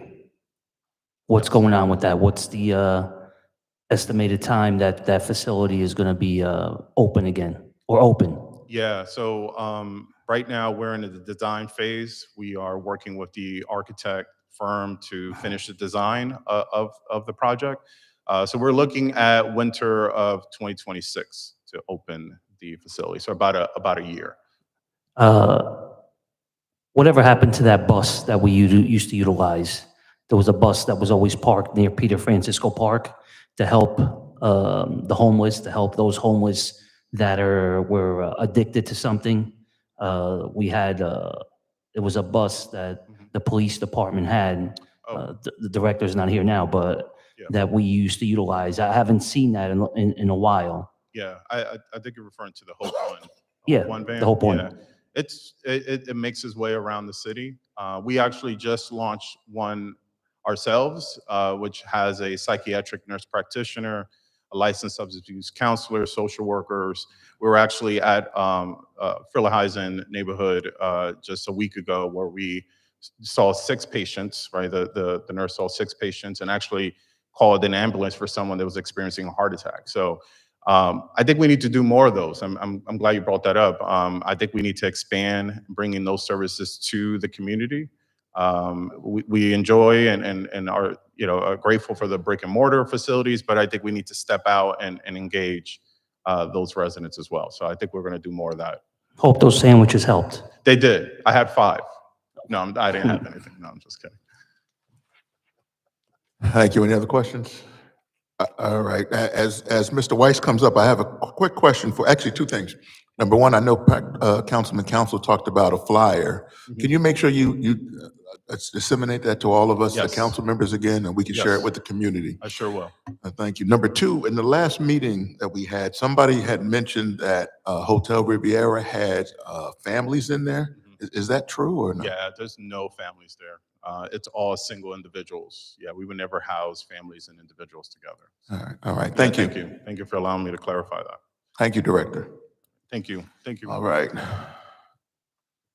what's going on with that? What's the estimated time that facility is going to be open again, or open? Yeah, so Right now, we're in the design phase. We are working with the architect firm to finish the design of the project. So we're looking at winter of 2026 to open the facility, so about a year. Whatever happened to that bus that we used to utilize? There was a bus that was always parked near Peter Francisco Park to help the homeless, to help those homeless that were addicted to something. We had, it was a bus that the police department had. The director's not here now, but that we used to utilize. I haven't seen that in a while. Yeah, I think you're referring to the Hope One. Yeah, One van? the Hope One. Yeah. It makes its way around the city. We actually just launched one ourselves, which has a psychiatric nurse practitioner, a licensed substance abuse counselor, social workers. We were actually at Frillehuizen neighborhood just a week ago where we saw 6 patients, right? The nurse saw 6 patients and actually called an ambulance for someone that was experiencing a heart attack. So I think we need to do more of those. I'm glad you brought that up. I think we need to expand bringing those services to the community. We enjoy and are are grateful for the brick and mortar facilities, but I think we need to step out and engage those residents as well. So I think we're going to do more of that. Hope those sandwiches helped. They did. I had 5. No, I didn't have anything. No, I'm just kidding. Thank you. Any other questions? All right. As Mr. Weiss comes up, I have a quick question for, actually 2 things. Number one, I know Councilman Council talked about a flyer. Can you make sure you disseminate that to all of us, the Yes. council members again, and we can share it Yes. with the community? I sure will. Thank you. Number 2, in the last meeting that we had, somebody had mentioned that Hotel Riviera had families in there. Is that true or not? Yeah, there's no families there. It's all single individuals. Yeah, we would never house families and individuals together. All right. All right. Yeah, Thank you. Thank you. Thank you for allowing me to clarify that. Thank you, Director. Thank you. Thank you. All right.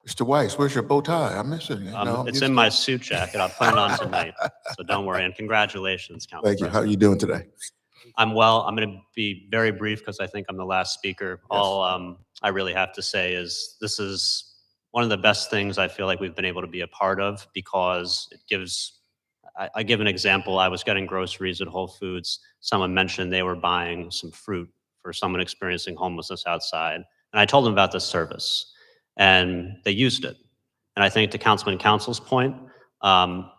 Mr. Weiss, where's your bow tie? I'm missing it. No, I'm It's used in to- my suit jacket. I'll put it on tonight. So don't worry. And congratulations, Council Thank you. How are President. you doing today? I'm well. I'm going to be very brief because I think I'm the last speaker. All I really have to say is this is one of the best things I feel like we've been able to be a part of because it gives, I give an example. I was getting groceries at Whole Foods. Someone mentioned they were buying some fruit for someone experiencing homelessness outside. And I told them about this service and they used it. And I think to Councilman Council's point,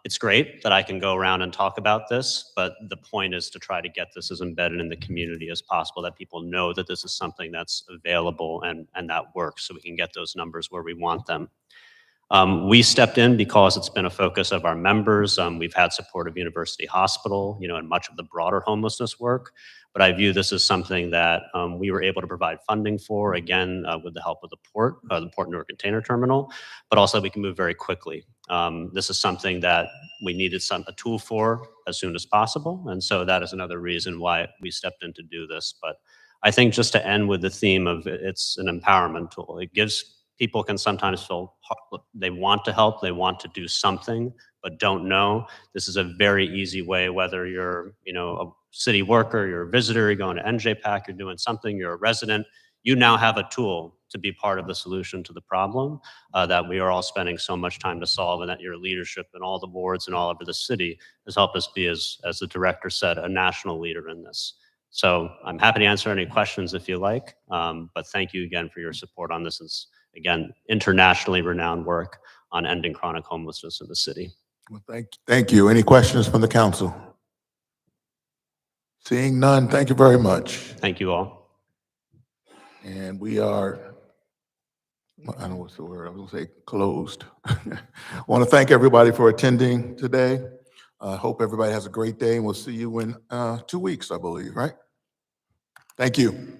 it's great that I can go around and talk about this, but the point is to try to get this as embedded in the community as possible, that people know that this is something that's available and that works so we can get those numbers where we want them. We stepped in because it's been a focus of our members. We've had support of University Hospital, and much of the broader homelessness work. But I view this as something that we were able to provide funding for, again, with the help of the Port Newark Container Terminal, but also we can move very quickly. This is something that we needed a tool for as soon as possible. And so that is another reason why we stepped in to do this. But I think just to end with the theme of it's an empowerment tool. It gives people can sometimes feel they want to help, they want to do something, but don't know. This is a very easy way, whether you're, a city worker, you're a visitor, you're going to NJPAC, you're doing something, you're a resident, you now have a tool to be part of the solution to the problem that we are all spending so much time to solve, and that your leadership and all the boards and all over the city has helped us be, as the director said, a national leader in this. So I'm happy to answer any questions if you like, but thank you again for your support on this. It's, again, internationally renowned work on ending chronic homelessness in the city. Well, thank you. Any questions from the council? Seeing none, thank you very much. Thank you all. And we are, I don't know what's the word, I was gonna say closed. I want to thank everybody for attending today. I hope everybody has a great day, and we'll see you in 2 weeks, I believe, right? Thank you.